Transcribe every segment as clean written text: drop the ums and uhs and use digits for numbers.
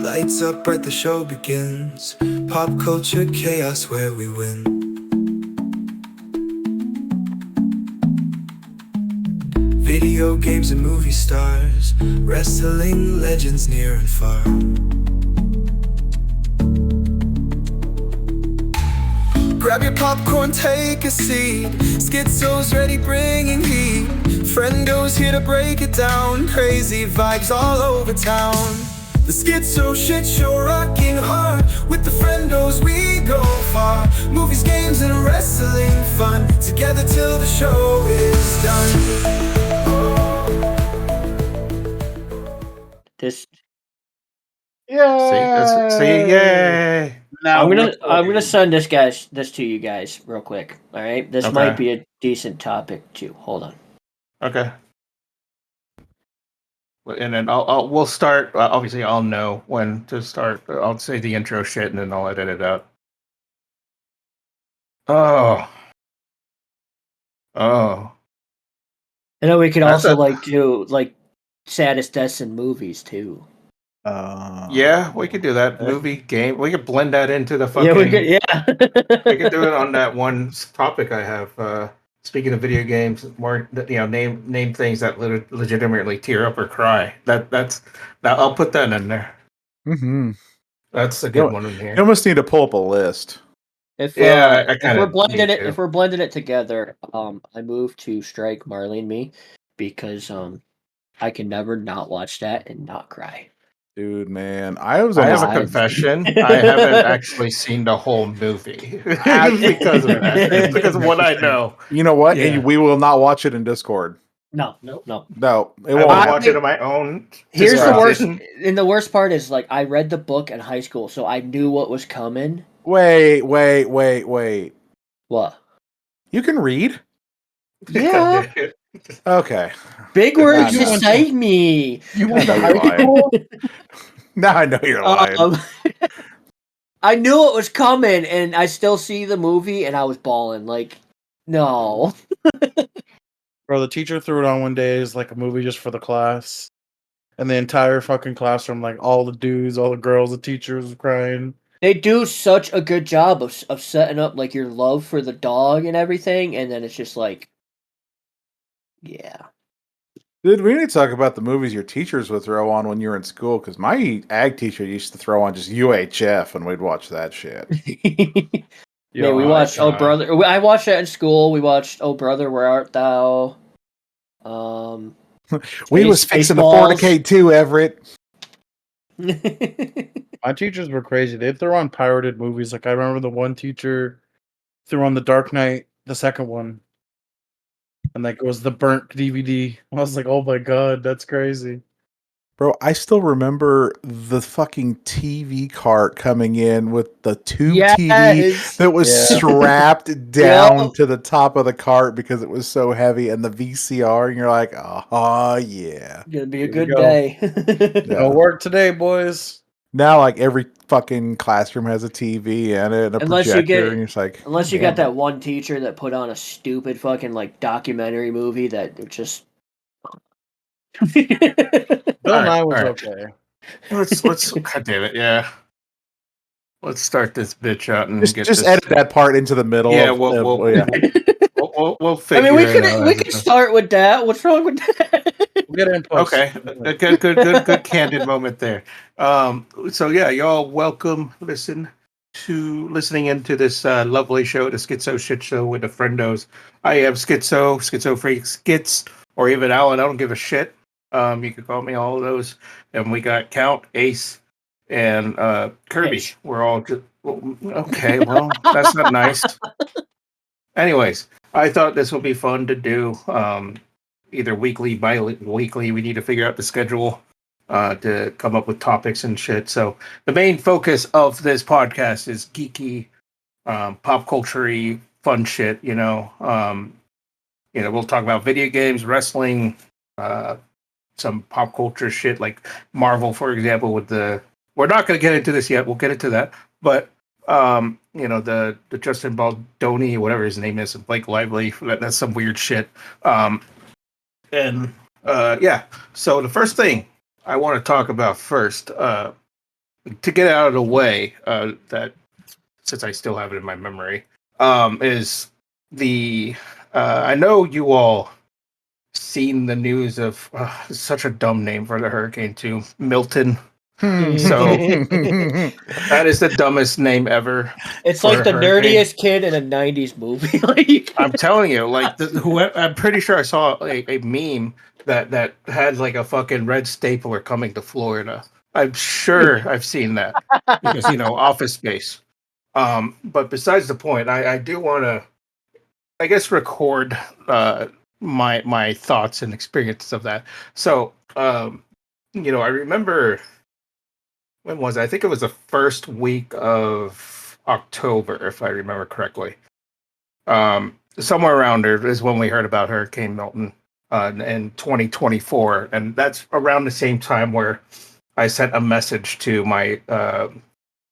Lights up right, the show begins. Pop culture chaos where we win. Video games and movie stars, wrestling legends near and far. Grab your popcorn, take a seat. Skitzo's ready, bringing heat. Friendos here to break it down. Crazy vibes all over town. The Skitzo shit show, rocking hard. With the Friendos we go far. Movies, games, and wrestling fun. Together till the show is done. This Yay! I'm gonna send this to you guys real quick. All right, this might be a decent topic too. Hold on. Okay. And then we'll start. Obviously, I'll know when to start. I'll say the intro shit, and then I'll edit it out. Oh. I know we could also do saddest deaths in movies too. Yeah, we could do that. Movie, game. We could blend that into the fucking. Yeah, we could. Yeah. We could do it on that one topic I have. Speaking of video games, more name things that legitimately tear up or cry. That's I'll put that in there. Mm-hmm. That's a good one in here. You almost need to pull up a list. If we're blending it together, I moved to Strike Marley and Me because I can never not watch that and not cry. Dude, man, I have a confession. I haven't actually seen the whole movie because of that. It's because of what I know. You know what? Yeah. And we will not watch it in Discord. No. It I won't. will watch it on my own. Here's the worst. And the worst part is, I read the book in high school, so I knew what was coming. Wait. What? You can read? Yeah. Okay. Big words excite me. You want to high school? Now I know you're lying. I knew it was coming, and I still see the movie, and I was bawling. No. Bro, the teacher threw it on one day as a movie just for the class. And the entire fucking classroom, all the dudes, all the girls, the teachers were crying. They do such a good job of setting up your love for the dog and everything, and then it's just yeah. Dude, we need to talk about the movies your teachers would throw on when you were in school, because my ag teacher used to throw on just UHF, and we'd watch that shit. Yeah, we watched Oh Brother. I watched that in school. We watched Oh Brother, Where Art Thou? We was fixing to fornicate too, Everett. My teachers were crazy. They'd throw on pirated movies. I remember the one teacher threw on The Dark Knight, the second one. And it was the burnt DVD. I was like, oh my god, that's crazy. Bro, I still remember the fucking TV cart coming in with the tube TV that was strapped down to the top of the cart because it was so heavy, and the VCR, and you're like, oh yeah. Gonna be a good day. Go work today, boys. Now, every fucking classroom has a TV and a projector, and you're just like... Unless you got that one teacher that put on a stupid fucking, documentary movie that just... Bill Nye was okay. Let's God damn it, yeah. Let's start this bitch out and just edit that part into the middle. Yeah, we'll figure. I mean, we could start with that. What's wrong with that? We'll get in post. Okay, a good candid moment there. So yeah, y'all welcome listening into this lovely show, the Skitzo Shit Show with the Friendos. I am Skitzo Freak, Skits, or even Alan. I don't give a shit. You could call me all of those. And we got Count, Ace, and Kirby. Ace. We're all just okay. Well, that's not nice. Anyways, I thought this would be fun to do. Either weekly, bi-weekly. We need to figure out the schedule to come up with topics and shit. So the main focus of this podcast is geeky, pop culture-y, fun shit. We'll talk about video games, wrestling, some pop culture shit like Marvel, for example. We're not going to get into this yet. We'll get into that, but the Justin Baldoni, whatever his name is, Blake Lively. That's some weird shit. So the first thing I want to talk about first to get out of the way, that since I still have it in my memory, is the I know you all seen the news of such a dumb name for the hurricane too, Milton. So that is the dumbest name ever. It's like the nerdiest kid in a '90s movie. I'm telling you, like I'm pretty sure I saw a meme that had like a fucking red stapler coming to Florida. I'm sure I've seen that because Office Space. But besides the point, I do want to, I guess, record my thoughts and experiences of that. So, I remember, when was it? I think it was the first week of October, if I remember correctly. Somewhere around there is when we heard about Hurricane Milton in 2024, and that's around the same time where I sent a message to my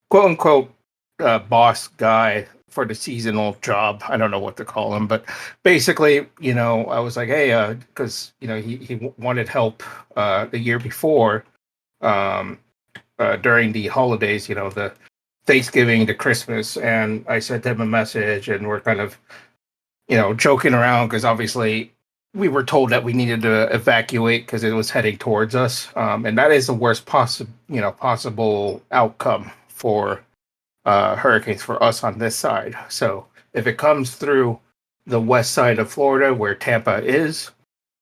quote unquote boss guy for the seasonal job. I don't know what to call him, but basically, I was like, hey, because he wanted help the year before, during the holidays, the Thanksgiving to Christmas, and I sent him a message, and we're kind of, joking around because obviously we were told that we needed to evacuate because it was heading towards us, and that is the worst possible outcome for hurricanes for us on this side. So if it comes through the west side of Florida where Tampa is,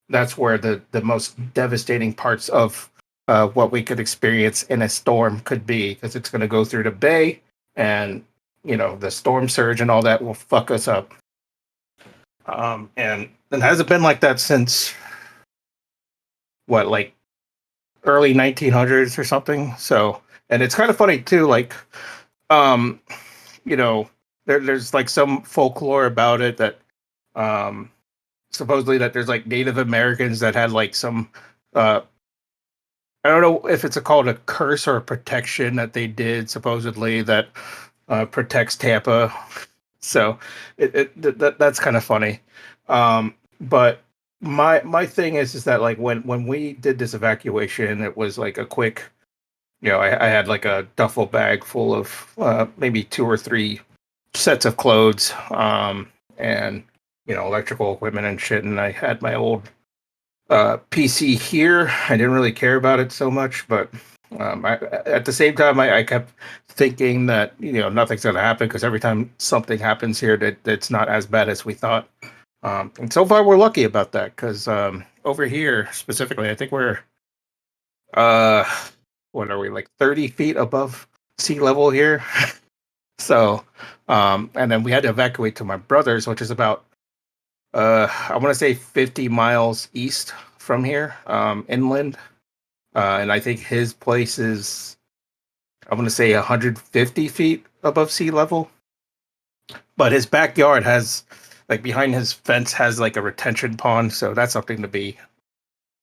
that's where the most devastating parts of what we could experience in a storm could be, because it's going to go through the bay, and the storm surge and all that will fuck us up. And it hasn't been like that since like early 1900s or something. So, and it's kind of funny too, like there's like some folklore about it that supposedly that there's like Native Americans that had like some I don't know if it's called a curse or a protection that they did supposedly that protects Tampa. So that's kind of funny. But my thing is that like when we did this evacuation, it was like a quick, I had like a duffel bag full of maybe 2 or 3 sets of clothes, and electrical equipment and shit, and I had my old PC here. I didn't really care about it so much, but at the same time, I kept thinking that nothing's gonna happen, because every time something happens here, that's not as bad as we thought. And so far, we're lucky about that, because over here specifically, I think we're what are we, like 30 feet above sea level here? So, and then we had to evacuate to my brother's, which is about I want to say 50 miles east from here, inland. And I think his place is, I want to say 150 feet above sea level. But his backyard has, like behind his fence, has like a retention pond. So that's something to be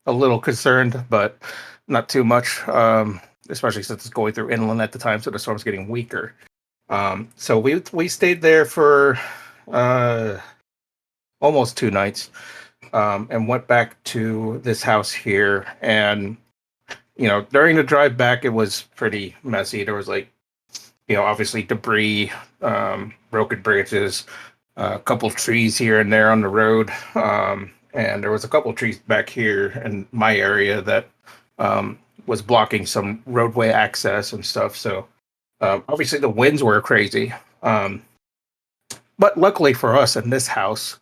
a little concerned, but not too much, especially since it's going through inland at the time. So the storm's getting weaker. So we stayed there for almost 2 nights, and went back to this house here. And during the drive back, it was pretty messy. There was like obviously debris, broken branches, a couple trees here and there on the road, and there was a couple trees back here in my area that was blocking some roadway access and stuff. So obviously the winds were crazy, but luckily for us in this house,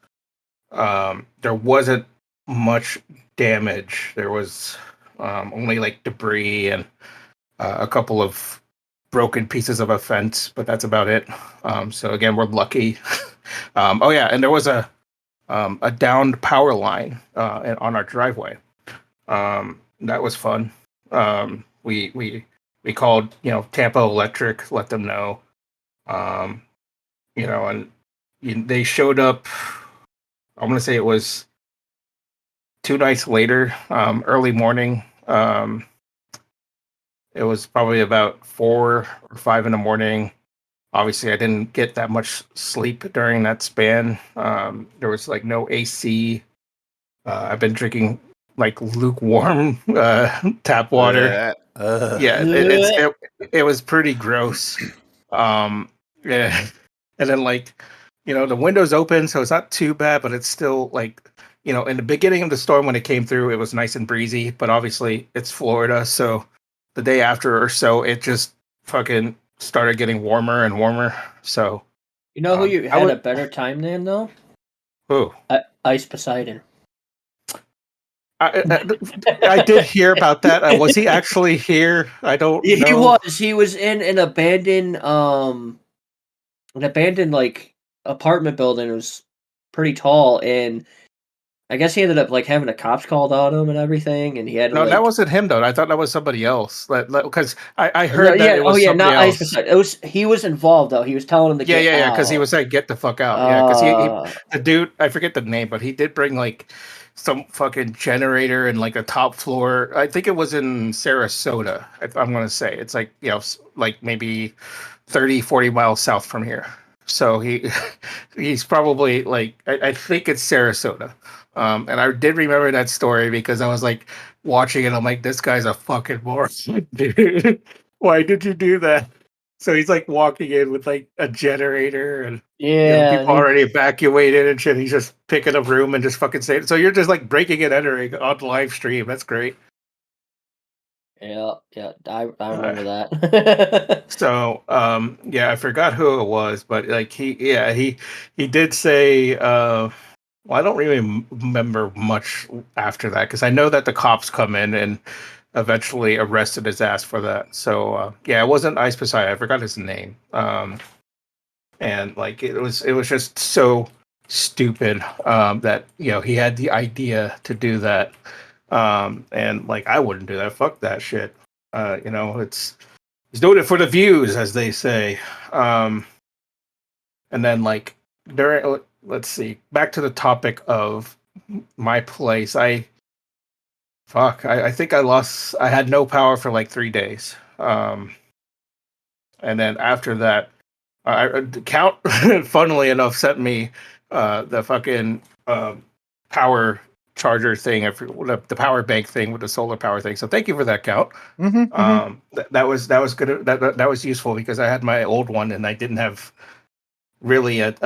there wasn't much damage. There was only like debris and a couple of broken pieces of a fence, but that's about it. So again, we're lucky. Oh yeah, and there was a downed power line on our driveway. That was fun. We called Tampa Electric, let them know. And they showed up. I'm going to say it was 2 nights later, early morning. It was probably about 4 or 5 in the morning. Obviously, I didn't get that much sleep during that span. There was like no AC. I've been drinking like lukewarm tap water. Yeah, it was pretty gross. Yeah, and then like, the window's open, so it's not too bad, but it's still like, in the beginning of the storm when it came through, it was nice and breezy, but obviously it's Florida, so the day after or so, it just fucking started getting warmer and warmer. So you know who you had a better time than though? Who? Ice Poseidon. I did hear about that. Was he actually here? I don't know. He was. He was in an abandoned like apartment building. It was pretty tall, and I guess he ended up like having the cops called on him and everything, and he had to, that wasn't him though. I thought that was somebody else. Because I heard that it was somebody not else. Ice Poseidon. He was involved though. He was telling him to get out. Because he was like, "Get the fuck out!" Yeah, because the dude, I forget the name, but he did bring like some fucking generator and like a top floor. I think it was in Sarasota. I'm gonna say it's like like maybe 30-40 miles south from here. So he's probably like I think it's Sarasota. And I did remember that story because I was like watching it. I'm like, this guy's a fucking moron, dude. Why did you do that? So he's like walking in with like a generator and people already evacuated and shit. He's just picking up room and just fucking saying. So you're just like breaking and entering on live stream. That's great. Yeah, I remember that. So, I forgot who it was, but like he did say, well, I don't really remember much after that because I know that the cops come in and eventually arrested his ass for that. So, it wasn't Ice Poseidon. I forgot his name. And like it was just so stupid that he had the idea to do that. And like I wouldn't do that. Fuck that shit. He's doing it for the views, as they say. And then like let's see, back to the topic of my place. I think I had no power for like 3 days. And then after that, Count, funnily enough, sent me the fucking power charger thing, the power bank thing with the solar power thing. So thank you for that, Count. That was good. That was useful because I had my old one and I didn't have really an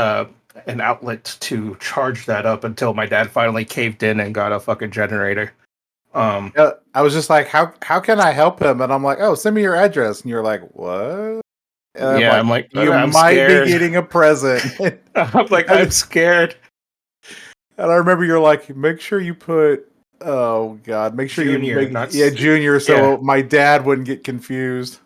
outlet to charge that up until my dad finally caved in and got a fucking generator. I was just like, how can I help him? And I'm like, oh, send me your address. And you're like, what? And I'm like, you I'm might scared. be getting a present. I'm like, I'm scared. And I remember you're like, make sure you put, oh God, make sure Junior, you make, Junior, so my dad wouldn't get confused.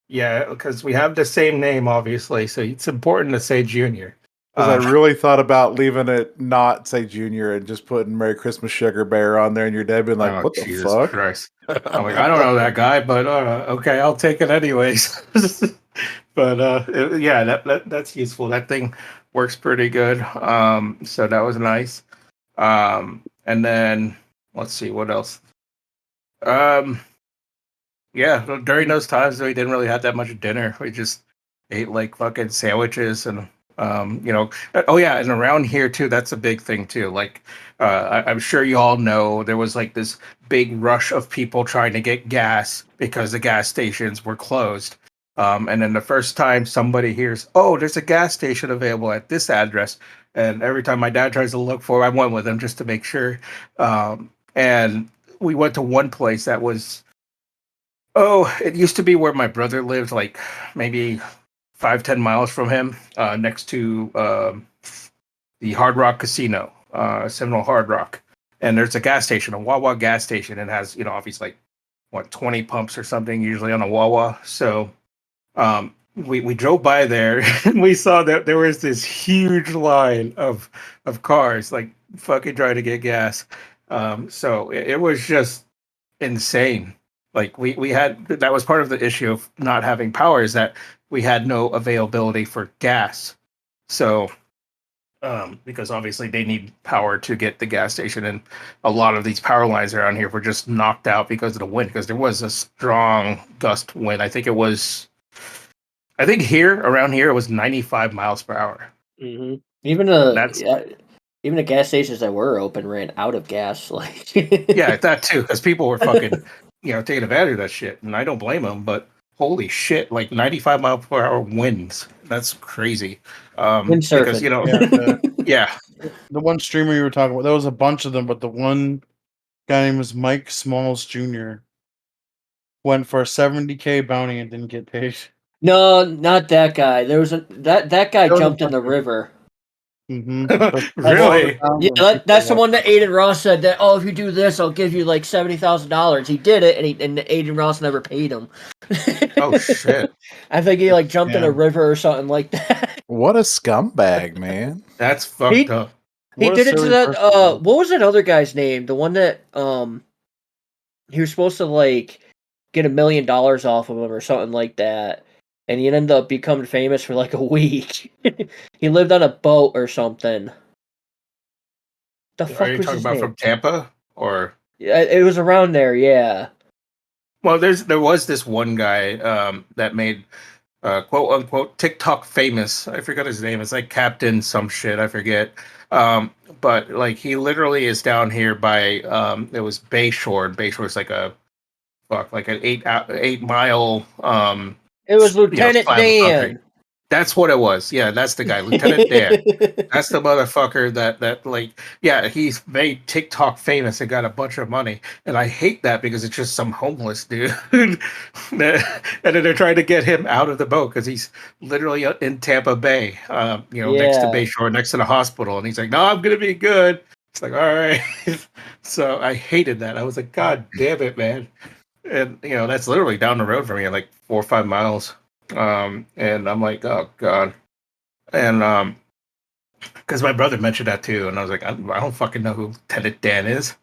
Yeah, because we have the same name, obviously, so it's important to say Junior. Because I really thought about leaving it not say Junior and just putting Merry Christmas Sugar Bear on there, and your dad being like, what the Jesus fuck? Christ. I'm like, I don't know that guy, but okay, I'll take it anyways. But that's useful. That thing works pretty good. So that was nice. And then let's see what else. During those times we didn't really have that much dinner. We just ate like fucking sandwiches and and around here too, that's a big thing too. Like I'm sure you all know there was like this big rush of people trying to get gas because the gas stations were closed. And then the first time somebody hears, oh, there's a gas station available at this address, and every time my dad tries to look for it, I went with him just to make sure. And we went to one place that was, it used to be where my brother lived, like maybe 5-10 miles from him, next to the Hard Rock Casino, Seminole Hard Rock. And there's a gas station, a Wawa gas station, and has, obviously like 20 pumps or something usually on a Wawa. So we drove by there and we saw that there was this huge line of cars like fucking trying to get gas. So it was just insane. Like we had, that was part of the issue of not having power, is that we had no availability for gas. So because obviously they need power to get the gas station, and a lot of these power lines around here were just knocked out because of the wind, because there was a strong gust wind. I think around here it was 95 miles per hour. Mm-hmm. Even the gas stations that were open ran out of gas. Like yeah, that too, because people were fucking taking advantage of that shit, and I don't blame them. But holy shit, like 95 mile per hour winds. That's crazy. Because yeah. The one streamer you were talking about, there was a bunch of them, but the one guy named was Mike Smalls Jr. went for a 70K bounty and didn't get paid. No, not that guy. There was that guy jumped in the river. Mm-hmm. Really? Yeah, that's the one that Aiden Ross said that. Oh, if you do this, I'll give you like $70,000. He did it, and Aiden Ross never paid him. Oh shit! I think he like jumped in a river or something like that. What a scumbag, man! That's fucked up. He did it to that. What was that other guy's name? The one that he was supposed to like get $1 million off of him or something like that. And he ended up becoming famous for like a week. He lived on a boat or something. The fuck Are you was talking his about name? from Tampa or? Yeah, it was around there. Yeah. Well, there was this one guy that made quote unquote TikTok famous. I forgot his name. It's like Captain some shit. I forget. But like he literally is down here by it was Bayshore. And Bayshore is like an 8 mile It was Lieutenant Dan. That's what it was. Yeah, that's the guy, Lieutenant Dan. That's the motherfucker that like, yeah, he's made TikTok famous and got a bunch of money, and I hate that because it's just some homeless dude, and then they're trying to get him out of the boat because he's literally in Tampa Bay, next to Bayshore, next to the hospital, and he's like, "No, I'm gonna be good." It's like, all right. So I hated that. I was like, God damn it, man. And that's literally down the road from me, like 4 or 5 miles. And I'm like, oh god. And because my brother mentioned that too, and I was like, I don't fucking know who Lieutenant Dan is.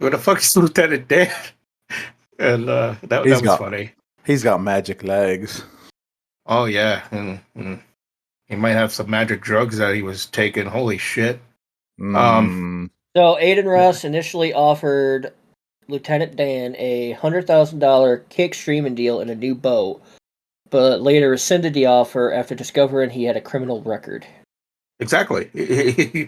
Who the fuck is Lieutenant Dan? And that was funny. He's got magic legs. Oh yeah, and he might have some magic drugs that he was taking. Holy shit. So Aiden Ross initially offered Lieutenant Dan a $100,000 kick streaming deal in a new boat, but later rescinded the offer after discovering he had a criminal record. Exactly. I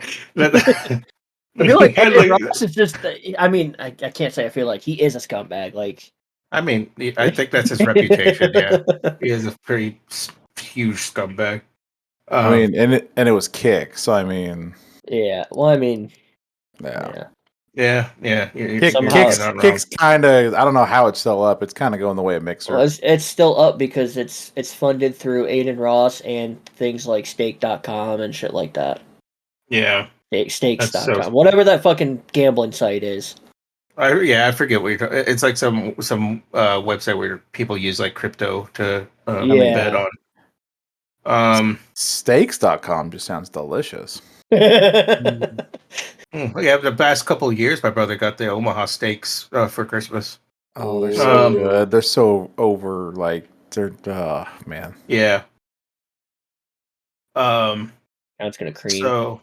feel like Aiden Ross is just. I mean, I can't say I feel like he is a scumbag. Like, I mean, I think that's his reputation. Yeah, he is a pretty huge scumbag. I mean, and it was kick. So I mean, yeah. Well, I mean, yeah. Kick's kind of. I don't know how it's still up. It's kind of going the way of Mixer. Well, it's still up because it's funded through Aiden Ross and things like Stake.com and shit like that. Yeah, Stakes.com, whatever that fucking gambling site is. I forget what you're talking. It's like some website where people use like crypto to bet on. Stakes.com just sounds delicious. Yeah, the past couple of years, my brother got the Omaha steaks for Christmas. Oh, they're so good. They're so over, like they're man. Yeah. That's gonna cream. So.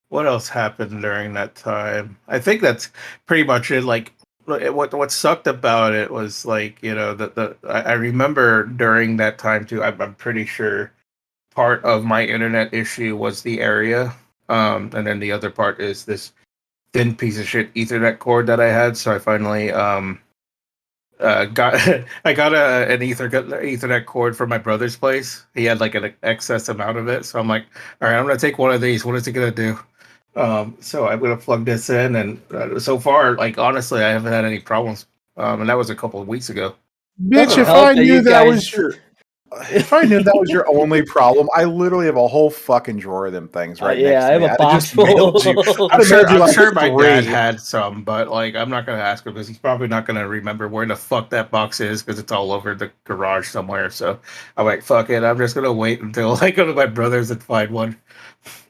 What else happened during that time? I think that's pretty much it. Like, what sucked about it was like, I remember during that time too. I'm pretty sure part of my internet issue was the area, and then the other part is this thin piece of shit Ethernet cord that I had. So I finally got an Ethernet cord from my brother's place. He had like an excess amount of it, so I'm like, all right, I'm gonna take one of these. What is it gonna do? So I'm gonna plug this in, and so far, like honestly, I haven't had any problems. And that was a couple of weeks ago. Bitch, if I knew that was your only problem, I literally have a whole fucking drawer of them things right next to me. I have a box full. I'm sure my dad had some, but like I'm not gonna ask him because he's probably not gonna remember where the fuck that box is because it's all over the garage somewhere. So I'm like, fuck it, I'm just gonna wait until I go to my brother's and find one.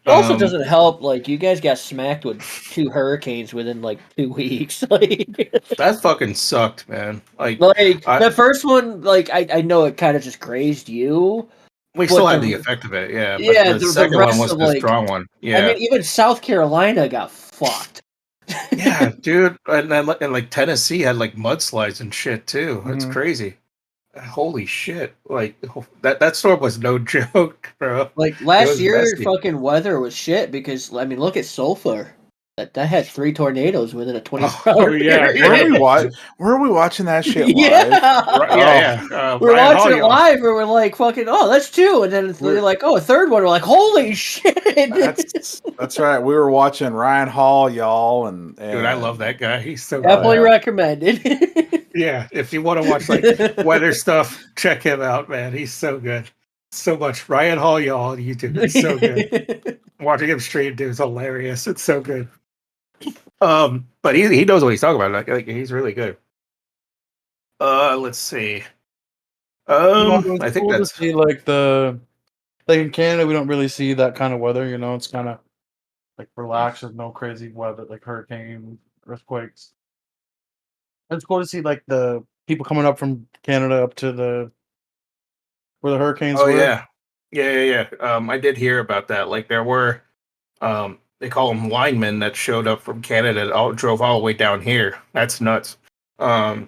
It also doesn't help. Like you guys got smacked with 2 hurricanes within like 2 weeks. Like that fucking sucked, man. Like the first one, like I know it kind of just grazed you. We still had the effect of it, yeah. But yeah, the second one was the strong one. Yeah, I mean, even South Carolina got fucked. Yeah, dude, and like Tennessee had like mudslides and shit too. It's crazy. Holy shit! Like that storm was no joke, bro. Like last year, fucking weather was shit because I mean, look at Sulphur. That had 3 tornadoes within a 24 Oh, hour yeah. period. Where are we watching that shit live? Yeah. We're Ryan watching it Hall, live, and we're like, "Fucking, oh, that's 2," and then they're like, "Oh, a third one." We're like, "Holy shit!" That's right. We were watching Ryan Hall, y'all, and dude, I love that guy. He's so Definitely good. recommended. Yeah, if you want to watch like weather stuff, check him out, man. He's so good. So much Ryan Hall, y'all on YouTube. He's so good. Watching him stream, dude, is hilarious. It's so good. But he knows what he's talking about. Like he's really good. Let's see. It's I think cool to that's see like in Canada we don't really see that kind of weather. You know, it's kind of like relaxed with no crazy weather like hurricane, earthquakes. It's cool to see like the people coming up from Canada up to where the hurricanes oh were. yeah. I did hear about that. Like there were they call them linemen that showed up from Canada that drove all the way down here. That's nuts. And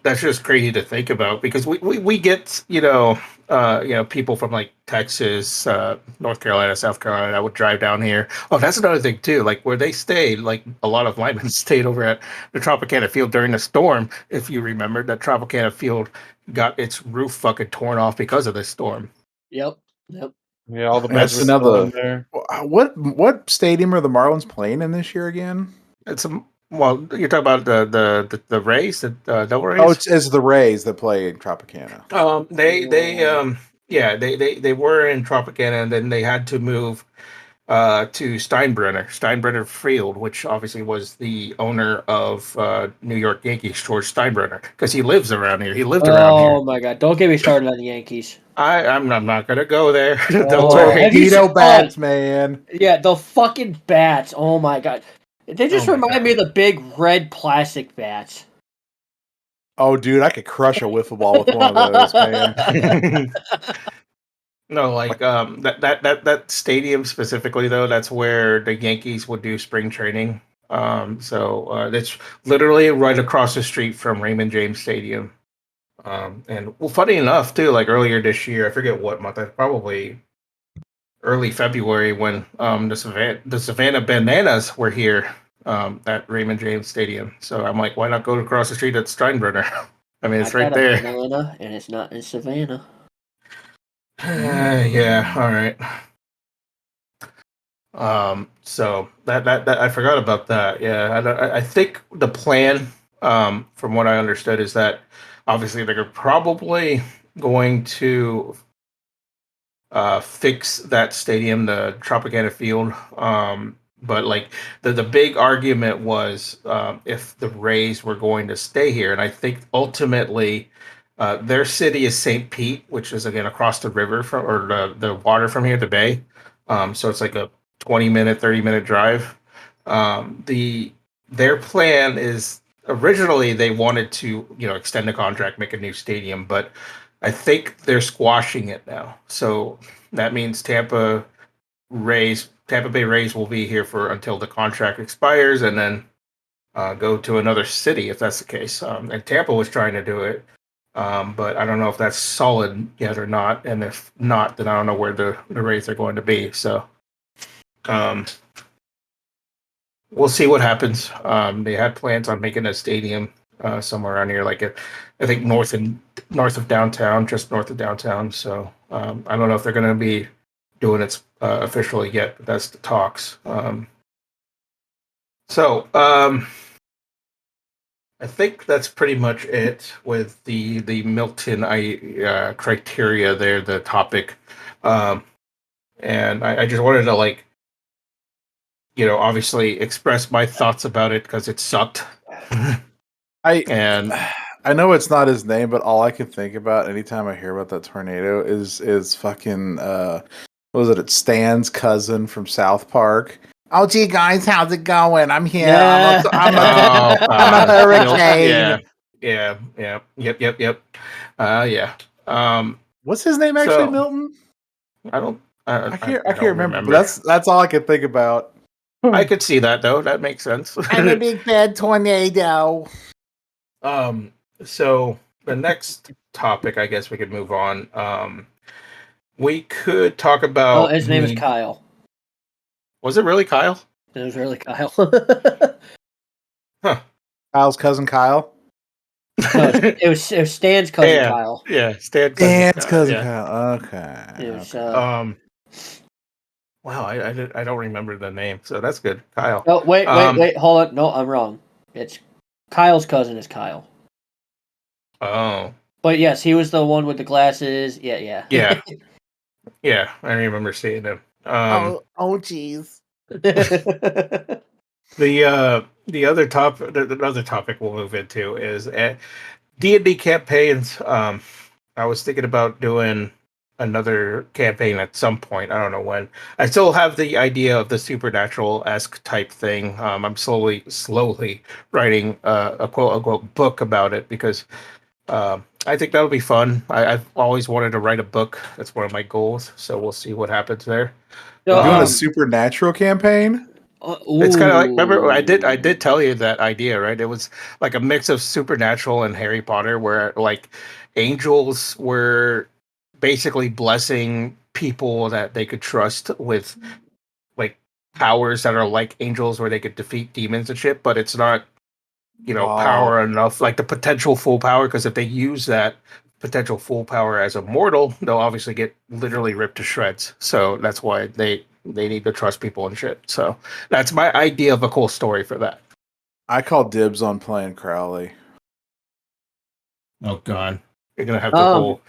that's just crazy to think about because we get people from like Texas, North Carolina, South Carolina that would drive down here. Oh, that's another thing too. Like where they stayed, like a lot of linemen stayed over at the Tropicana Field during the storm. If you remember, that Tropicana Field got its roof fucking torn off because of this storm. Yep. Yeah, all the Yeah, beds were still in there. What stadium are the Marlins playing in this year again? It's well, you're talking about the Rays, the Devil Rays. Oh, it's the Rays that play in Tropicana. They were in Tropicana, and then they had to move to Steinbrenner Field, which obviously was the owner of New York Yankees, George Steinbrenner, because he lives around here. He lived around here. Oh my god! Don't get me started on the Yankees. I'm not gonna go there. Don't Oh, worry. have you Torpedo seen- bats, man. Yeah, the fucking bats. Oh my god. They just Oh my remind God. me of the big red plastic bats. Oh, dude, I could crush a wiffle ball with one of those, man. No, like that stadium specifically though, that's where the Yankees would do spring training. So that's literally right across the street from Raymond James Stadium. And well, funny enough too, like earlier this year, I forget what month, probably early February when the Savannah Bananas were here at Raymond James Stadium. So I'm like, why not go across the street at Steinbrenner? I mean, it's I right got a there. banana, and it's not in Savannah. Yeah, all right. So that I forgot about that. Yeah, I think the plan, from what I understood, is that obviously they're probably going to fix that stadium, the Tropicana Field. But like the big argument was if the Rays were going to stay here, and I think ultimately their city is St. Pete, which is again across the river from or the water from here, the bay. So it's like a 20-minute, 30-minute drive. Their plan is originally they wanted to extend the contract, make a new stadium, but I think they're squashing it now. So that means Tampa Bay Rays will be here for until the contract expires, and then go to another city if that's the case. And Tampa was trying to do it, but I don't know if that's solid yet or not. And if not, then I don't know where the Rays are going to be. So we'll see what happens. They had plans on making a stadium somewhere around here, like I think north of downtown, just north of downtown. So I don't know if they're going to be doing it officially yet, but that's the talks. I think that's pretty much it with the Milton criteria there, the topic. And I just wanted to obviously express my thoughts about it because it sucked. And I know it's not his name, but all I can think about anytime I hear about that tornado is fucking what was it? It's Stan's cousin from South Park. Oh, gee, guys, how's it going? I'm here. Yeah. I'm a hurricane. Yeah. Yep. Yeah. What's his name actually, So- Milton? I can't remember. But that's all I could think about. I could see that though. That makes sense. I'm a big bad tornado. So the next topic, I guess we could move on. We could talk about. Oh, his name is Kyle. Was it really Kyle? It was really Kyle. Huh. Kyle's cousin Kyle. No, it was Stan's cousin Kyle. Yeah, Stan's Cousin yeah. Kyle. Okay. It was, Wow, I don't remember the name, so that's good, Kyle. Oh, wait, hold on. No, I'm wrong. It's Kyle's cousin is Kyle. Oh. But yes, he was the one with the glasses. Yeah. Yeah, I remember seeing him. Jeez. The other topic we'll move into is D&D campaigns. I was thinking about doing another campaign at some point. I don't know when. I still have the idea of the supernatural-esque type thing. I'm slowly writing a quote-unquote book about it because I think that'll be fun. I've always wanted to write a book. That's one of my goals. So we'll see what happens there. You're doing a supernatural campaign? It's kind of like, remember, I did tell you that idea, right? It was like a mix of supernatural and Harry Potter, where like angels were basically blessing people that they could trust with like powers that are like angels, where they could defeat demons and shit. But it's not, power enough, like the potential full power. Because if they use that potential full power as a mortal, they'll obviously get literally ripped to shreds. So that's why they need to trust people and shit. So that's my idea of a cool story for that. I call dibs on playing Crowley. Oh god, you're gonna have the whole.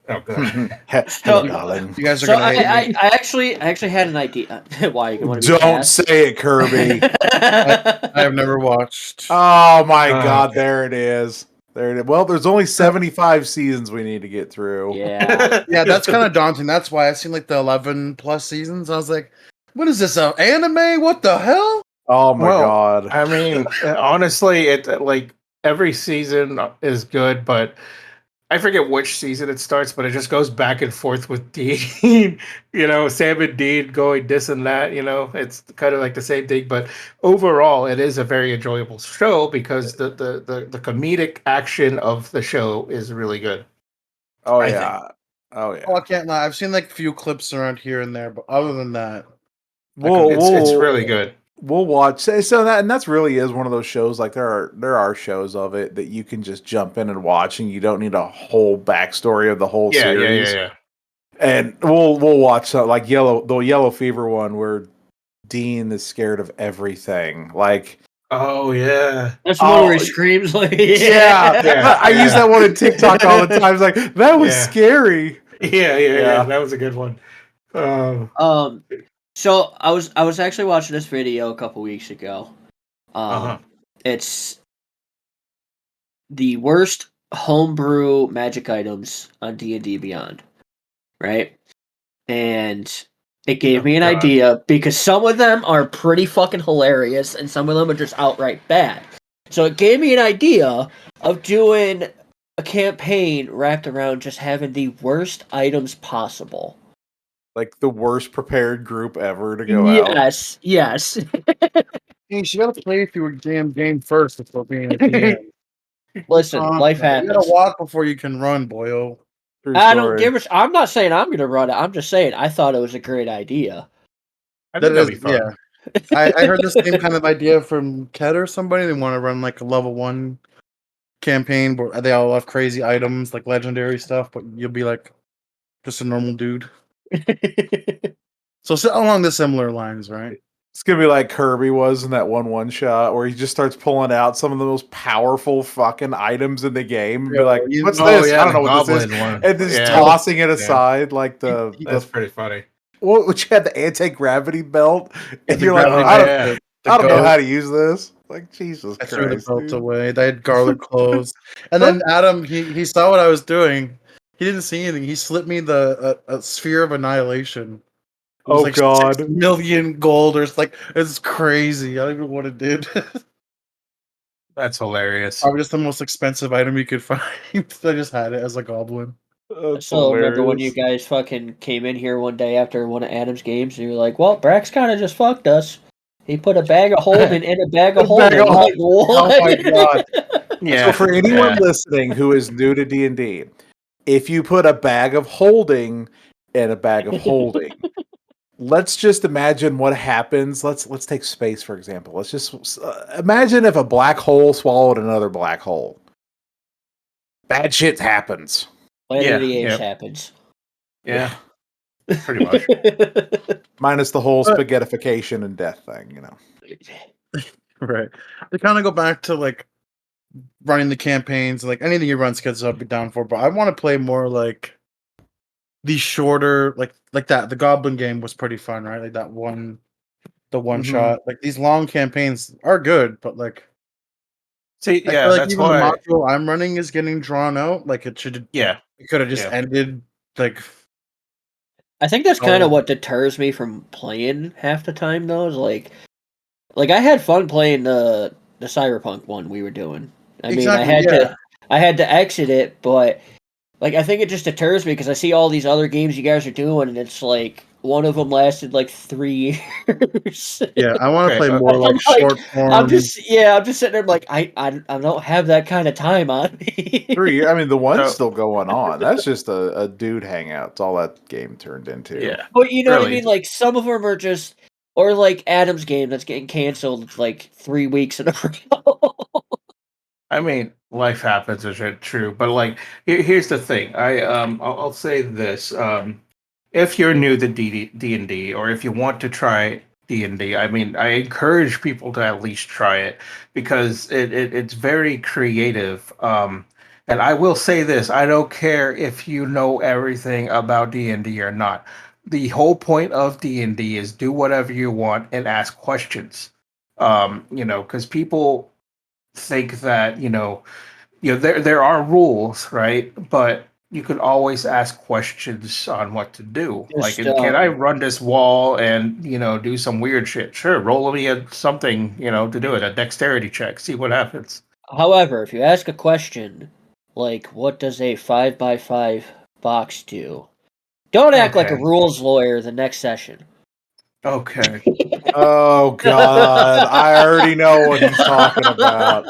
Oh god. So, darling. You guys are So gonna hate me. I actually had an idea. Why you want to be Don't fast? say it, Kirby. I have never watched. Oh my god, okay. there it is. There it is. Well, there's only 75 seasons we need to get through. Yeah. Yeah, that's kind of daunting. That's why I've seen like the 11 plus seasons. I was like, what is this, an anime? What the hell? Oh my god. I mean, honestly, it like every season is good, but I forget which season it starts, but it just goes back and forth with Dean. Sam and Dean going this and that. It's kind of like the same thing. But overall, it is a very enjoyable show because the comedic action of the show is really good. Oh I yeah. think. Oh yeah. Oh, I can't lie. I've seen like a few clips around here and there, but other than that, It's really good. We'll watch. So that really is one of those shows. Like there are shows of it that you can just jump in and watch, and you don't need a whole backstory of the whole series. Yeah. And we'll watch like the Yellow Fever one where Dean is scared of everything. Like, oh yeah, That's the one where he screams like, yeah. I use that one on TikTok all the time. It's like that was scary. Yeah. That was a good one. So I was actually watching this video a couple weeks ago. It's the worst homebrew magic items on D&D Beyond, right? And it gave me an idea because some of them are pretty fucking hilarious and some of them are just outright bad. So it gave me an idea of doing a campaign wrapped around just having the worst items possible. Like the worst prepared group ever to go out. Yes. you gotta play if you were game first before being a DM. Listen, life happens. You gotta walk before you can run, boyo. I don't give a. I'm not saying I'm gonna run it. I'm just saying I thought it was a great idea. I think that'd be fun. Yeah, I heard the same kind of idea from Ket or somebody. They want to run like a level 1 campaign where they all have crazy items like legendary stuff, but you'll be like just a normal dude. So along the similar lines, right? It's gonna be like Kirby was in that one shot where he just starts pulling out some of the most powerful fucking items in the game and be like, "What's this? Yeah, I don't know what this is," and just tossing it aside like the. That's pretty funny. Well, you had the anti-gravity belt, and you're like, I don't know how to use this. Like Jesus Christ! I threw the belt away. They had garlic clothes, and then Adam he saw what I was doing. He didn't see anything. He slipped me a sphere of annihilation. It was God! 6 million gold, or it's crazy. I don't even know what it did. That's hilarious. Probably just the most expensive item you could find. I just had it as a goblin. I still remember when you guys fucking came in here one day after one of Adam's games, and you were like, "Well, Brax kind of just fucked us. He put a bag of holding in a bag of holding." Like, what? Oh my god! Yeah. So for anyone listening who is new to D&D, if you put a bag of holding in a bag of holding, let's just imagine what happens. Let's take space for example. Let's just imagine if a black hole swallowed another black hole. Bad shit happens. Planet of the Apes happens. Yeah. Pretty much. Minus the whole spaghettification and death thing, you know. Right. They kind of go back to like running the campaigns, like anything you run Skitzo, I'd be down for. But I want to play more like these shorter, like that. The Goblin game was pretty fun, right? Like that one shot. Like these long campaigns are good, but like, see, I yeah, feel like that's even why the module I'm running is getting drawn out. Like it should, it could have just ended. Like, I think that's kind of what deters me from playing half the time, though. Is like I had fun playing the Cyberpunk one we were doing. I mean, I had to exit it, but like I think it just deters me because I see all these other games you guys are doing, and it's like one of them lasted like 3 years. Yeah, I want to play more like short form. I'm just sitting there like I don't have that kind of time on me. 3 years. I mean, the one's still going on. That's just a dude hangout. It's all that game turned into. Yeah, but you know what I mean. Like some of them are just, or like Adam's game that's getting canceled like 3 weeks in a row. I mean, life happens, is it true? But like, here's the thing. I'll say this. If you're new to D&D, or if you want to try D&D, I mean, I encourage people to at least try it because it's very creative. And I will say this: I don't care if you know everything about D&D or not. The whole point of D&D is do whatever you want and ask questions. Because people think that there are rules, right? But you could always ask questions on what to do. Just, like, can I run this wall and do some weird shit? Sure, roll me something to do it, a dexterity check, see what happens. However, if you ask a question like, "What does a 5x5 box do?" Don't act like a rules lawyer the next session. Okay. Oh God, I already know what he's talking about.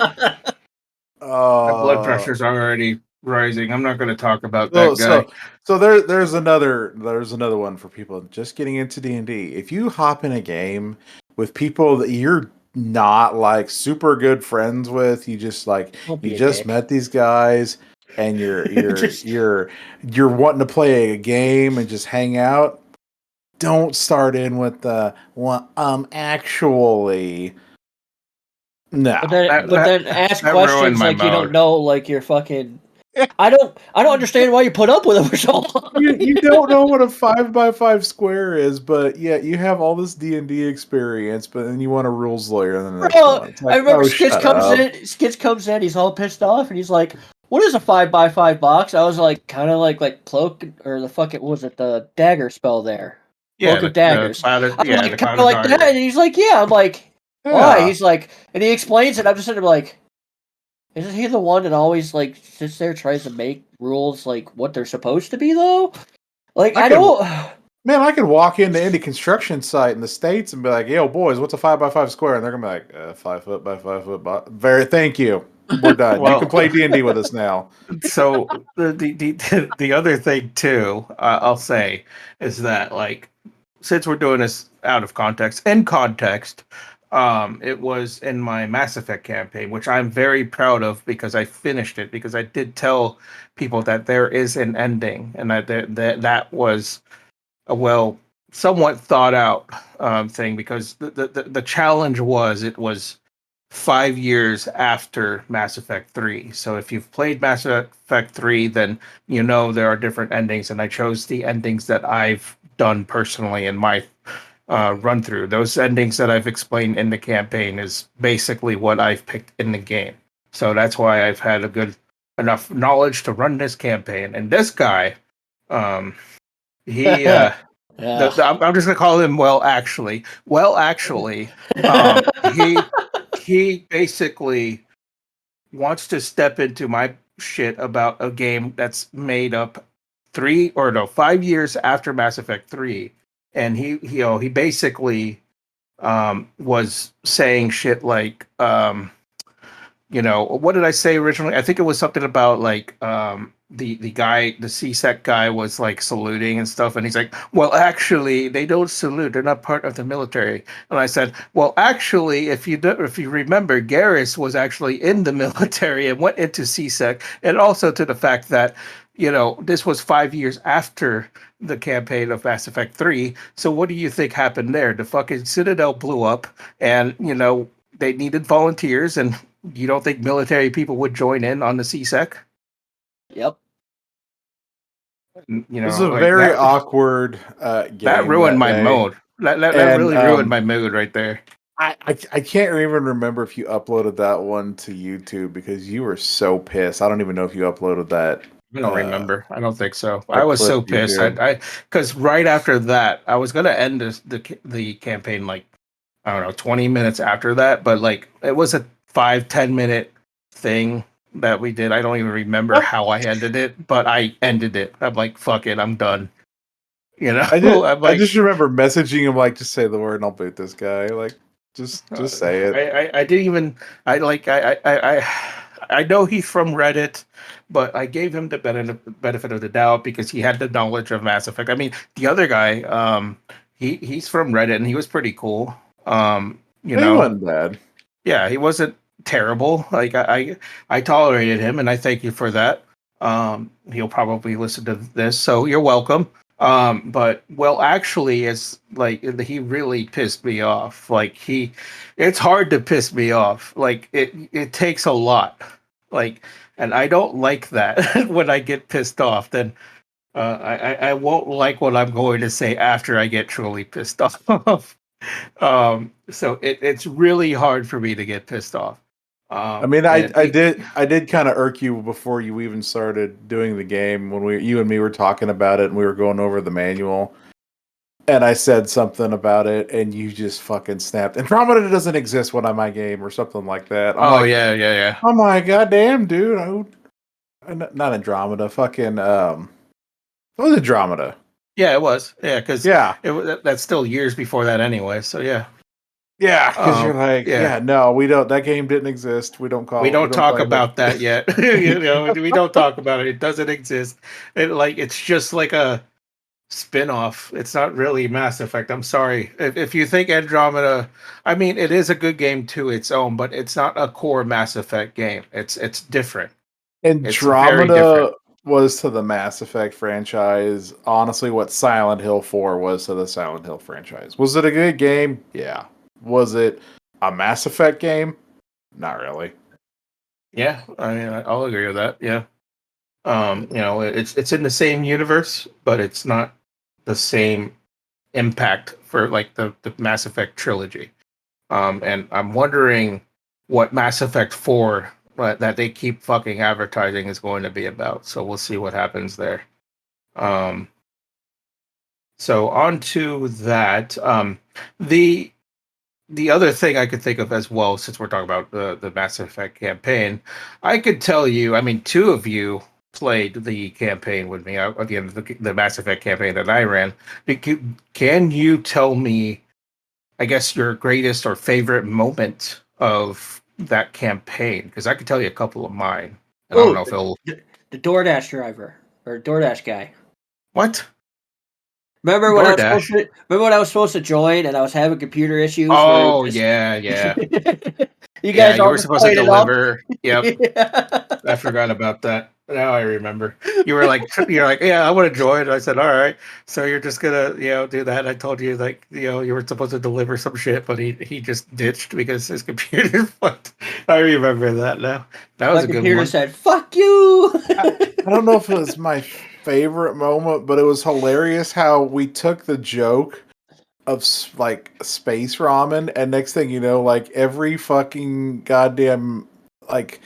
My blood pressure's already rising. I'm not going to talk about that guy. So there's another one for people just getting into D&D. If you hop in a game with people that you're not like super good friends with, you just met these guys and you're wanting to play a game and just hang out. Don't start in with the actually. No. But then ask questions like you don't know, like you're fucking. I don't understand why you put up with it for so long. You don't know what a 5x5 square is, but yeah, you have all this D&D experience, but then you want a rules lawyer in the next one. Like, I remember Skitz comes in, he's all pissed off, and he's like, "What is a 5x5 box?" I was like, kind of like cloak or the dagger spell there. Yeah, Cloak of daggers. Kind of like that, and he's like, "Yeah." I'm like, "Why?" He's like, and he explains it. I'm just sitting there like, isn't he the one that always like sits there, tries to make rules like what they're supposed to be though? Like I don't. Man, I could walk into any construction site in the States and be like, "Yo, boys, what's a 5x5 square?" And they're gonna be like, 5 foot by 5 foot. Very, thank you. We're done. You can play D&D with us now. So the other thing too, I'll say, is that like, since we're doing this out of context, in context, it was in my Mass Effect campaign, which I'm very proud of because I finished it, because I did tell people that there is an ending and that was a somewhat thought out thing, because the challenge was 5 years after Mass Effect 3. So if you've played Mass Effect 3, then there are different endings, and I chose the endings that I've done personally in my run through. Those endings that I've explained in the campaign is basically what I've picked in the game. So that's why I've had enough knowledge to run this campaign. And this guy, he I'm just gonna call him he basically wants to step into my shit about a game that's made up 5 years after Mass Effect 3, and he basically was saying shit like what did I say originally? I think it was something about like the guy, the CSEC guy, was like saluting and stuff, and he's like, "Well, actually, they don't salute; they're not part of the military." And I said, "Well, actually, if you remember, Garrus was actually in the military and went into CSEC, and also to the fact that, this was 5 years after the campaign of Mass Effect 3. So what do you think happened there? The fucking Citadel blew up, and they needed volunteers, and you don't think military people would join in on the CSEC?" Yep. It was a very awkward game. That ruined my mood. That really ruined my mood right there. I can't even remember if you uploaded that one to YouTube because you were so pissed. I don't even know if you uploaded that. I don't remember. I don't think so. I was so pissed. Because right after that, I was gonna end the campaign like, I don't know, 20 minutes after that, but like it was a 5-10 minute thing that we did. I don't even remember how I ended it, but I ended it. I'm like, fuck it, I'm done. I just remember messaging him like, just say the word and I'll boot this guy. Like, just say it. I didn't even. I know he's from Reddit, but I gave him the benefit of the doubt because he had the knowledge of Mass Effect. I mean, the other guy, he's from Reddit and he was pretty cool. He wasn't bad. Yeah, he wasn't terrible. Like I tolerated him, and I thank you for that. He'll probably listen to this, so you're welcome. But actually, it's like he really pissed me off. Like it's hard to piss me off. Like it takes a lot. Like, and I don't like that when I get pissed off. Then I won't like what I'm going to say after I get truly pissed off. So it's really hard for me to get pissed off. I mean, I did kind of irk you before you even started doing the game when you and me were talking about it and we were going over the manual. And I said something about it, and you just fucking snapped. Andromeda doesn't exist when I'm my game, or something like that. Yeah. Oh my goddamn, dude! Not Andromeda. Fucking what was Andromeda? Yeah, it was. Yeah, because that's still years before that anyway. So yeah. Yeah, because you're like, no, we don't. That game didn't exist. We don't talk about that yet. We don't talk about it. It doesn't exist. It's just like a spin-off. It's not really Mass Effect. I'm sorry. If you think Andromeda, I mean, it is a good game to its own, but it's not a core Mass Effect game. It's different. Andromeda was to the Mass Effect franchise honestly what Silent Hill 4 was to the Silent Hill franchise. Was it a good game? Yeah. Was it a Mass Effect game? Not really. Yeah, I mean, I'll agree with that. Yeah. It's in the same universe, but it's not the same impact for like the Mass Effect trilogy. And I'm wondering what Mass Effect 4 that they keep fucking advertising is going to be about. So we'll see what happens there. So on to that. The other thing I could think of as well, since we're talking about the Mass Effect campaign, I could tell you, I mean, two of you played the campaign with me at the end of the Mass Effect campaign that I ran. Can you tell me, I guess, your greatest or favorite moment of that campaign? Because I could tell you a couple of mine. I don't know if it'll... The DoorDash driver, or DoorDash guy. What? Remember when I was supposed to join and I was having computer issues? Oh, yeah. You guys you were supposed to deliver. Yep. Yeah. I forgot about that. Now I remember. You're like, yeah, I want to join. I said, all right. So you're just gonna, do that. I told you, like, you were supposed to deliver some shit, but he just ditched because his computer fucked. I remember that now. That was a good one. Computer said, "Fuck you." I don't know if it was my favorite moment, but it was hilarious how we took the joke of like space ramen, and next thing you know, like every fucking goddamn like.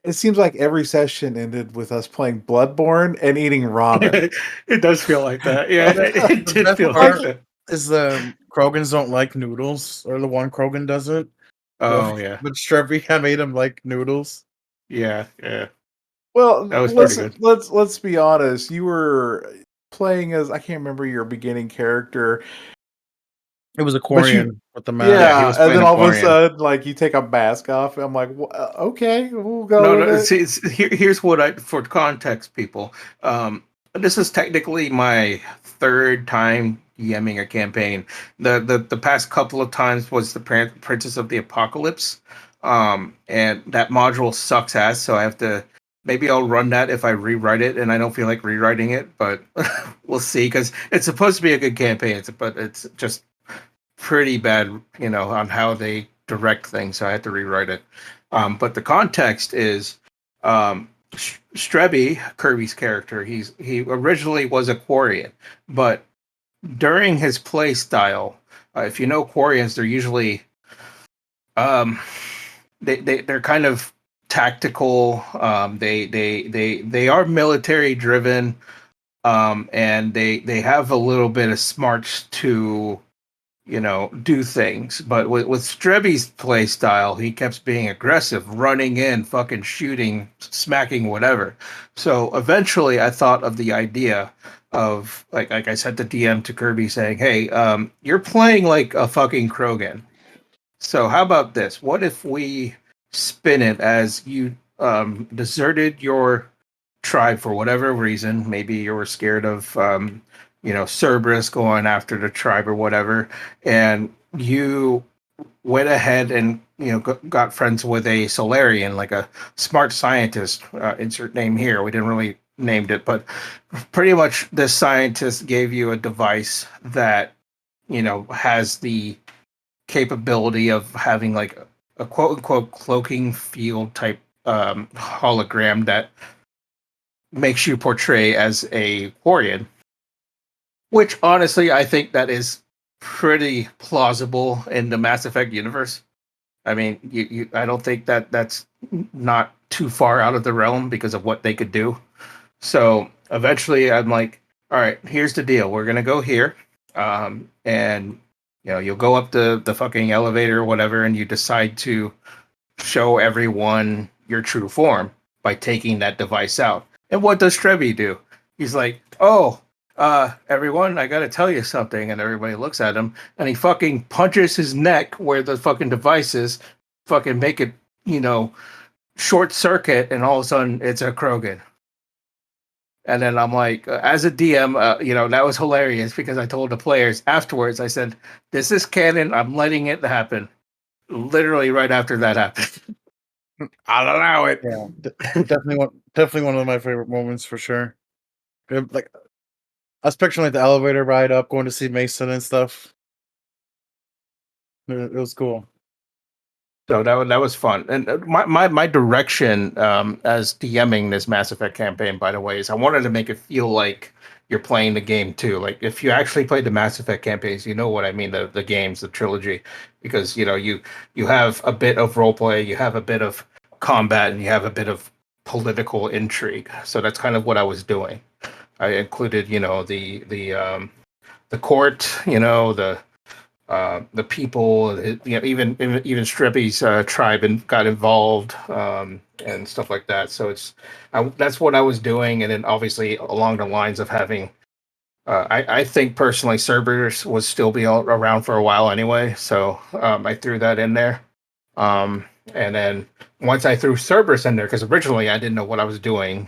It seems like every session ended with us playing Bloodborne and eating ramen. It does feel like that. Yeah, it did feel like that. Is the Krogans don't like noodles, or the one Krogan doesn't? Oh, yeah. But Strevy made him like noodles. Yeah. Well, that was pretty good. Let's be honest. You were playing as, I can't remember your beginning character. It was a But you, Quarian with the mask. Yeah, he yeah, was and playing then a all of a Quarian. sudden, like you take a mask off, I'm like, okay, we'll go No, with no. it. See, here's what for context, people. This is technically my third time DMing a campaign. The past couple of times was the Princess of the Apocalypse, and that module sucks ass. So I have to. Maybe I'll run that if I rewrite it, and I don't feel like rewriting it, but we'll see because it's supposed to be a good campaign, but it's just pretty bad, on how they direct things. So I had to rewrite it. But the context is Strebby, Kirby's character. He originally was a Quarian, but during his play style, if you know Quarians, they're usually um, they're kind of tactical. They are military driven, and they have a little bit of smarts to do things. But with Strebby's play style, he kept being aggressive, running in, fucking shooting, smacking, whatever. So eventually I thought of the idea of like I said to DM to Kirby saying, hey, you're playing like a fucking Krogan. So how about this? What if we spin it as you deserted your tribe for whatever reason? Maybe you were scared of Cerberus going after the tribe or whatever, and you went ahead and got friends with a Solarian, like a smart scientist. Insert name here. We didn't really named it, but pretty much this scientist gave you a device that has the capability of having like a quote unquote cloaking field type hologram that makes you portray as a Quarian, which honestly I think that is pretty plausible in the Mass Effect universe. I mean, I don't think that's not too far out of the realm because of what they could do. So eventually, I'm like, all right, here's the deal. We're gonna go here, and you'll go up the fucking elevator or whatever, and you decide to show everyone your true form by taking that device out. And what does Trevi do? He's like, oh, everyone, I gotta tell you something. And everybody looks at him, and he fucking punches his neck where the fucking device is, fucking make it, short circuit, and all of a sudden it's a Krogan. And then I'm like, as a DM, that was hilarious because I told the players afterwards, I said, this is canon. I'm letting it happen. Literally right after that happened. I'll allow it. Yeah, definitely one of my favorite moments for sure. Like I was picturing like the elevator ride up, going to see Mason and stuff. It was cool. So that was fun. And my direction as DMing this Mass Effect campaign, by the way, is I wanted to make it feel like you're playing the game too. Like if you actually played the Mass Effect campaigns, you know what I mean, the games, the trilogy, because you have a bit of roleplay, you have a bit of combat, and you have a bit of political intrigue. So that's kind of what I was doing. I included, the court, the people, even Streppy's tribe got involved, and stuff like that. So that's what I was doing, and then obviously along the lines of having, I think personally Cerberus would still be around for a while anyway, so I threw that in there, and then once I threw Cerberus in there, because originally I didn't know what I was doing.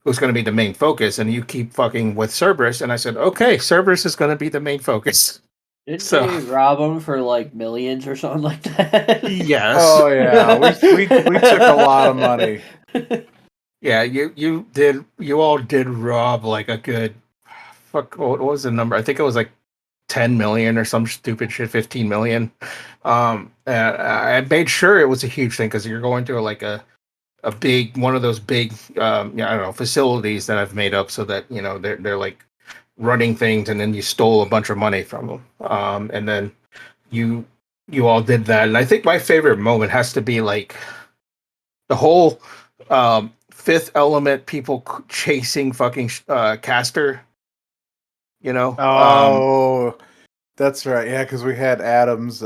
Who's going to be the main focus? And you keep fucking with Cerberus, and I said, okay, Cerberus is going to be the main focus. Didn't they rob him for like millions or something like that? Yes. Oh yeah, we took a lot of money. Yeah, you all did rob like a good fuck. What was the number? I think it was like 10 million or some stupid shit, 15 million. And I made sure it was a huge thing because you're going to like a big one of those big I don't know, facilities that I've made up so that they're like running things, and then you stole a bunch of money from them, and then you all did that. And I think my favorite moment has to be like the whole Fifth Element people chasing fucking Castor. Oh, that's right. Yeah, because we had Adam's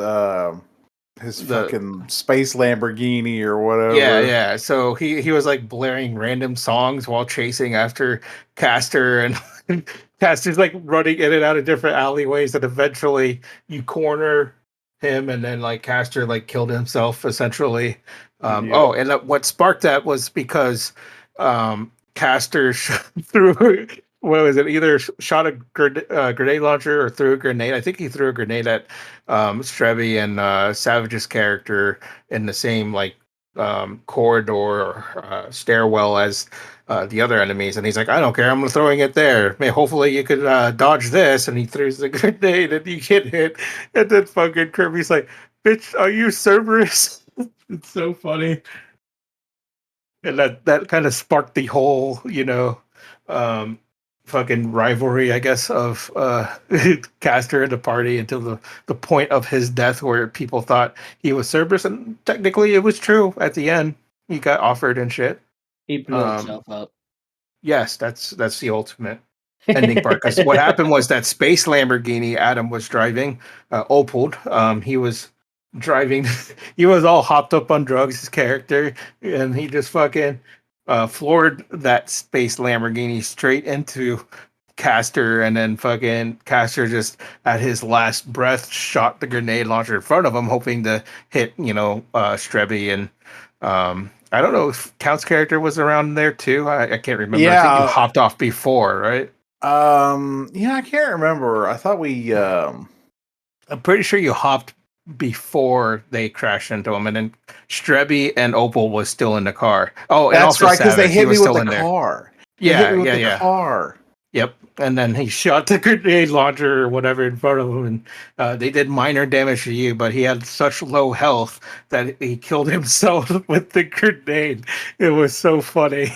his fucking space Lamborghini or whatever. Yeah. So he was like blaring random songs while chasing after Castor, and Castor's like running in and out of different alleyways, and eventually you corner him, and then like Castor like killed himself essentially. Oh, and what sparked that was because Castor threw, what was it? Either shot a grenade launcher or threw a grenade. I think he threw a grenade at Strevy and Savage's character in the same like corridor or stairwell as the other enemies, and he's like, I don't care, I'm throwing it there. Hopefully you could dodge this, and he throws the grenade and you get hit, and then fucking Kirby's like, bitch, are you Cerberus? It's so funny. And that kind of sparked the whole, fucking rivalry, I guess, of Castor and the party until the point of his death, where people thought he was Cerberus, and technically it was true at the end. He got offered and shit. He blew himself up. Yes, that's the ultimate ending part. Because what happened was that space Lamborghini Adam was driving, Opal, he was driving, he was all hopped up on drugs, his character, and he just fucking floored that space Lamborghini straight into Castor, and then fucking Castor just at his last breath shot the grenade launcher in front of him, hoping to hit, Streby. And I don't know if Count's character was around there too. I can't remember. Yeah, I think you hopped off before, right? Yeah, I can't remember. I thought we I'm pretty sure you hopped before they crashed into him, and then Streby and Opal was still in the car. Oh, and that's also right, because they hit me with the car. Car. Yep. And then he shot the grenade launcher or whatever in front of him, and they did minor damage to you, but he had such low health that he killed himself with the grenade. It was so funny.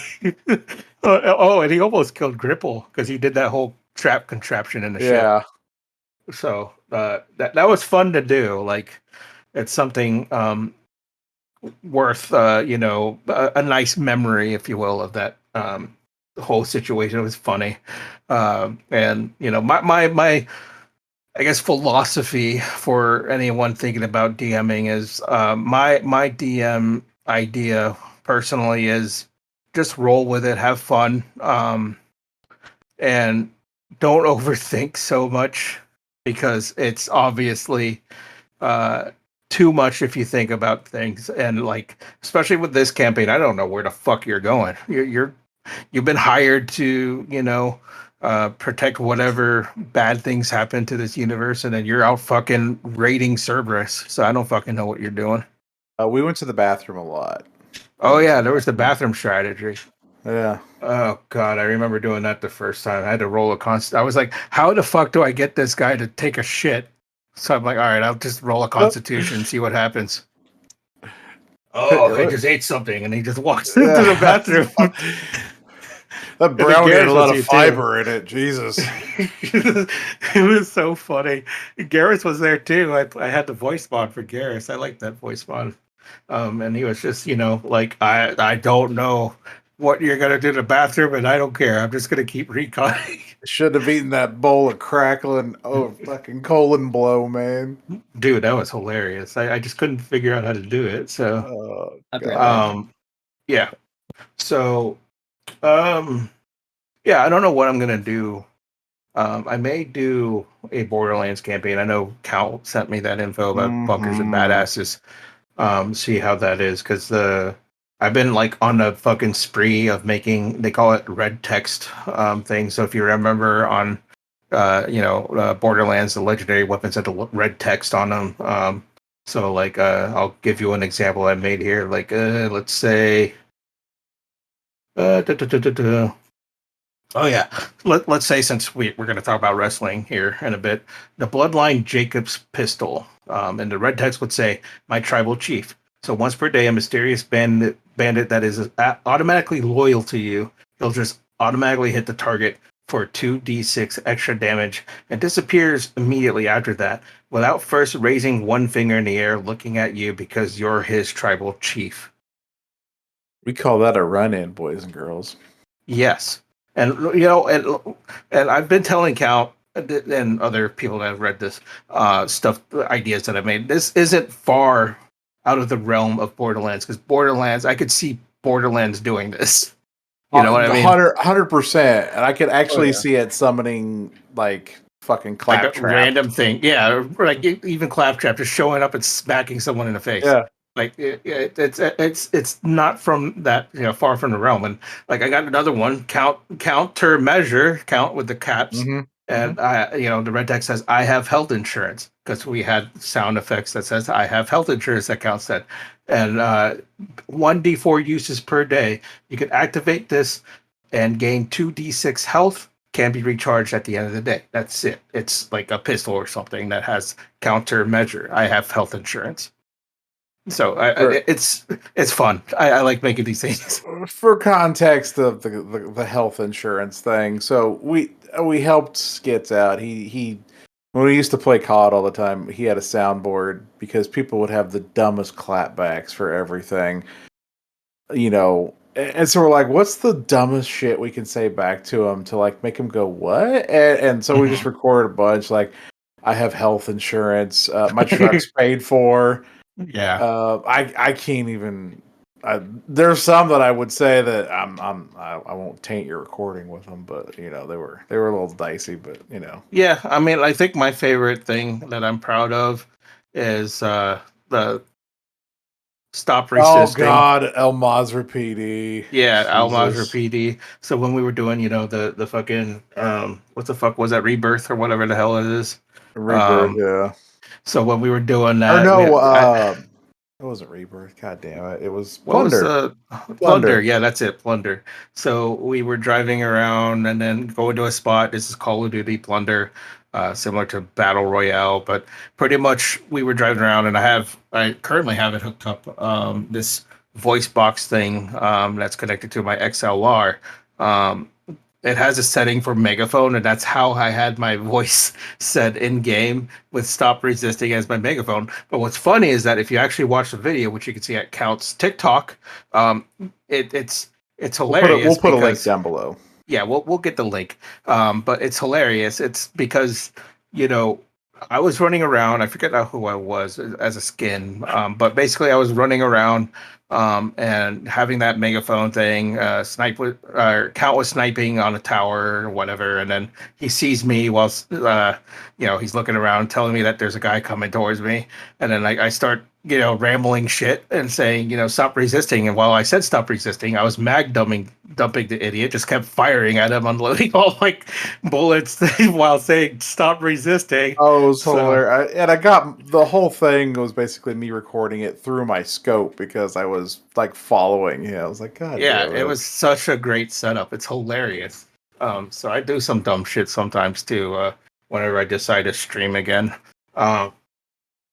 And he almost killed Gripple because he did that whole trap contraption in the ship. So that was fun to do. Like, it's something worth a nice memory, if you will, of that whole situation. It was funny. And my I guess philosophy for anyone thinking about DMing is my DM idea personally is just roll with it, have fun, and don't overthink so much, because it's obviously too much if you think about things. And like, especially with this campaign, I don't know where the fuck you're going. You've been hired to, protect whatever bad things happen to this universe, and then you're out fucking raiding Cerberus. So I don't fucking know what you're doing. We went to the bathroom a lot. Oh yeah, there was the bathroom strategy. Yeah. Oh god, I remember doing that the first time. I had to roll a I was like, how the fuck do I get this guy to take a shit? So I'm like, all right, I'll just roll a Constitution and see what happens. Oh, I just ate something, and he just walks into the bathroom. That brownie had a lot of fiber in it. Jesus. It was so funny. Garrus was there too. I had the voice mod for Garrus. I like that voice mod. And he was just, like, I don't know what you're gonna do in the bathroom, and I don't care. I'm just gonna keep reconning. Should have eaten that bowl of crackling fucking colon blow, man. Dude, that was hilarious. I just couldn't figure out how to do it. So yeah. So yeah, I don't know what I'm gonna do. I may do a Borderlands campaign. I know Cal sent me that info about bunkers and badasses. See how that is, because I've been like on a fucking spree of making, they call it red text thing. So if you remember on Borderlands, the legendary weapons had the red text on them. So like I'll give you an example I made here. Like let's say oh yeah, let's say, since we're going to talk about wrestling here in a bit, the Bloodline Jacob's pistol, and the red text would say, my tribal chief. So once per day, a mysterious bandit that is automatically loyal to you, he'll just automatically hit the target for 2d6 extra damage and disappears immediately after that, without first raising one finger in the air looking at you, because you're his tribal chief. We call that a run-in, boys and girls. Yes. And and I've been telling Cal, and other people that have read this ideas that I made. This isn't far out of the realm of Borderlands, because Borderlands, I could see Borderlands doing this. You know what I mean? 100%. And I could actually yeah. see it summoning like fucking Like a Claptrap. random thing, yeah, or like even Claptrap just showing up and smacking someone in the face. Yeah. Like it's not from that, far from the realm. And like I got another one, countermeasure, count with the caps. Mm-hmm. And the red text says I have health insurance, because we had sound effects that says I have health insurance that counts that. And 1d4 uses per day. You can activate this and gain 2d6 health. Can be recharged at the end of the day. That's it. It's like a pistol or something that has countermeasure. I have health insurance. So it's fun. I like making these things. For context of the health insurance thing, so we helped Skitz out. He when we used to play COD all the time, he had a soundboard because people would have the dumbest clapbacks for everything, And so we're like, what's the dumbest shit we can say back to him to like make him go what? And so we just recorded a bunch like, I have health insurance. My truck's paid for. Yeah. I can't even. There's some that I would say that I won't taint your recording with them, but they were a little dicey, but Yeah, I mean, I think my favorite thing that I'm proud of is the stop resisting. Oh God, El Mazra PD. Yeah, Al Jesus. Mazra PD. So when we were doing, the fucking what the fuck was that, Rebirth or whatever the hell it is? Rebirth, yeah. So when we were doing that, Or no, it wasn't Rebirth. God damn it! It was Plunder. Plunder. Yeah, that's it, Plunder. So we were driving around and then going to a spot. This is Call of Duty Plunder, similar to Battle Royale, but pretty much we were driving around, and I currently have it hooked up, this voice box thing that's connected to my XLR. It has a setting for megaphone, and that's how I had my voice set in game, with Stop Resisting as my megaphone. But what's funny is that if you actually watch the video, which you can see at Count's TikTok, it's hilarious. We'll put a link down below. Yeah, we'll get the link. But it's hilarious. It's because I was running around. I forget now who I was as a skin, but basically I was running around and having that megaphone thing. Count was sniping on a tower or whatever, and then he sees me while he's looking around, telling me that there's a guy coming towards me, and then I start rambling shit and saying stop resisting. And while I said stop resisting, I was dumping the idiot, just kept firing at him, unloading all like bullets while saying stop resisting. Oh, it was hilarious. And I got the whole thing was basically me recording it through my scope because I was like following him. I was like, God, yeah, it was such a great setup. It's hilarious. So I do some dumb shit sometimes too, whenever I decide to stream again.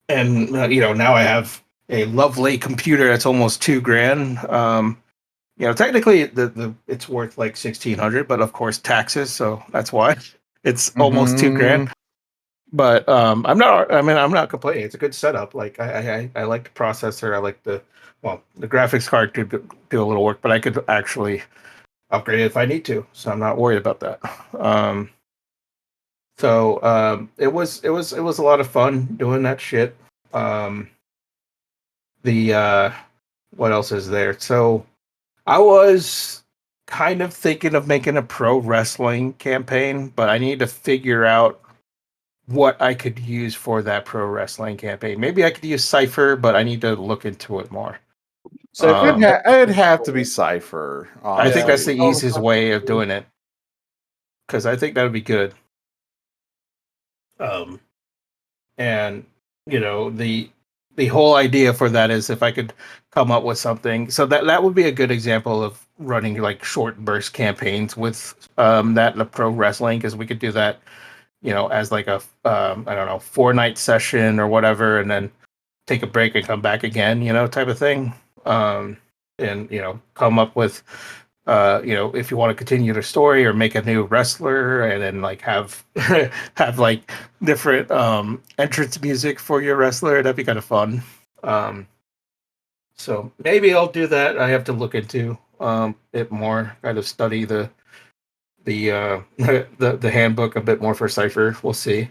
And now I have a lovely computer that's almost $2,000. Technically it's worth like $1,600, but of course taxes, so that's why it's almost $2,000. But I'm not complaining. It's a good setup. Like I like the processor. I like the graphics card to do a little work, but I could actually upgrade it if I need to. So I'm not worried about that. So it was a lot of fun doing that shit. What else is there? So I was kind of thinking of making a pro wrestling campaign, but I need to figure out what I could use for that pro wrestling campaign. Maybe I could use Cypher, but I need to look into it more. So it'd have to be Cypher. I think that's the easiest way of doing it, because I think that would be good. And the whole idea for that is if I could come up with something, so that would be a good example of running like short burst campaigns with that in the pro wrestling, because we could do that as like a I don't know, 4-night session or whatever, and then take a break and come back again, type of thing. And come up with if you want to continue the story or make a new wrestler, and then like have like different entrance music for your wrestler. That'd be kind of fun. So maybe I'll do that. I have to look into it more, kind of study the the handbook a bit more for Cypher. We'll see.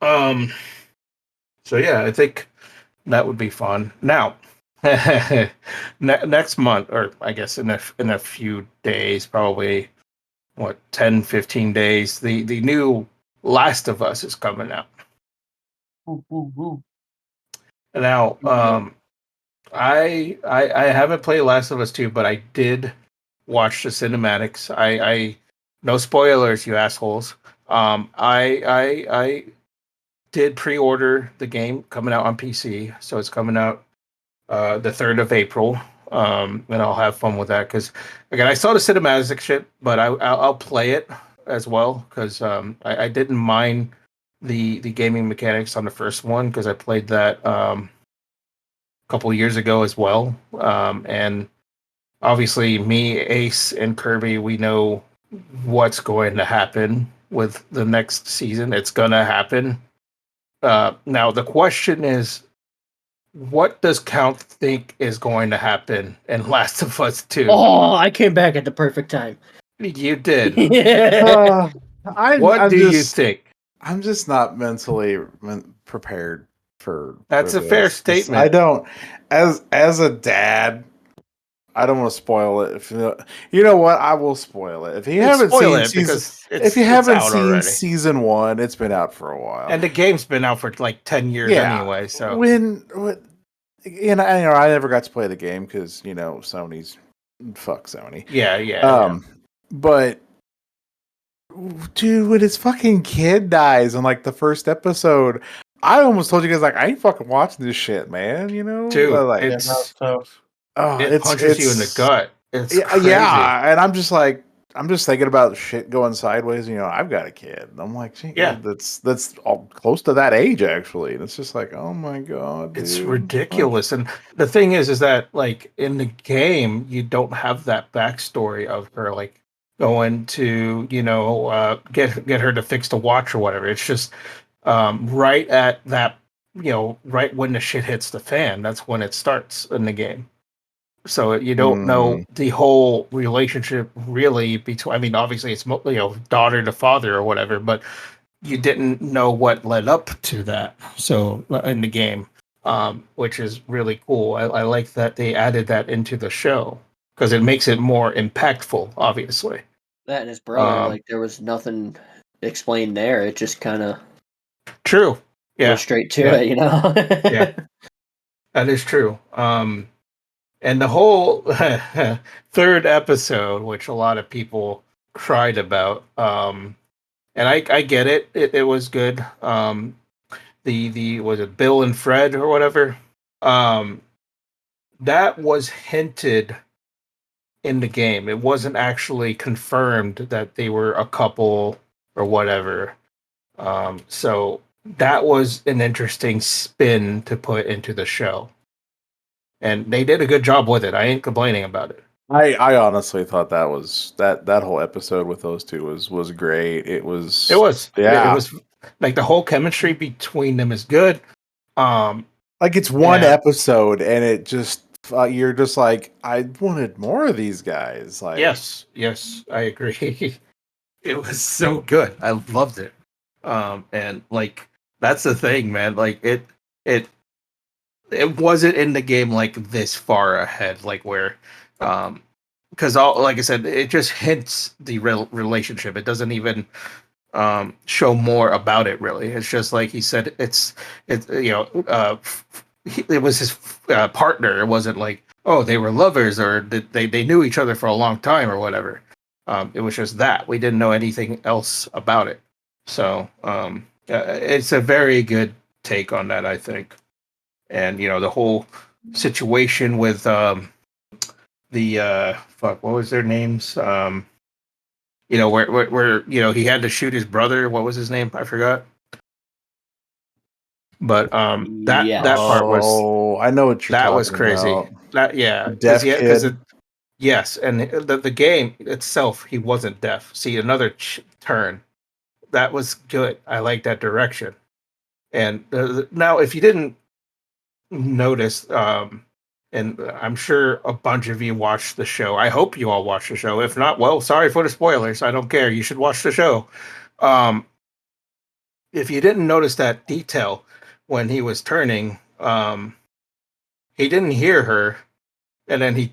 So yeah, I think that would be fun. Now, next month, or I guess in a few days, probably what 10, 15 days, the new Last of Us is coming out. Now, I haven't played Last of Us 2, but I did watch the cinematics. I no spoilers, you assholes. I did pre-order the game coming out on PC, so it's coming out the 3rd of April. And I'll have fun with that because again, I saw the cinematic shit, but I'll play it as well because I didn't mind the gaming mechanics on the first one because I played that a couple years ago as well. And obviously, me, Ace, and Kirby, we know what's going to happen with the next season. It's gonna happen. Now the question is, what does Count think is going to happen in Last of Us 2? Oh, I came back at the perfect time. You did. Yeah. What do you think? I'm just not mentally prepared for. That's for a fair this. statement. I don't, as a dad, I don't want to spoil it. If you know what, I will spoil it. If you haven't seen season 1, it's been out for a while, and the game's been out for like 10 years anyway. So when I never got to play the game because Sony's fuck Sony. Yeah. But dude, when his fucking kid dies in like the first episode, I almost told you guys like I ain't fucking watching this shit, man. Dude, like, it's tough. It punches you in the gut. It's crazy. Yeah, and I'm just thinking about shit going sideways. I've got a kid. I'm like, that's all close to that age actually. And it's just like, oh my god, dude. It's ridiculous. And the thing is that like in the game, you don't have that backstory of her like going to get her to fix the watch or whatever. It's just right at that right when the shit hits the fan. That's when it starts in the game. So you don't know the whole relationship really between. I mean, obviously it's daughter to father or whatever, but you didn't know what led up to that. So in the game, which is really cool. I like that they added that into the show because it makes it more impactful. Obviously, that and his brother, like there was nothing explained there. It just kind of true. Yeah, went straight to it. Yeah, that is true. And the whole 3rd episode, which a lot of people cried about, and I get it. It was good. The was it Bill and Fred or whatever? That was hinted in the game. It wasn't actually confirmed that they were a couple or whatever. So that was an interesting spin to put into the show. And they did a good job with it. I ain't complaining about it. I honestly thought that was that whole episode with those two was great. It was like the whole chemistry between them is good. Like it's one episode and it just you're just like I wanted more of these guys. Like yes, I agree. It was so good. I loved it. And like that's the thing, man. Like it wasn't in the game like this far ahead, like where, because like I said, it just hints the relationship. It doesn't even show more about it really. It's just like he said, it was his partner. It wasn't like they were lovers or they knew each other for a long time or whatever. It was just that we didn't know anything else about it. So it's a very good take on that, I think. And the whole situation with the what was their names? Where he had to shoot his brother. What was his name? I forgot. But that part was I know what you're that talking was crazy. about. Deaf kid. Yes, and the game itself, he wasn't deaf. See, another turn. That was good. I like that direction. And now, if you didn't notice, and I'm sure a bunch of you watched the show. I hope you all watched the show. If not, well, sorry for the spoilers. I don't care. You should watch the show. Um, if you didn't notice that detail when he was turning, he didn't hear her, and then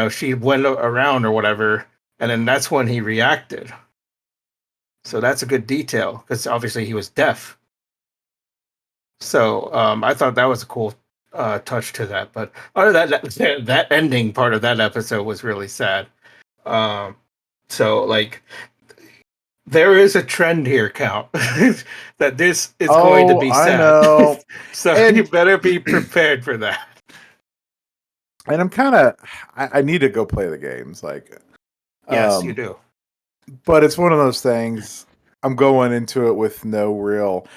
she went around or whatever, and then that's when he reacted. So that's a good detail because obviously he was deaf. So I thought that was a cool touch to that. But other than that ending part of that episode was really sad. So like there is a trend here, Count, that this is going to be sad. I know. So you better be prepared for that. And I'm kind of, I need to go play the games. Like, Yes, you do. But it's one of those things. I'm going into it with no real,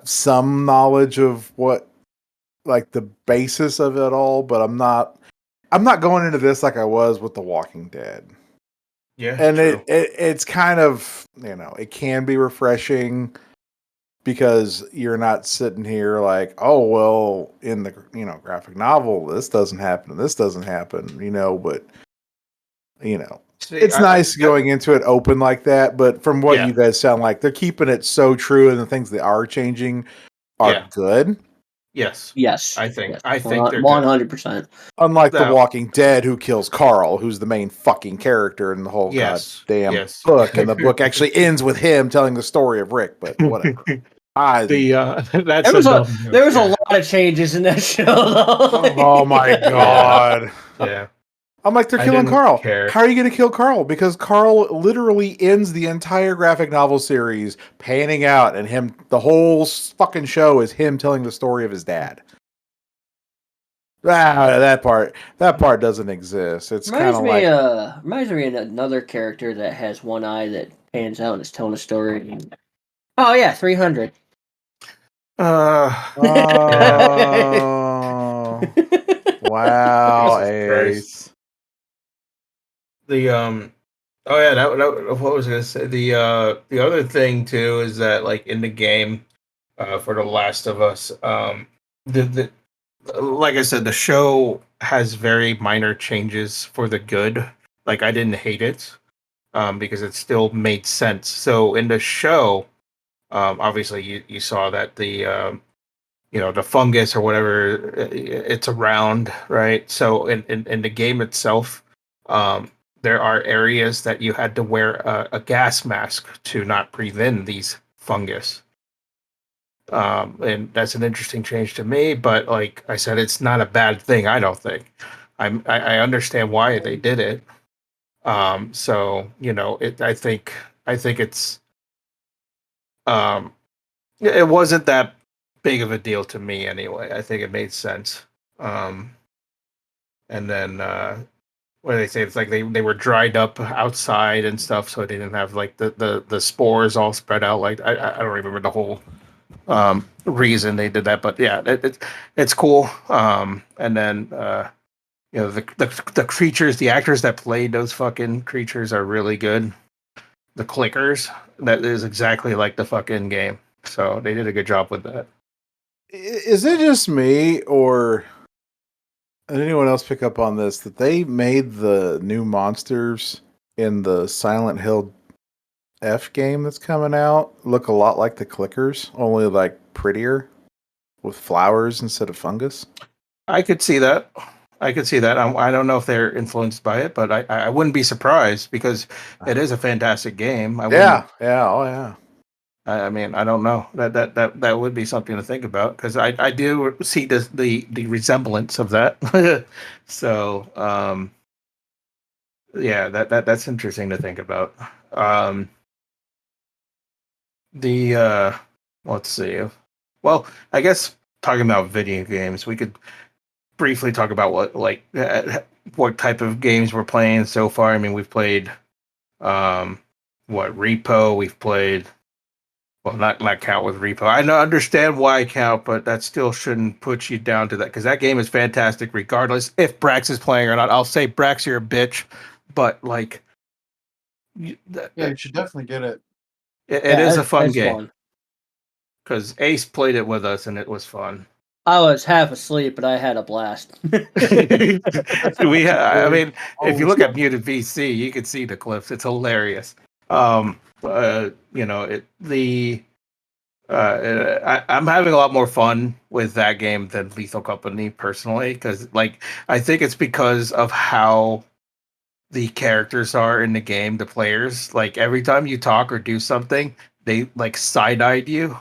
some knowledge of what, like the basis of it all, but I'm not going into this like I was with The Walking Dead. Yeah, and true. it's kind of, it can be refreshing because you're not sitting here like, oh well, in the graphic novel this doesn't happen and this doesn't happen, but See, it's nice going into it open like that. But from what you guys sound like, they're keeping it so true, and the things they are changing are good. Yes. I think they're 100%. Unlike The Walking Dead, who kills Carl, who's the main fucking character in the whole goddamn book, and the book actually ends with him telling the story of Rick. But whatever. There was a lot of changes in that show. Though. Oh my god! Yeah. I'm like, they're killing Carl. How are you going to kill Carl? Because Carl literally ends the entire graphic novel series panning out, and the whole fucking show is him telling the story of his dad. That part doesn't exist. It's kind of like reminds me of another character that has one eye that pans out and is telling a story. Oh yeah, 300. Wow, Ace. What was I gonna say? The other thing too is that like in the game, for The Last of Us, the like I said, the show has very minor changes for the good. Like I didn't hate it, because it still made sense. So in the show, obviously you saw that the the fungus or whatever, it's around, right? So in the game itself, there are areas that you had to wear a gas mask to not breathe in these fungus. And that's an interesting change to me, but like I said, it's not a bad thing. I don't think. I understand why they did it. So I think it's it wasn't that big of a deal to me anyway. I think it made sense. And then what do they say? It's like they were dried up outside and stuff, so they didn't have like the spores all spread out. Like I don't remember the whole reason they did that, but yeah, it's cool. And then the creatures, the actors that played those fucking creatures are really good. The clickers, that is exactly like the fucking game. So they did a good job with that. Is it just me, or did anyone else pick up on this, that they made the new monsters in the Silent Hill F game that's coming out look a lot like the clickers, only like prettier with flowers instead of fungus? I could see that. I don't know if they're influenced by it, but I wouldn't be surprised because it is a fantastic game. Oh yeah. I mean, I don't know. That would be something to think about because I do see the resemblance of that. So yeah, that's interesting to think about. Let's see. Well, I guess talking about video games, we could briefly talk about what type of games we're playing so far. I mean, we've played Repo. We've played. Well, not count with Repo. I understand why count, but that still shouldn't put you down to that because that game is fantastic, regardless if Brax is playing or not. I'll say Brax, you're a bitch, but like, you should definitely get it. It is a fun game because Ace played it with us and it was fun. I was half asleep, but I had a blast. I mean, if you look at stuff. Muted VC, you can see the clips. It's hilarious. You know, I'm having a lot more fun with that game than Lethal Company personally, because like I think it's because of how the characters are in the game, the players. Like every time you talk or do something, they like side-eyed you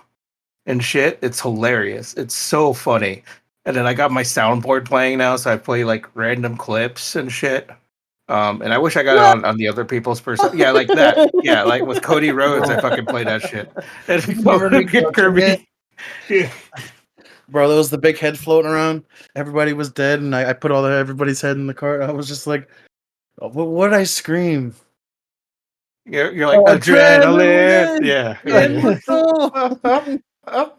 and shit. It's hilarious. It's so funny. And then I got my soundboard playing now, so I play like random clips and shit. And I wish I got it on the other people's person. Yeah, like that. Yeah, like with Cody Rhodes, I fucking play that shit. And Remember me crushing it? Kirby. Yeah. Bro, there was the big head floating around. Everybody was dead, and I put everybody's head in the cart. I was just like, oh, what did I scream? You're like adrenaline. Yeah. Yeah.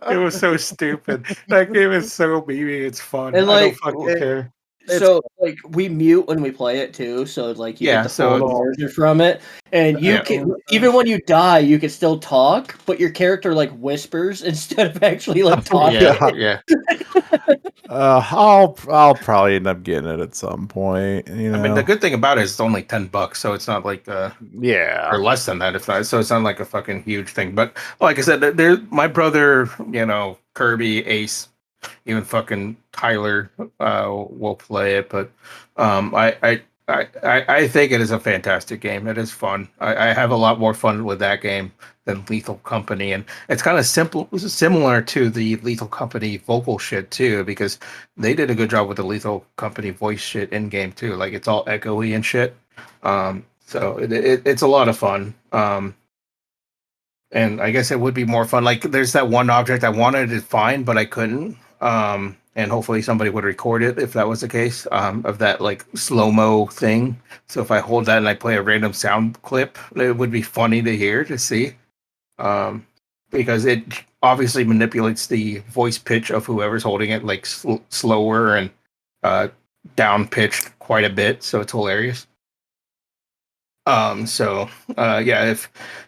It was so stupid. That game is so meaty. It's fun. And I don't like, fucking care. so like we mute when we play it too, so like you Yeah, get the so full immersion from it, and you Yeah. can even when you die, you can still talk, but your character like whispers instead of actually like talking. Yeah. I'll probably end up getting it at some point. You know, I mean, the good thing about it is it's only $10, so it's not like yeah, or less than that. If not, so it's not like a fucking huge thing. But like I said, there, my brother, you know, Kirby, Ace, even fucking Tyler, will play it. But I think it is a fantastic game. It is fun. I have a lot more fun with that game than Lethal Company, and it's kind of similar to the Lethal Company vocal shit too, because they did a good job with the Lethal Company voice shit in game too. Like it's all echoey and shit. So it's a lot of fun. And I guess it would be more fun. Like there's that one object I wanted to find, but I couldn't. And hopefully somebody would record it if that was the case. Of that like slow-mo thing. So if I hold that and I play a random sound clip, it would be funny to hear, to see. Because it obviously manipulates the voice pitch of whoever's holding it, like slower and down pitched quite a bit. So it's hilarious. Yeah,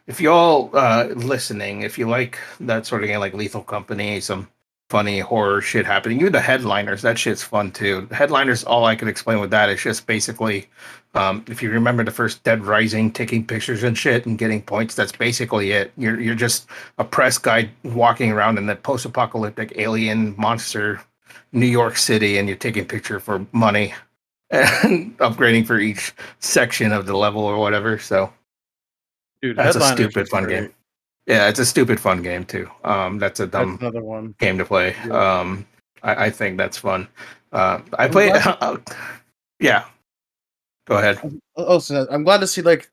if y'all listening, if you like that sort of game, like Lethal Company, some funny horror shit happening, even the headliners, that shit's fun too. The headliners, all I can explain with that is just basically, if you remember the first Dead Rising, taking pictures and shit and getting points, that's basically it. You're just a press guy walking around in the post-apocalyptic alien monster New York City, and you're taking picture for money and upgrading for each section of the level or whatever. So Dude, that's a Headliners stupid is fun great. game. Yeah, it's a stupid fun game too. That's a That's dumb another one. game to play. Yeah. I think that's fun. I play. Yeah, go ahead. So I'm glad to see like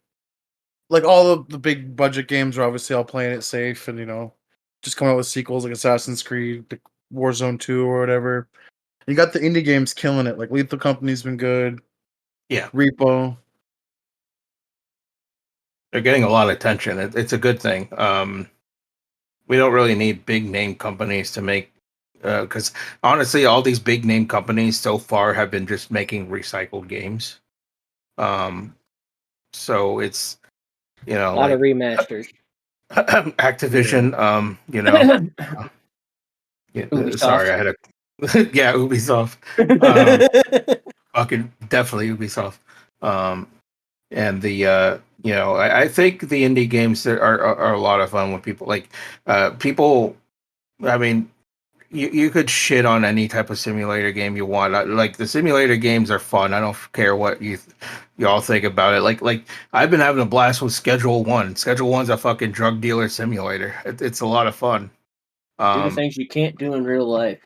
all of the big budget games are obviously all playing it safe, and just coming out with sequels like Assassin's Creed, like Warzone 2 or whatever. You got the indie games killing it. Like Lethal Company's been good. Yeah, Repo. they're getting a lot of attention. It's a good thing. We don't really need big name companies to make, because honestly, all these big name companies so far have been just making recycled games. So it's A lot of remasters. Activision. Sorry, I had a yeah, Ubisoft. Fucking definitely Ubisoft. And I think the indie games that are a lot of fun when people like people. I mean, you could shit on any type of simulator game you want. Like the simulator games are fun. I don't care what y'all think about it. Like I've been having a blast with Schedule One. Schedule One's a fucking drug dealer simulator. It's a lot of fun. Do the things you can't do in real life.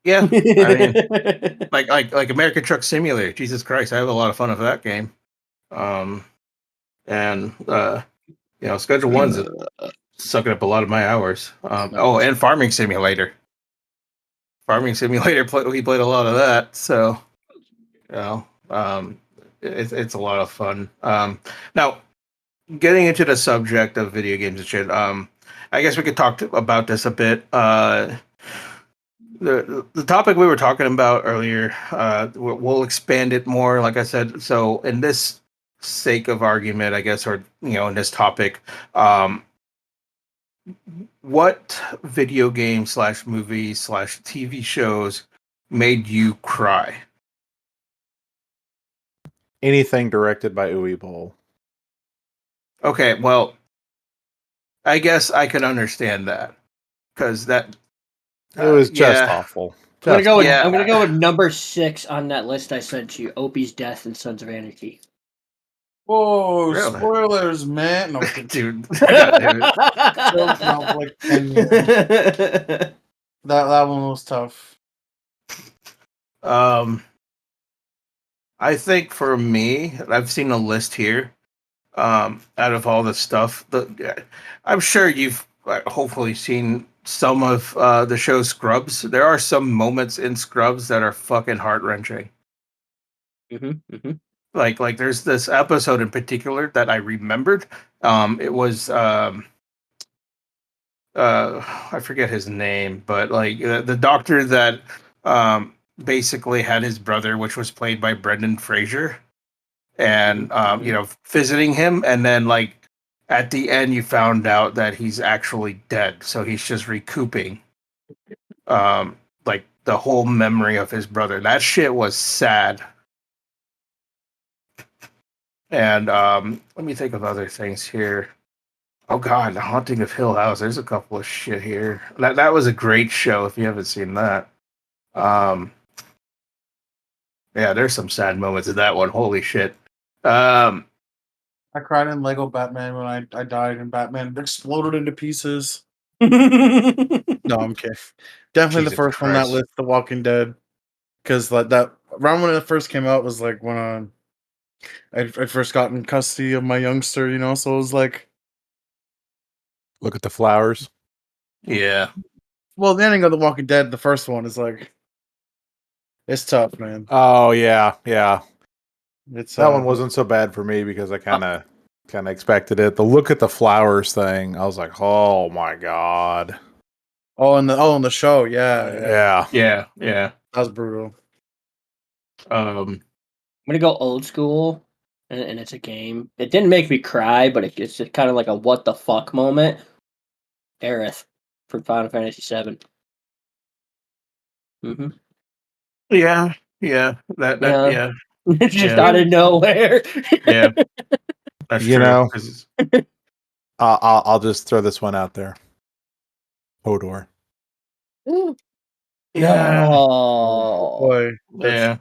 Yeah, I mean, like American Truck Simulator. Jesus Christ, I have a lot of fun with that game. And Schedule One's sucking up a lot of my hours. And Farming Simulator. Farming Simulator, we played a lot of that. So, it's a lot of fun. Now, getting into the subject of video games and shit, I guess we could talk about this a bit. The topic we were talking about earlier, we'll expand it more, like I said. So, in this sake of argument, I guess, or in this topic, what video game / movie / TV shows made you cry? Anything directed by Uwe Boll. Okay, well, I guess I can understand that because that It was just yeah. awful. I'm gonna go with Yeah. I'm gonna go with number 6 on that list I sent you. Opie's death and Sons of Anarchy. Whoa, Really? spoilers, man. No, Dude, God damn it. Choked out for like 10 years. That one was tough. I think for me, I've seen a list here. Out of all the stuff, I'm sure you've hopefully seen some of the show Scrubs. There are some moments in Scrubs that are fucking heart wrenching. Like there's this episode in particular that I remembered. It was I forget his name, but like the doctor that basically had his brother, which was played by Brendan Fraser, and visiting him, and then like at the end you found out that he's actually dead, so he's just recouping like the whole memory of his brother. That shit was sad. And let me think of other things here. Oh God, The Haunting of Hill House. There's a couple of shit here. That was a great show if you haven't seen that. Yeah, there's some sad moments in that one. Holy shit. I cried in Lego Batman when I died and Batman exploded into pieces. No, I'm kidding. Definitely Jesus the first one on that Christ. list, The Walking Dead. Because like that around when it first came out was like when I'd first gotten custody of my youngster, so it was like, Look at the flowers. Yeah. well, the ending of The Walking Dead, the first one is like, it's tough, man. Oh yeah. It's That one wasn't so bad for me because I kind of expected it. The look at the flowers thing, I was like, oh my God. in the show, yeah. Yeah. That was brutal. I'm gonna go old school, and it's a game. It didn't make me cry, but it's kind of like a what the fuck moment. Aerith from Final Fantasy VII. Yeah. It's just Yeah. out of nowhere. Yeah. That's You true. know. 'Cause I'll just throw this one out there. Hodor. Yeah. No. Boy, Yeah.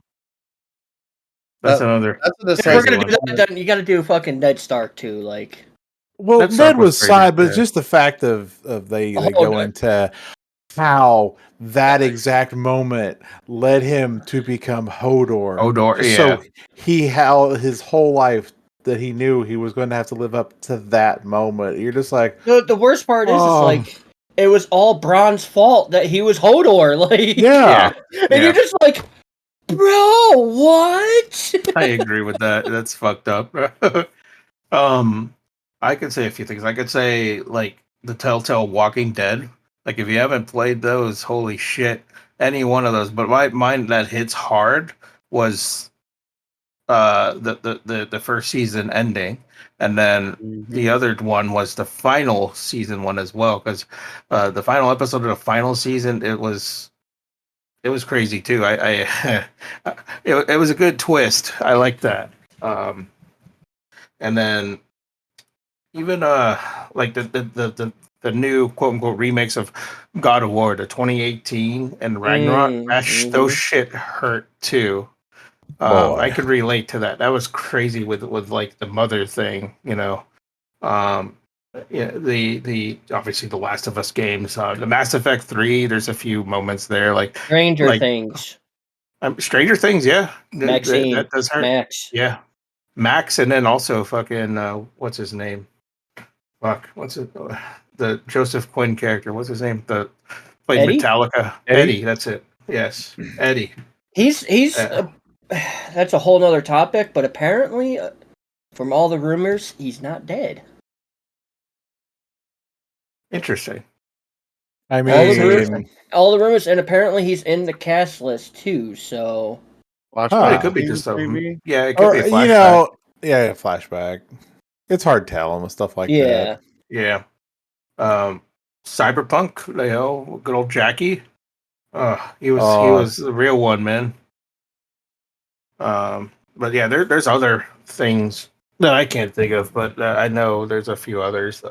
That's another. that's a If we're decisive gonna do one. that, then you got to do fucking Ned Stark too. Like, Well, That Ned stuff was was crazy, side, but yeah. just the fact of they go Ned. into how that exact moment led him to become Hodor. Hodor, So he held his whole life that he knew he was going to have to live up to that moment. You're just like, the worst part is like it was all Bronn's fault that he was Hodor. Like, yeah. and you're just like, bro, what? I agree with that. That's fucked up. I could say a few things. I could say like the Telltale Walking Dead. Like if you haven't played those, holy shit, any one of those. But mine that hits hard was the first season ending, and then the other one was the final season one as well. Because the final episode of the final season, it was crazy too. It was a good twist. I like that. And then even like the new quote unquote remakes of God of War, the 2018 and Ragnarok, those shit hurt too. I could relate to that. That was crazy with like the mother thing, Yeah, the obviously the Last of Us games, the Mass Effect 3. There's a few moments there, like Stranger Things. Stranger Things. Yeah, Maxine. that does hurt. Max. Yeah, Max, and then also fucking what's his name? Fuck, what's it? The Joseph Quinn character. What's his name? The played Eddie? Metallica. Eddie. That's it. Yes, Eddie. He's that's a whole nother topic, but apparently, from all the rumors, he's not dead. Interesting. I mean, all the rumors, and apparently he's in the cast list too. So, it could be just maybe. Yeah, it could be a flashback. flashback. It's hard telling with stuff like that. Yeah. Cyberpunk, good old Jackie. He was the real one, man. But yeah, there's other things that I can't think of, but I know there's a few others.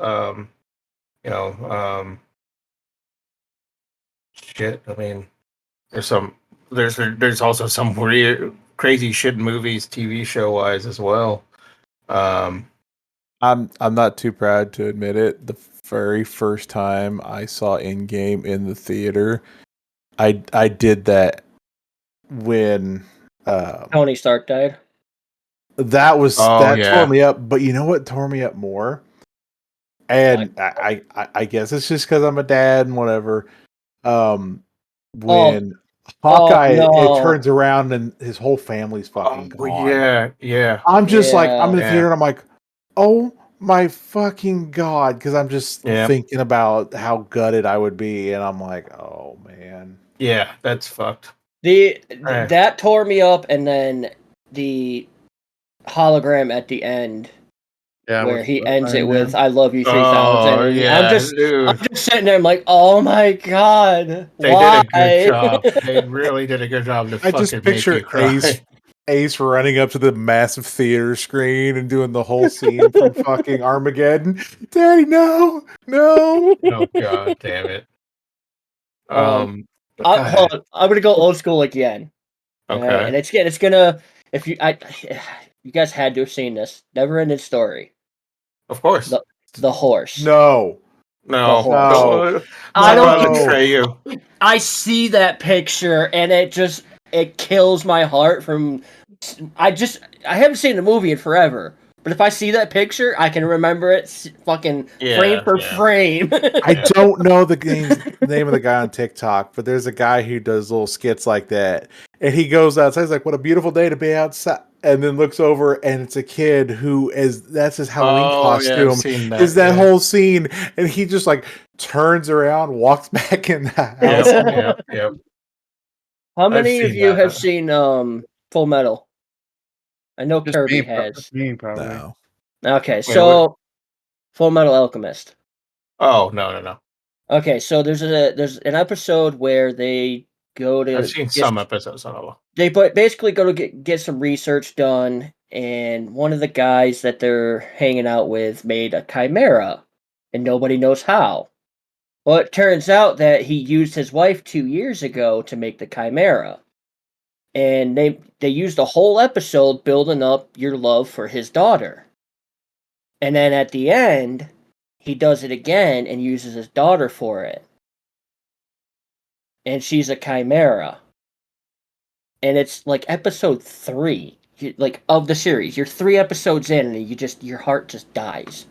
Shit. I mean, there's also some weird, crazy shit movies, TV show wise as well. I'm not too proud to admit it. The very first time I saw Endgame in the theater, I did that when Tony Stark died. That yeah. tore me up. But you know what tore me up more? And I guess it's just because I'm a dad and whatever. When Hawkeye it turns around and his whole family's fucking gone. Yeah. I'm just like I'm in the theater and I'm like, oh my fucking god, because I'm just thinking about how gutted I would be, and I'm like, oh man. Yeah, that's fucked. That tore me up, and then the hologram at the end. Yeah, where he ends it with "I love you 3000." Oh, yeah, I'm just sitting there. I'm like, oh my god, they did a good job. They really did a good job. I just picture Ace running up to the massive theater screen and doing the whole scene from fucking Armageddon. Daddy, no. Oh god, damn it. I'm gonna go old school again. Okay, and it's gonna if you you guys had to have seen this. Never ending story. Of course. The horse. No. I don't betray you. I see that picture and it kills my heart from I haven't seen the movie in forever. But if I see that picture, I can remember it fucking frame for frame. I don't know the name of the guy on TikTok, but there's a guy who does little skits like that. And he goes outside, he's like, what a beautiful day to be outside. And then looks over and it's a kid that's his Halloween costume. That whole scene. And he just like turns around, walks back in the house. Yep. How many of you have seen Full Metal? I know just Kirby has. Me, probably. No. Okay, so Full Metal Alchemist. Oh, no. Okay, so there's an episode where they go to. I've seen some episodes on it. They basically go to get some research done, and one of the guys that they're hanging out with made a chimera, and nobody knows how. Well, it turns out that he used his wife 2 years ago to make the chimera. And they used a whole episode building up your love for his daughter. And then at the end, he does it again and uses his daughter for it. And she's a chimera. And it's like episode 3, of the series. You're 3 episodes in and your heart just dies.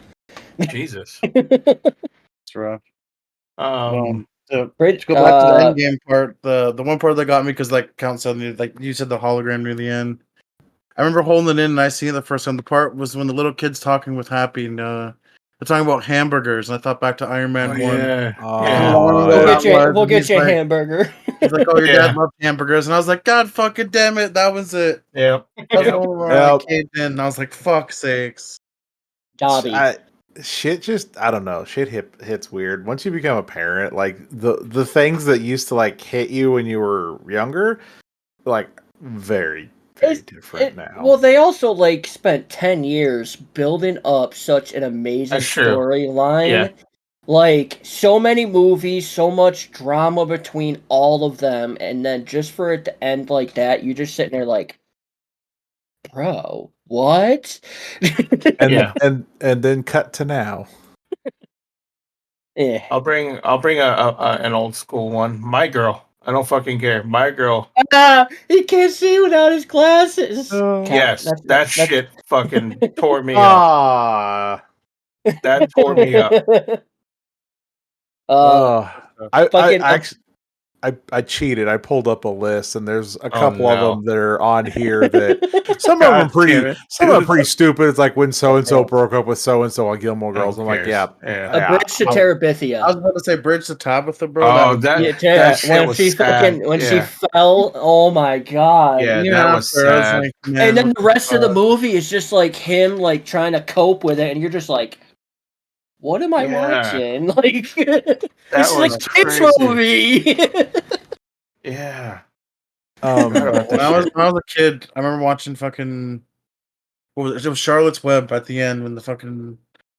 Jesus. It's rough. To go back to the end game part, the one part that got me because like Count said, like you said, the hologram near the end. I remember holding it in and I seen it the first time. The part was when the little kid's talking with Happy and they're talking about hamburgers, and I thought back to Iron Man 1. We'll get you a hamburger. He's like, "Oh, your dad loved hamburgers," and I was like, "God fucking damn it, that was it." Yep. That's the one where I caved in, and I was like, "Fuck sakes." Dobby. Shit just I don't know. Shit hits weird. Once you become a parent, like the things that used to like hit you when you were younger, like very different now. Well, they also like spent 10 years building up such an amazing storyline. Yeah. Like so many movies, so much drama between all of them, and then just for it to end like that, you're just sitting there like, bro, what? and then cut to now. Yeah. I'll bring an old school one. My Girl. I don't fucking care. My Girl. He can't see without his glasses. Yes, that shit fucking tore me up. That tore me up. I cheated. I pulled up a list, and there's a couple of them that are on here. That some of them are pretty stupid. It's like when so and so broke up with so and so on Gilmore Girls. I'm like, A Bridge to Terabithia. I was about to say Bridge to Tabitha, bro. When she fell. Oh my god. Yeah, that was sad. Like, and then the rest of the movie is just like him like trying to cope with it, and you're just like, what am I watching? Like, this is was a kids crazy. movie. Yeah. When I was a kid, I remember watching fucking. What was it? It was Charlotte's Web at the end when the fucking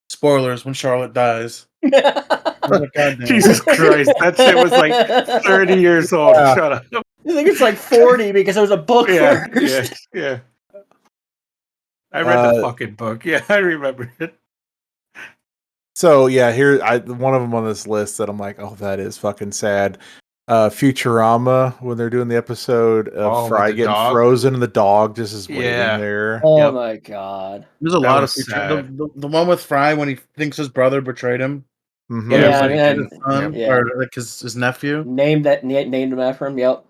spoilers when Charlotte dies. I was like, God damn. Jesus Christ, that shit was like 30 years old. Yeah. Shut up. I think it's like 40 because it was a book first. Yeah. I read the fucking book. Yeah, I remember it. So yeah, one of them on this list that I'm like, oh, that is fucking sad. Futurama, when they're doing the episode of Fry getting frozen and the dog just is waiting there. Oh my god. There's a lot of future. The one with Fry when he thinks his brother betrayed him. Mm-hmm. Yeah, man. His son, or like his nephew. Named him after him. Yep.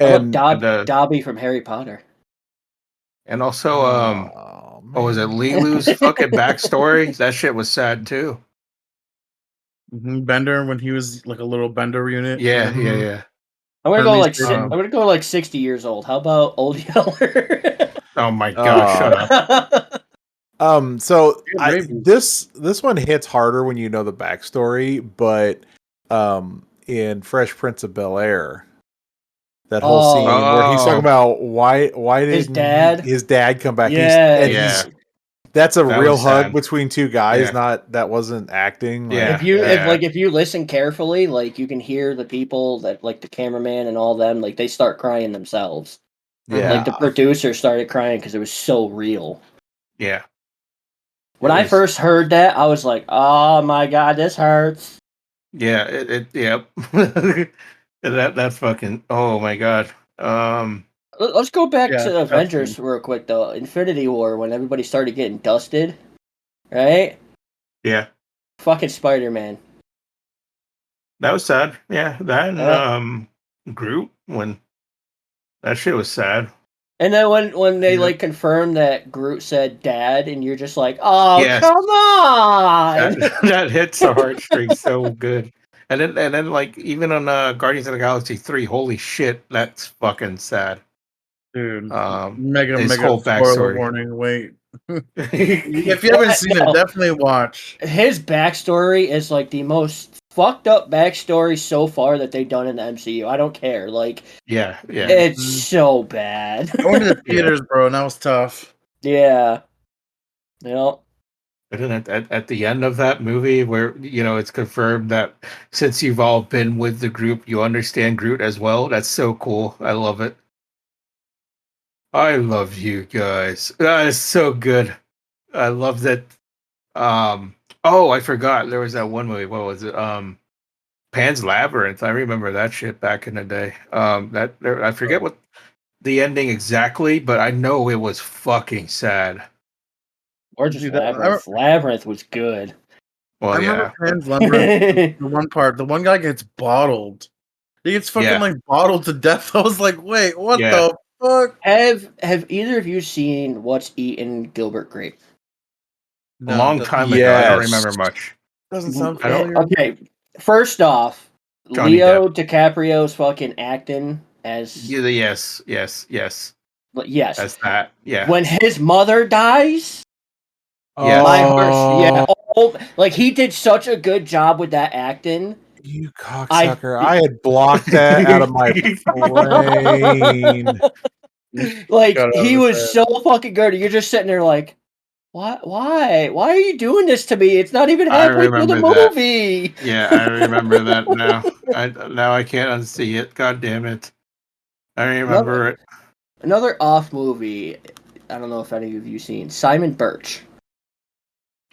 And Dobby from Harry Potter. And also, what was it? Lilu's fucking backstory? That shit was sad too. Bender when he was like a little Bender unit. Yeah. I'm gonna go like 60 years old. How about Old Yeller? Oh my god! Shut up. So this one hits harder when you know the backstory, but in Fresh Prince of Bel-Air, that whole scene where he's talking about why didn't his dad come back? That's a real hug between two guys. That wasn't acting. If you listen carefully, like you can hear the people that like the cameraman and all them, like they start crying themselves. Yeah, like the producer started crying because it was so real. Yeah. When I first heard that, I was like, "Oh my god, this hurts." Yeah, yep. That's fucking. Oh my god. Let's go back to Avengers real quick though. Infinity War, when everybody started getting dusted, right? Yeah. Fucking Spider-Man. That was sad. Yeah, that and Groot, when that shit was sad. And then when they like confirmed that Groot said "Dad," and you're just like, "Oh, come on!" That hits the heartstrings so good. And then like even on Guardians of the Galaxy 3, holy shit, that's fucking sad. Dude, mega whole backstory warning. Wait, if you haven't seen it, definitely watch. His backstory is like the most fucked up backstory so far that they've done in the MCU. I don't care. Like, it's so bad. I went to the theaters, bro, and that was tough. Yeah, you know. But then at the end of that movie, where it's confirmed that since you've all been with the group, you understand Groot as well. That's so cool. I love it. I love you guys. That is so good. I love that. Oh, I forgot. There was that one movie. What was it? Pan's Labyrinth. I remember that shit back in the day. I forget what the ending exactly, but I know it was fucking sad. Or just Labyrinth. Labyrinth was good. Well, I remember Pan's Labyrinth. The one guy gets bottled. He gets fucking like bottled to death. I was like, wait, what the fuck? Have either of you seen What's Eaten Gilbert Grape? A long time ago. I don't remember much. Doesn't sound familiar. Okay, first off, Leo DiCaprio's fucking acting as yes. As that. Yeah. When his mother dies. Like he did such a good job with that acting. You cocksucker! I had blocked that out of my brain. Like he was so fucking good. You're just sitting there like, why are you doing this to me? It's not even halfway through the movie. That. Yeah, I remember that now. Now I can't unsee it. God damn it! I remember it. Another off movie. I don't know if any of you seen Simon Birch.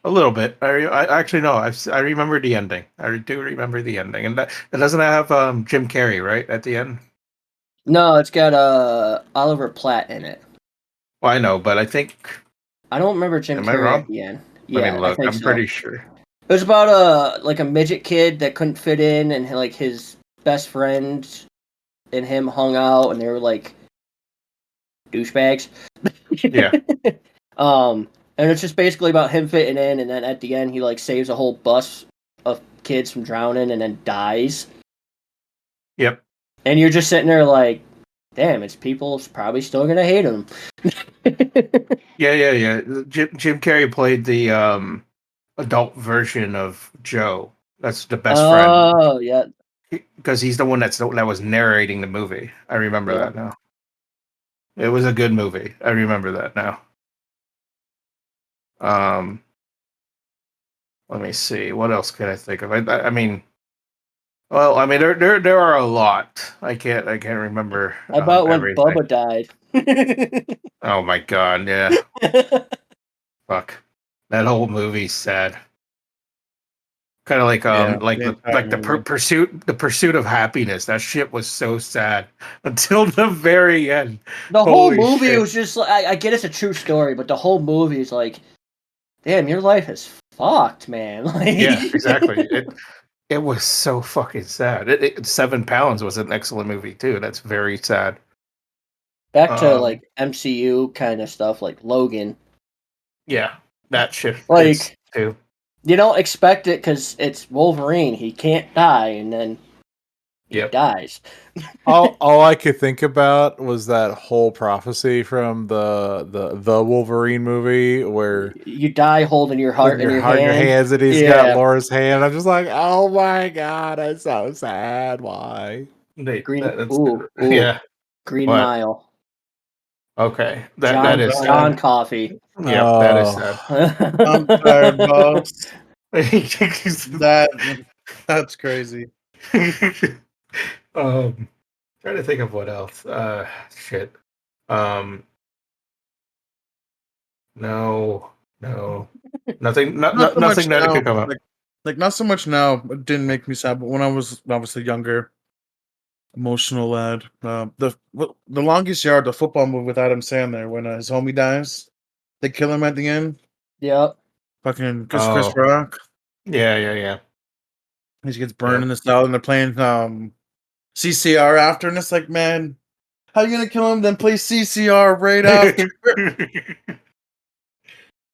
A little bit. I actually know. I remember the ending. I do remember the ending, and it doesn't have Jim Carrey right at the end. No, it's got Oliver Platt in it. Well, I know, but I think I don't remember Jim Carrey at the end. Let me look. I'm pretty sure. It was about a midget kid that couldn't fit in, and like his best friend and him hung out, and they were like douchebags. Yeah. And it's just basically about him fitting in, and then at the end he like saves a whole bus of kids from drowning, and then dies. Yep. And you're just sitting there like, damn, it's people's probably still gonna hate him. Yeah. Jim Carrey played the adult version of Joe. That's the best friend Oh, yeah. because he's the one that was narrating the movie. I remember Yeah. that now. It was a good movie. I remember that now. Let me see. What else can I think of? I mean, well, I mean, there are a lot. I can't remember How about when everything. Bubba died? Oh my god, yeah. Fuck. That whole movie's sad. Kind of like the entire movie. pursuit of happiness. That shit was so sad until the very end. The whole Holy movie shit. was just like, I get it's a true story, but the whole movie is like, damn, your life is fucked, man. Like, Yeah, exactly. It was so fucking sad. 7 Pounds was an excellent movie too. That's very sad. Back to Um, like MCU kind of stuff, like Logan. yeah, that shit hits Like, too. you don't expect it because it's Wolverine. He can't die, and then he Yep. dies. all I could think about was that whole prophecy from the Wolverine movie where You die holding your heart in your heart in your hand. hands, and he's got Yeah. Laura's hand. I'm just like, oh my god, it's so sad. Why? Ooh. Yeah. Green What? Mile. Okay. That John, is John sad. Coffee. Yep, that is sad. I'm tired, boss. That's crazy. Trying to think of what else. Shit. Um, no, nothing. Not so Nothing much that now. could come up. Like not so much now. It didn't make me sad, but when I was obviously younger, emotional lad. The longest yard, the football movie with Adam Sandler, when his homie dies, they kill him at the end. Yep. Fucking Chris Oh. Rock. Yeah. He gets burned in the cell, and they're playing CCR after, and it's like, man, how you gonna kill him? Then play CCR right after.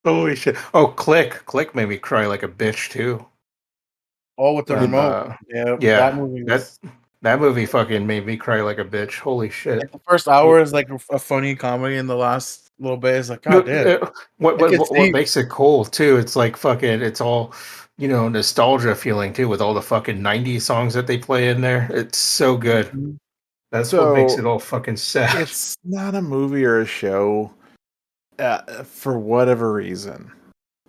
Holy shit! Oh, Click made me cry like a bitch too. All with the remote. Yeah, That movie was. That movie fucking made me cry like a bitch. Holy shit! Like the first hour is like a funny comedy, and the last little bit is like, God damn. What makes it cool too? It's like fucking. It's all, nostalgia feeling too, with all the fucking '90s songs that they play in there. It's so good. Mm-hmm. That's what makes it all fucking sad. It's not a movie or a show for whatever reason.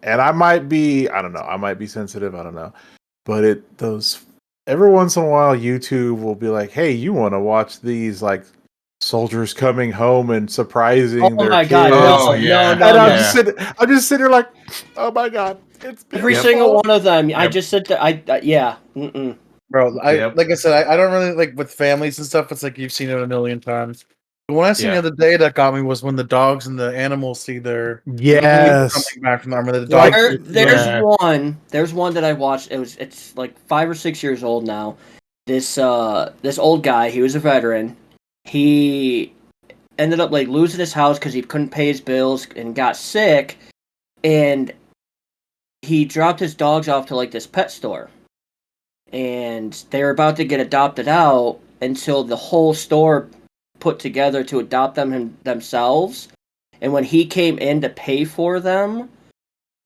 And I might be sensitive, I don't know. But every once in a while YouTube will be like, "Hey, you want to watch these like soldiers coming home and surprising their my kids?" god, Oh, yeah. no. And I'm just sitting here like, "Oh my god, it's Every beautiful." single one of them. I Yep. just said that. Yeah. Mm-mm. Bro, Yep. like I said, I don't really like with families and stuff. It's like you've seen it a million times. But when I seen Yeah. the other day, that got me was when the dogs and the animals see their Yes. coming back from the armor. The dogs. There's one that I watched. It's like 5 or 6 years old now. This old guy, he was a veteran. He ended up like losing his house because he couldn't pay his bills and got sick, and he dropped his dogs off to like this pet store. And they were about to get adopted out until the whole store put together to adopt them themselves. And when he came in to pay for them,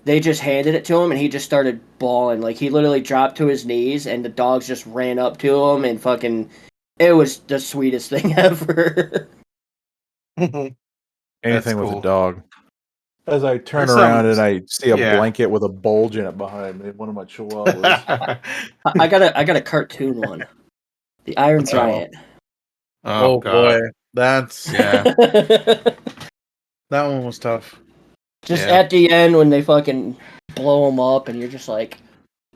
they just handed it to him and he just started bawling. Like he literally dropped to his knees and the dogs just ran up to him and fucking it was the sweetest thing ever. Anything with cool. a dog. As I turn There's around some- and I see a yeah. blanket with a bulge in it behind me, one of my chihuahuas. I got a cartoon one. The Iron What's that? Giant. Oh, boy, God. that's Yeah. that one was tough. Just Yeah. at the end when they fucking blow him up and you're just like,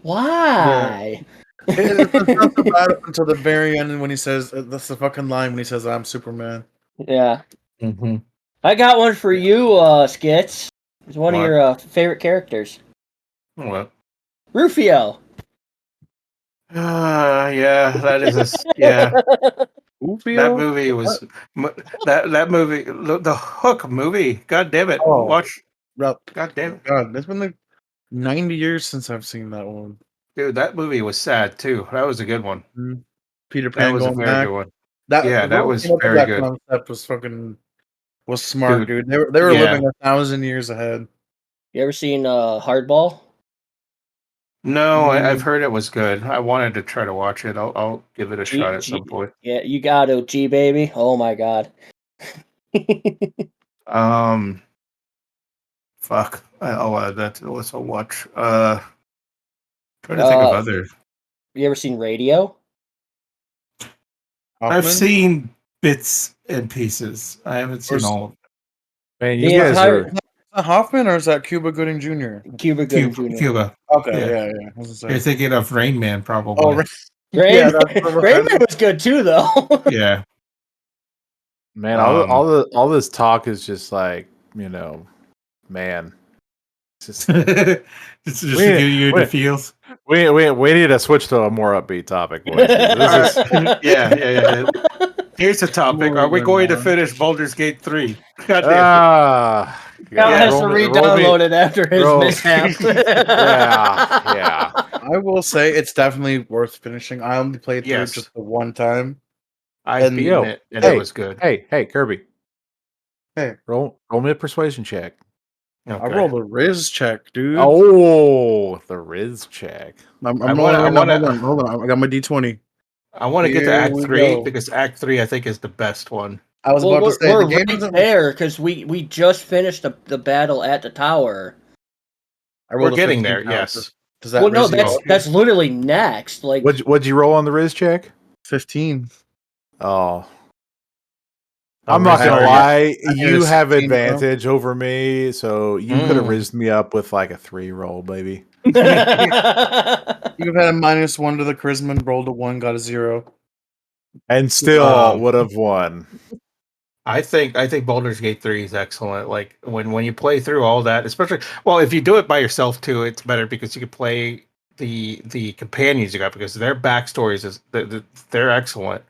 why? It's not so bad up until the very end when he says that's the fucking line when he says I'm Superman. Yeah. Mm-hmm. I got one for you, Skits. It's one of What? your favorite characters. What? Rufio. Yeah, that is yeah. That movie was that movie, the Hook movie. God damn it! Oh. Watch. Bro, God damn it, God, it's been like 90 years since I've seen that one. dude. That movie was sad too. That was a good one. Peter That Pan was a going very back. good one. That was came up with very that good. concept was smart, dude. They were yeah. living 1,000 years ahead. You ever seen Hardball? No, I've heard it was good. I wanted to try to watch it. I'll give it a shot at some point. Yeah, you got to G baby. Oh my god. Fuck. I'll add that to the list. I'll watch. Trying to think of other. You ever seen Radio? Hoffman? I've seen bits and pieces. I haven't seen all of it. Man, you guys are. Is that Hoffman or is that Cuba Gooding Jr.? Cuba Gooding Jr. Cuba. Okay, yeah. You're thinking of Rain Man, probably. Oh, Rain Man was good too, though. Yeah. Man, all this talk is just like, man. It's just to give you the feels. We need to switch to a more upbeat topic, boys. This is... yeah. Here's the topic. Are we going to finish Baldur's Gate 3? Cal has to re-download it after his mishap. yeah. I will say it's definitely worth finishing. I only played through just the one time. I beat it, and it was good. Hey, Kirby. Hey, roll me a persuasion check. Okay. I rolled a Riz check, dude. Oh, the Riz check. Hold on. I got my D20. I want to get to Act 3 because Act 3, I think, is the best one. I was about to say we're right there because we just finished the battle at the tower. We're getting there. Yes. Does that that's literally next. Like, what'd you roll on the Riz check? 15. Oh. I'm not gonna lie, you have advantage over me, so you could have rizzed me up with like a 3 roll, baby. You've had a -1 to the charisma and rolled a 1, got a 0. And still would have won. I think Baldur's Gate 3 is excellent. Like when you play through all that, especially if you do it by yourself too, it's better because you can play the companions you got because their backstories they're excellent.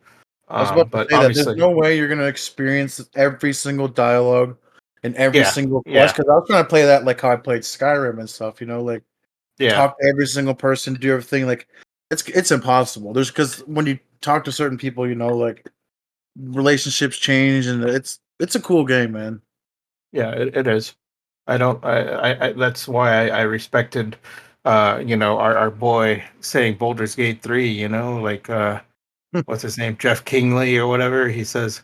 I was about to say that there's no way you're gonna experience every single dialogue and every single quest because I was trying to play that like how I played Skyrim and stuff, talk to every single person, do everything. Like it's impossible. There's because when you talk to certain people, like relationships change, and it's a cool game, man. Yeah, it is. I that's why I respected, our boy saying Baldur's Gate 3. What's his name? Jeff Kingley or whatever. He says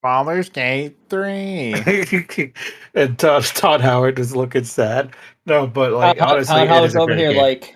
Baldur's Gate 3. And Todd Howard was looking sad. No, but like honestly, Todd Howard's over here game. Like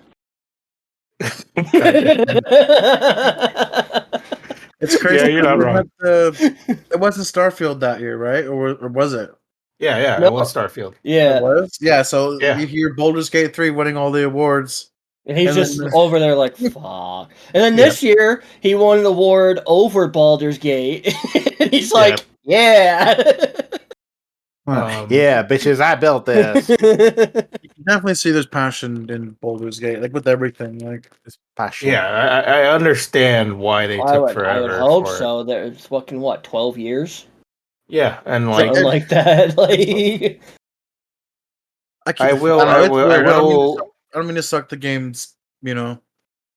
it's crazy. Yeah, you're not wrong. It wasn't Starfield that year, right? Or was it? Yeah, it was Starfield. Yeah. It was? Yeah, so you hear Baldur's Gate 3 winning all the awards. And he's just over there like, fuck. And then this year, he won an award over Baldur's Gate. And he's like, yeah, bitches, I built this. You can definitely see there's passion in Baldur's Gate, like with everything. Like it's passion. Yeah, I understand why they took forever. I would hope so. There's fucking 12 years? Yeah, and something like that. Like I will. I don't mean to suck the games,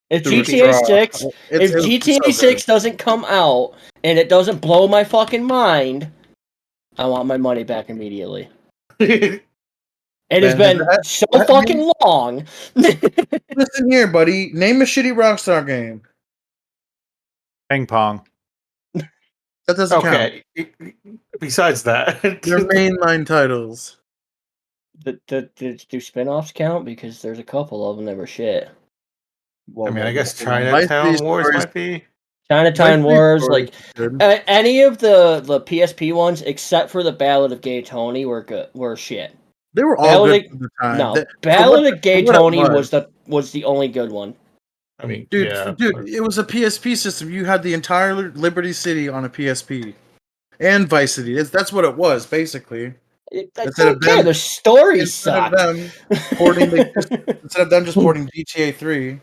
If GTA 6 doesn't come out and it doesn't blow my fucking mind, I want my money back immediately. It has been so fucking long. Listen here, buddy. Name a shitty Rockstar game. Ping pong. That doesn't count. Besides that, they're mainline titles. Do spin-offs count? Because there's a couple of them that were shit. Well, I guess Chinatown Wars might be. Chinatown Wars, like any of the PSP ones, except for the Ballad of Gay Tony, were shit. They were all good at the time. No, Ballad of Gay Tony was the only good one. I mean, dude, it was a PSP system. You had the entire Liberty City on a PSP, and Vice City. That's what it was, basically. The story sucked. Instead of them just porting GTA 3,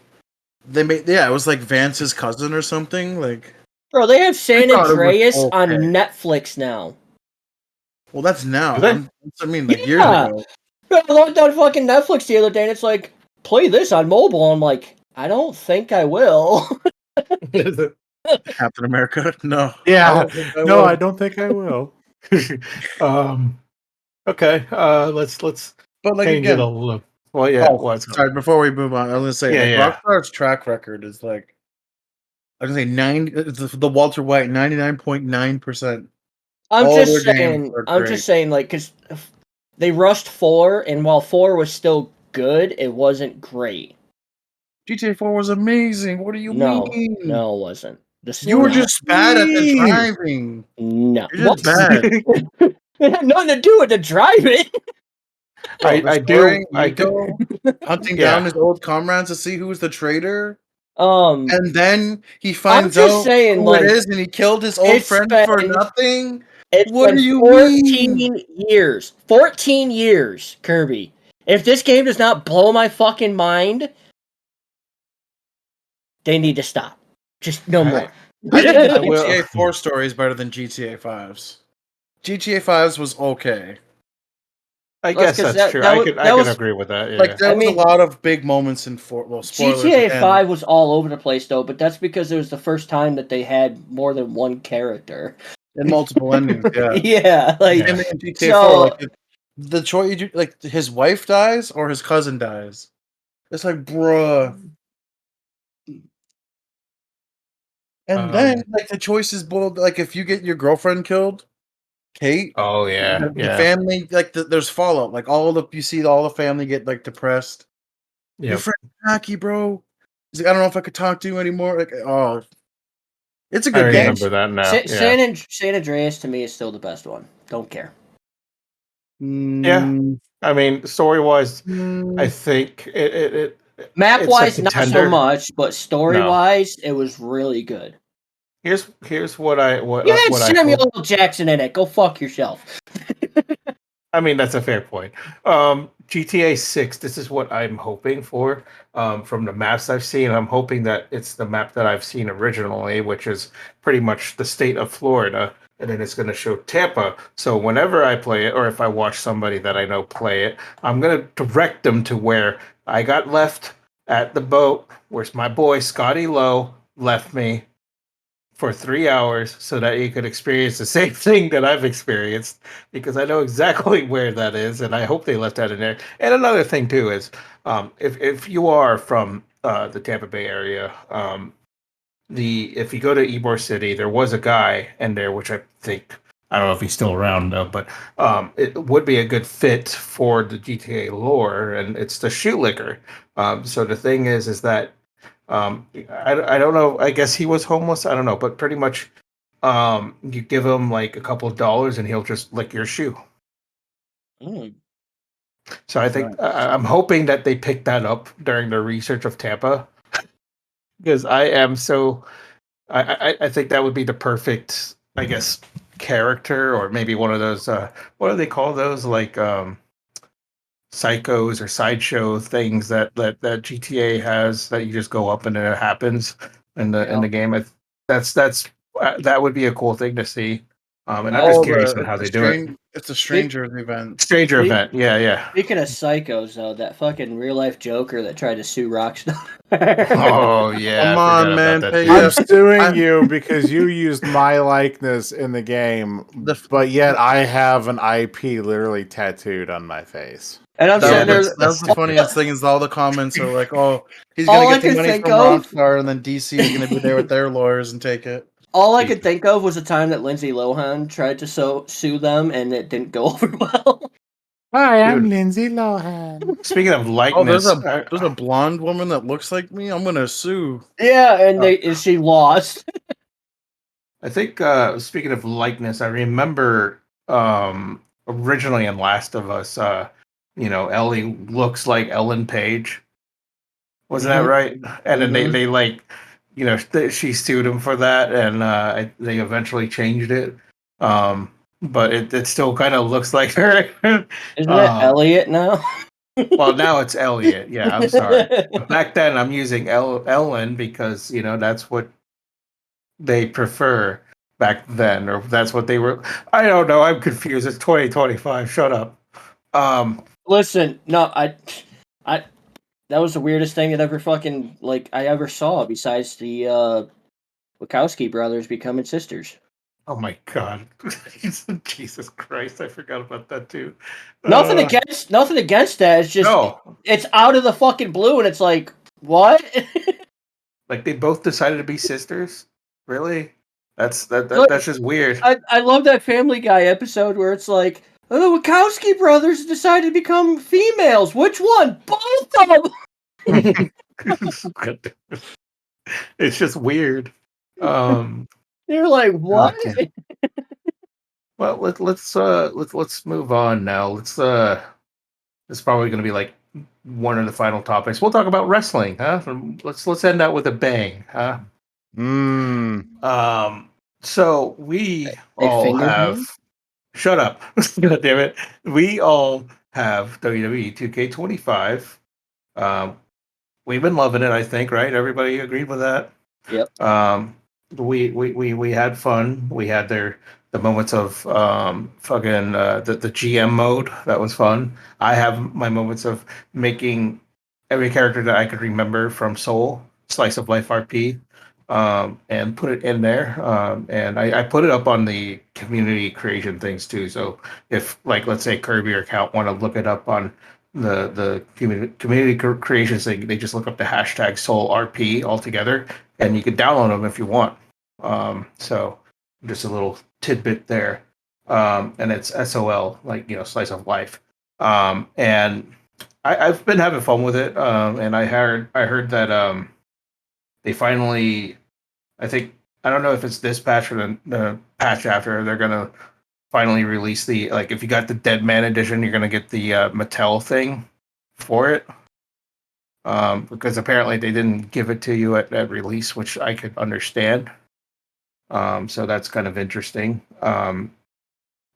they made it was like Vance's cousin or something. Like, bro, they have San Andreas on Netflix now. Well, that's now. Years ago. I logged on fucking Netflix the other day, and it's like, play this on mobile. I'm like, I don't think I will. Captain America? No. Yeah. I don't think I will. Okay. Let's. But like again, Well, yeah. Sorry. Before we move on, I was gonna say Rockstar's track record is like I was gonna say 90. It's the Walter White 99.9%. I'm just saying, like, because they rushed 4, and while 4 was still good, it wasn't great. GTA 4 was amazing. What do you mean? No, it wasn't. You were just bad at the driving. No, you're just bad. It had nothing to do with the driving. I do. Hunting down his old comrades to see who's the traitor. And then he finds out who it is, and he killed his old friend for nothing. What do you 14 years. 14 years, Kirby. If this game does not blow my fucking mind, they need to stop. Just no more. I think the GTA 4 story is better than GTA 5's. GTA 5's was okay. I guess that's true. I can agree with that. Yeah. Like there was a lot of big moments in 4. Well, spoilers GTA again. 5 was all over the place though, but that's because it was the first time that they had more than one character and multiple endings. Yeah, yeah. Like GTA 4, like the choice, like his wife dies or his cousin dies. It's like, bruh. And then, like, the choice is boiled. Like, if you get your girlfriend killed, Kate. Oh yeah, the family. Like, there's fallout. Like, you see all the family get like depressed. Yeah, your friend Taki, bro. He's like, I don't know if I could talk to you anymore. Like, oh, it's a good game. I remember that now. San Andreas to me is still the best one. Don't care. Yeah, I mean, story wise, I think it map wise not so much, but story wise, it was really good. Here's what I had Samuel L. Jackson in it. Go fuck yourself. I mean, that's a fair point. GTA 6, this is what I'm hoping for from the maps I've seen. I'm hoping that it's the map that I've seen originally, which is pretty much the state of Florida, and then it's going to show Tampa. So whenever I play it, or if I watch somebody that I know play it, I'm going to direct them to where I got left at the boat, where's my boy Scotty Lowe left me for 3 hours so that you could experience the same thing that I've experienced, because I know exactly where that is, and I hope they left that in there. And another thing too is, if you are from the Tampa Bay area, if you go to Ybor City, there was a guy in there, which I think, I don't know if he's still around though, but it would be a good fit for the GTA lore, and it's the shoe liquor. So the thing is that I don't know. I guess he was homeless. I don't know, but pretty much, you give him like a couple of dollars and he'll just lick your shoe. So I think I'm hoping that they pick that up during the research of Tampa, because I am so. I think that would be the perfect, I guess, character, or maybe one of those. What do they call those? Like psychos or sideshow things that GTA has, that you just go up and then it happens in the game. That would be a cool thing to see. And I'm just curious on how they do it. It's a Stranger's event. Stranger event, yeah. Speaking of psychos, though, that fucking real life Joker that tried to sue Rockstar. Oh yeah, come on, man! I'm suing you because you used my likeness in the game, but yet I have an IP literally tattooed on my face. And I'm sitting there. That's the funniest thing is all the comments are like, "Oh, he's gonna get the money from Rockstar, and then DC is gonna be there with their lawyers and take it." All I could think of was the time that Lindsay Lohan tried to sue them, and it didn't go over well. Hi, I'm Lindsay Lohan. Speaking of likeness, there's a blonde woman that looks like me. I'm gonna sue. Yeah, and she lost. I think speaking of likeness, I remember originally in Last of Us, Ellie looks like Ellen Page. Wasn't that right? And then they like, she sued him for that, and they eventually changed it. But it still kind of looks like her. Isn't it Elliot now? Well, now it's Elliot. Yeah, I'm sorry. But back then, I'm using Ellen because that's what they prefer back then, or that's what they were. I don't know. I'm confused. It's 2025. Shut up. Listen, no, I that was the weirdest thing that I ever saw, besides the Wachowski brothers becoming sisters. Oh my god. Jesus Christ, I forgot about that too. Nothing against that. It's just No. it's out of the fucking blue, and it's like, what? Like they both decided to be sisters? Really? That's Look, that's just weird. I love that Family Guy episode where it's like, oh, the Wachowski brothers decided to become females. Which one? Both of them. It's just weird. You're like, what? Okay. Well, let's move on now. It's probably going to be like one of the final topics. We'll talk about wrestling, huh? Let's end out with a bang, huh? So we all fingered have. me? Shut up! God damn it! We all have WWE 2K25. We've been loving it. I think, right? Everybody agreed with that. Yep. We had fun. We had the moments of fucking the GM mode. That was fun. I have my moments of making every character that I could remember from Soul Slice of Life RP, and put it in there. And I put it up on the community creation things too. So if, like, let's say Kirby or Count want to look it up on the community creations thing, they just look up the hashtag Soul RP altogether, and you can download them if you want. So just a little tidbit there. And it's SOL, like, slice of life. And I've been having fun with it. And I heard that they finally, I think, I don't know if it's this patch or the patch after, they're gonna finally release the, like, if you got the Dead Man edition, you're gonna get the Mattel thing for it. Because apparently they didn't give it to you at release, which I could understand. So that's kind of interesting. And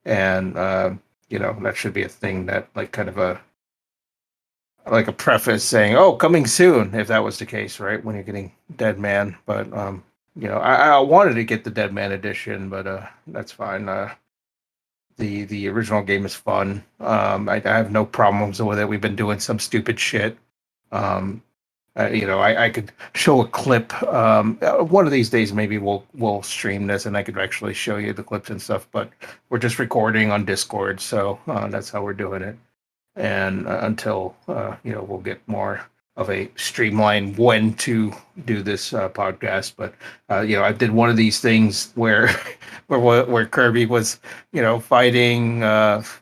that should be a thing, that, like, kind of a preface saying, "Oh, coming soon," if that was the case, right? When you're getting Dead Man, but I wanted to get the Dead Man edition, but that's fine. The original game is fun. I have no problems with it. We've been doing some stupid shit. I could show a clip. One of these days, maybe we'll stream this, and I could actually show you the clips and stuff. But we're just recording on Discord, so that's how we're doing it. And until we'll get more of a streamline when to do this podcast. But I did one of these things where where Kirby was fighting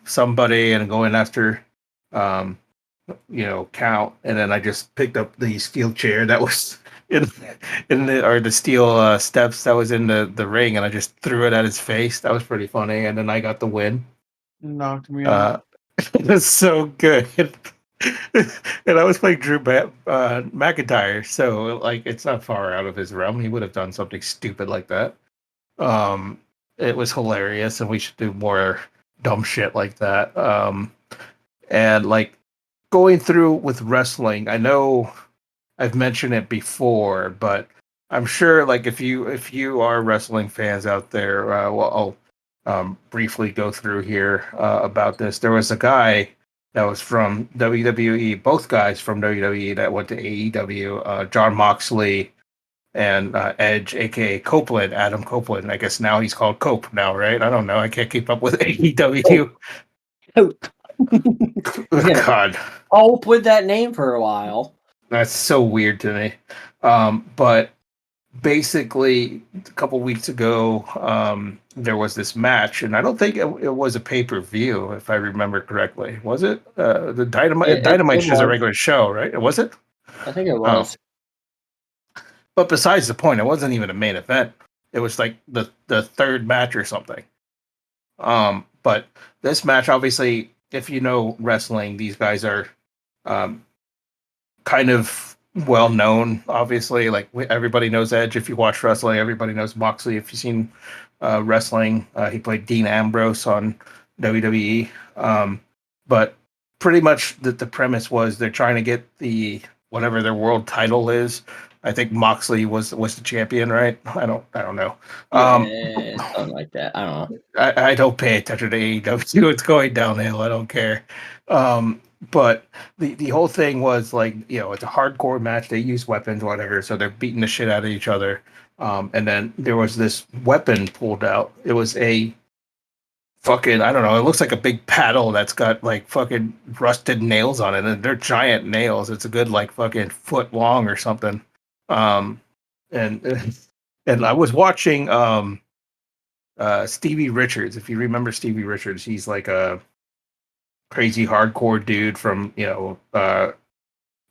somebody and going after Count, and then I just picked up the steel chair that was in the steel steps that was in the ring, and I just threw it at his face. That was pretty funny, and then I got the win. Knocked me out. That's so good. And I was playing Drew McIntyre, so, like, it's not far out of his realm. He would have done something stupid like that. It was hilarious, and we should do more dumb shit like that. And, like, going through with wrestling, I know I've mentioned it before, but I'm sure, like, if you are wrestling fans out there, well, I'll briefly go through here about this. There was a guy that was from WWE, both guys from WWE that went to AEW, John Moxley and Edge, aka Copeland, Adam Copeland. I guess now he's called Cope now, right? I don't know. I can't keep up with AEW. God. Hope with that name for a while. That's so weird to me. But basically, a couple weeks ago, there was this match, and I don't think it was a pay-per-view, if I remember correctly. Was it? The Dynamite? Dynamite's just a regular show, right? Was it? I think it was. But besides the point, it wasn't even a main event. It was like the third match or something. But this match, obviously, if you know wrestling, these guys are kind of well known. Obviously, like, everybody knows Edge if you watch wrestling. Everybody knows Moxley if you've seen wrestling. He played Dean Ambrose on WWE. But pretty much the premise was they're trying to get the whatever their world title is. I think Moxley was the champion, right? I don't know. Something like that. I don't know. I don't pay attention to AEW. It's going downhill. I don't care. But the whole thing was, like, it's a hardcore match. They use weapons, whatever. So they're beating the shit out of each other. And then there was this weapon pulled out. It was a fucking, I don't know, it looks like a big paddle that's got like fucking rusted nails on it, and they're giant nails. It's a good like fucking foot long or something. Um, and and I was watching Stevie Richards. If you remember Stevie Richards, he's like a crazy hardcore dude from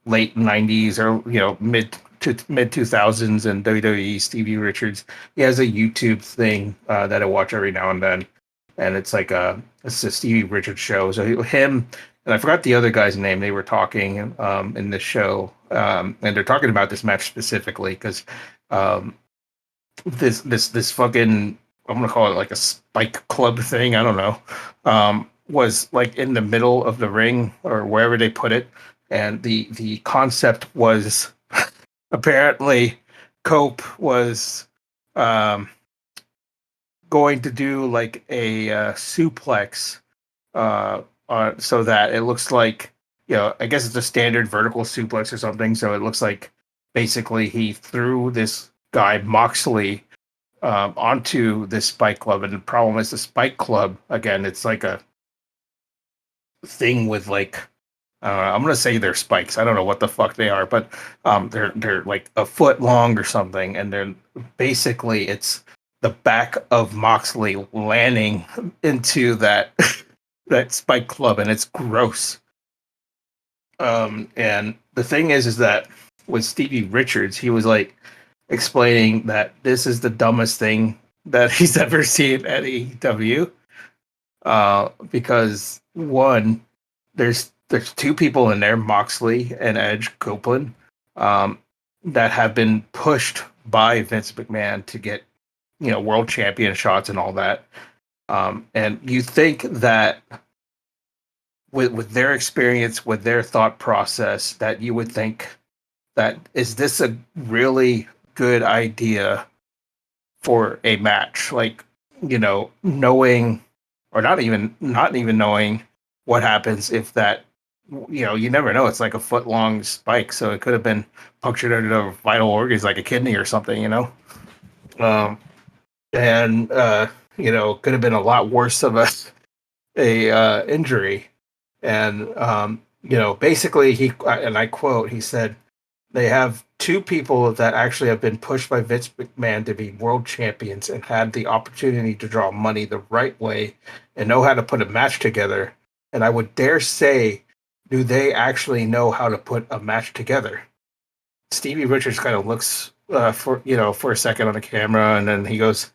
late '90s or mid 2000s in WWE. Stevie Richards. He has a YouTube thing that I watch every now and then, and it's a Stevie Richards show. So him and I forgot the other guy's name. They were talking in this show, and they're talking about this match specifically because this fucking, I'm gonna call it like a spike club thing. I don't know. Was like in the middle of the ring or wherever they put it, and the concept was apparently Cope was going to do like a suplex so that it looks like, I guess it's a standard vertical suplex or something. So it looks like basically he threw this guy Moxley onto this Spike Club, and the problem is the Spike Club again. It's like a thing with like I'm gonna say they're spikes. I don't know what the fuck they are, but they're like a foot long or something, and they're basically it's the back of Moxley landing into that that Spike Club, and it's gross. And the thing is that with Stevie Richards, he was like explaining that this is the dumbest thing that he's ever seen at AEW. Because one, there's two people in there, Moxley and Edge Copeland, that have been pushed by Vince McMahon to get world champion shots and all that. And you think that with their experience, with their thought process, that you would think that is this a really good idea for a match? Like, knowing or not even knowing what happens if that, you never know. It's like a foot long spike, so it could have been punctured under the vital organs like a kidney or something, and could have been a lot worse of a injury. And basically he, and I quote, he said, they have two people that actually have been pushed by Vince McMahon to be world champions and had the opportunity to draw money the right way and know how to put a match together. And I would dare say, do they actually know how to put a match together? Stevie Richards kind of looks for a second on the camera, and then he goes,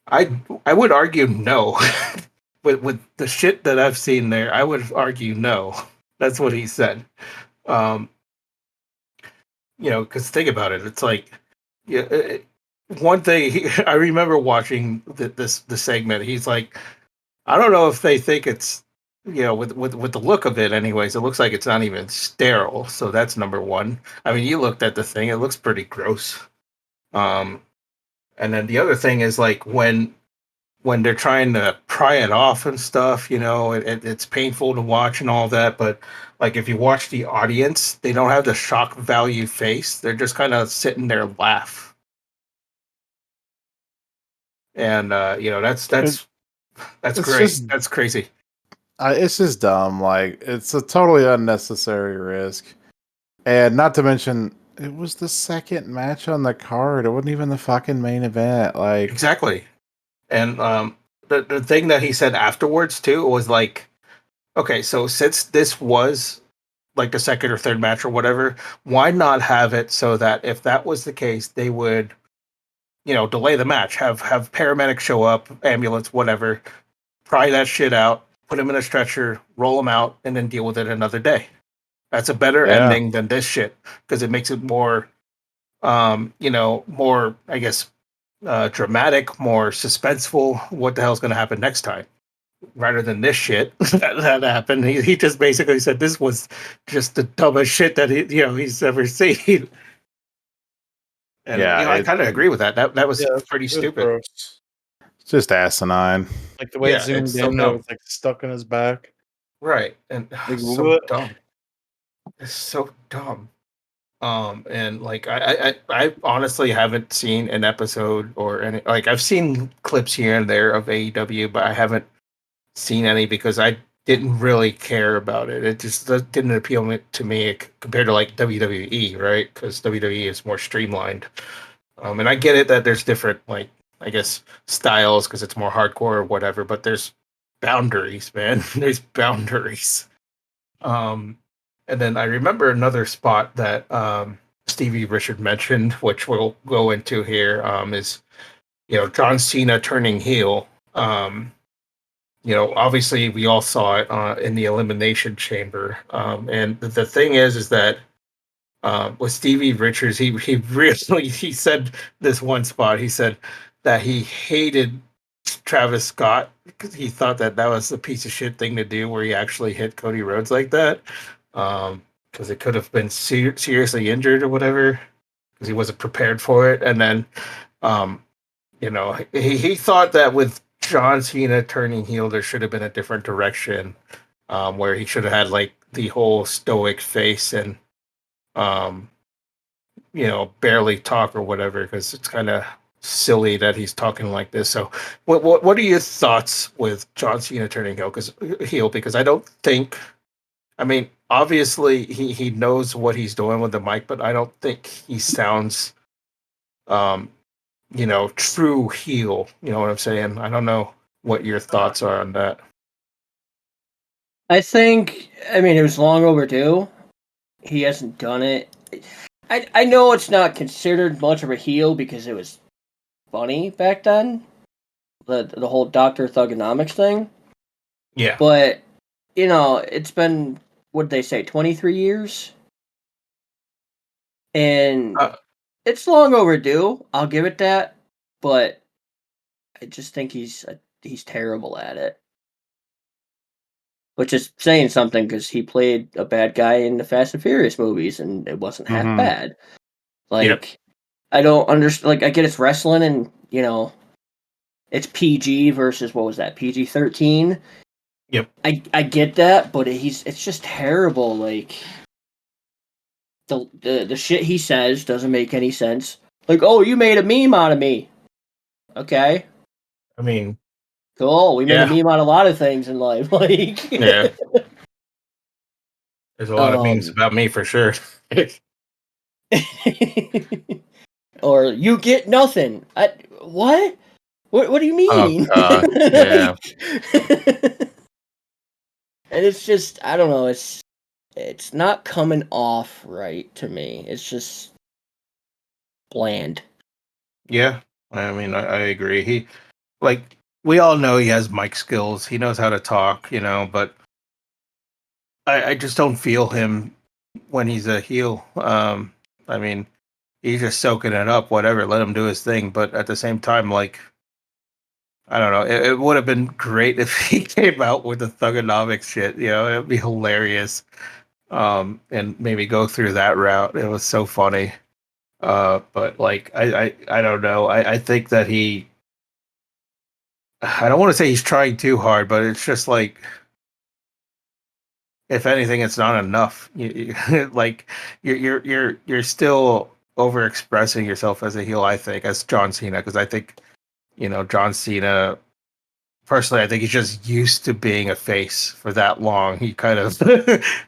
I would argue no. with the shit that I've seen there, I would argue no. That's what he said. Because think about it, it's like, one thing I remember watching the segment. He's like, I don't know if they think it's, with the look of it, anyways, it looks like it's not even sterile. So that's number one. I mean, you looked at the thing; it looks pretty gross. And then the other thing is like when they're trying to pry it off and stuff, it's painful to watch and all that. But like if you watch the audience, they don't have the shock value face. They're just kind of sitting there laugh. And that's great. That's crazy. It's just dumb. Like, it's a totally unnecessary risk. And not to mention, it was the second match on the card. It wasn't even the fucking main event. Like, exactly. And the thing that he said afterwards too was like, okay, so since this was like the second or third match or whatever, why not have it so that if that was the case, they would, delay the match, have paramedics show up, ambulance, whatever, pry that shit out, put him in a stretcher, roll him out, and then deal with it another day. That's a better ending than this shit, because it makes it more, more, I guess, dramatic, more suspenseful. What the hell's going to happen next time? Rather than this shit that happened. He just basically said this was just the dumbest shit that he's ever seen. And I kind of agree with that. That was pretty stupid. Gross. It's just asinine. Like the way it zoomed in, it was like stuck in his back. Right. And Like, so dumb. It's so dumb. And like I honestly haven't seen an episode or any, like I've seen clips here and there of AEW, but I haven't seen any because I didn't really care about it. It just didn't appeal to me compared to like WWE, right? Because WWE is more streamlined. And I get it that there's different, like, I guess, styles because it's more hardcore or whatever, but there's boundaries, man. There's boundaries. Um, and then I remember another spot that Stevie Richard mentioned, which we'll go into here, is, John Cena turning heel. Obviously we all saw it in the Elimination Chamber. And the thing is that with Stevie Richards, he really he said this one spot. He said that he hated Travis Scott because he thought that was a piece of shit thing to do, where he actually hit Cody Rhodes like that, because it could have been seriously injured or whatever, because he wasn't prepared for it. And then, he thought that with John Cena turning heel, there should have been a different direction, where he should have had like the whole stoic face and um, barely talk or whatever, because it's kind of silly that he's talking like this. So, what are your thoughts with John Cena turning heel? Because I don't think, I mean, obviously he knows what he's doing with the mic, but I don't think he sounds, true heel. You know what I'm saying? I don't know what your thoughts are on that. I think, it was long overdue. He hasn't done it. I know it's not considered much of a heel because it was funny back then, the whole Dr. Thugonomics thing. Yeah. But, it's been, what did they say, 23 years? And it's long overdue. I'll give it that. But I just think he's terrible at it. Which is saying something, because he played a bad guy in the Fast and Furious movies, and it wasn't half bad. Like, yep. I don't understand. Like, I get it's wrestling, and it's PG versus, what was that, PG-13. Yep. I get that, but it's just terrible. Like, the shit he says doesn't make any sense. Like, oh, you made a meme out of me. Okay. I mean, cool. We made a meme out of a lot of things in life. Like, yeah. There's a lot of memes about me for sure. Or you get nothing. What? What do you mean? Oh, yeah. And it's just, I don't know. It's not coming off right to me. It's just bland. Yeah, I mean, I agree. We all know he has mic skills. He knows how to talk, but I just don't feel him when he's a heel. I mean, he's just soaking it up, whatever, let him do his thing. But at the same time, like, I don't know, it would have been great if he came out with the Thugonomics shit, it'd be hilarious. And maybe go through that route. It was so funny. But like, I don't know. I think that I don't want to say he's trying too hard, but it's just like, if anything, it's not enough. Like, you're still overexpressing yourself as a heel, I think, as John Cena, because I think, John Cena, personally, I think he's just used to being a face for that long. He kind of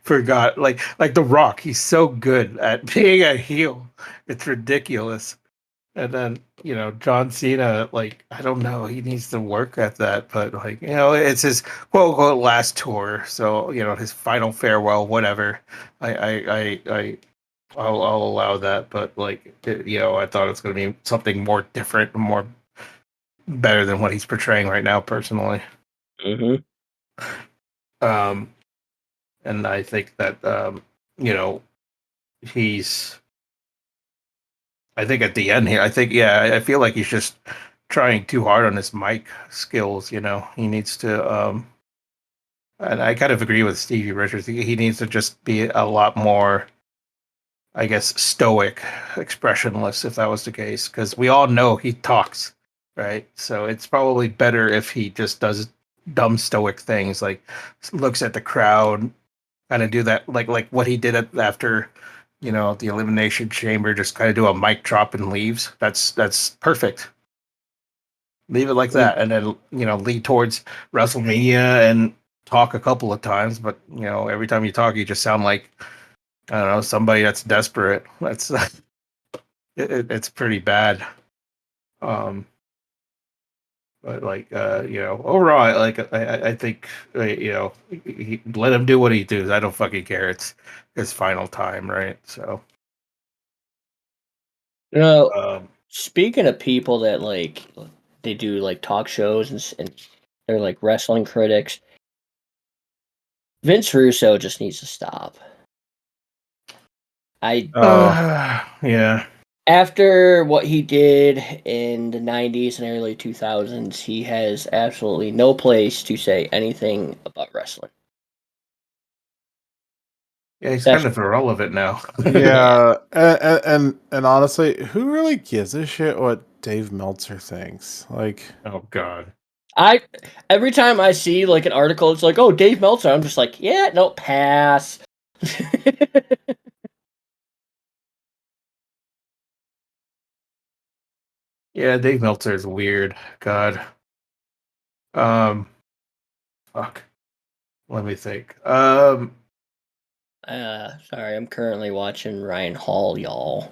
forgot, like The Rock. He's so good at being a heel. It's ridiculous. And then, John Cena, like, I don't know, he needs to work at that, but like, it's his quote unquote last tour. So, his final farewell, whatever. I'll allow that, but like, I thought it was going to be something more different, more better than what he's portraying right now, personally. Mm-hmm. And I think that, he's, I think at the end here, I feel like he's just trying too hard on his mic skills. He needs to, and I kind of agree with Stevie Richards. He needs to just be a lot more, I guess, stoic, expressionless, if that was the case, because we all know he talks, right? So it's probably better if he just does dumb stoic things, like looks at the crowd, kind of do that, like what he did after the Elimination Chamber, just kind of do a mic drop and leaves. That's perfect. Leave it like that, and then lead towards WrestleMania and talk a couple of times. But every time you talk, you just sound like I don't know somebody that's desperate. That's it's pretty bad. But overall, I think let him do what he does. I don't fucking care. It's his final time, right? So, speaking of people that they do like talk shows and they're like wrestling critics, Vince Russo just needs to stop. Yeah. After what he did in the 90s and early 2000s, he has absolutely no place to say anything about wrestling. Yeah, he's kind of irrelevant now. Yeah, and honestly, who really gives a shit what Dave Meltzer thinks? Like, oh god. Every time I see like an article, it's like, oh, Dave Meltzer. I'm just like, yeah, no, pass. Yeah, Dave Meltzer is weird. God. Fuck. Let me think. Sorry, I'm currently watching Ryan Hall, y'all.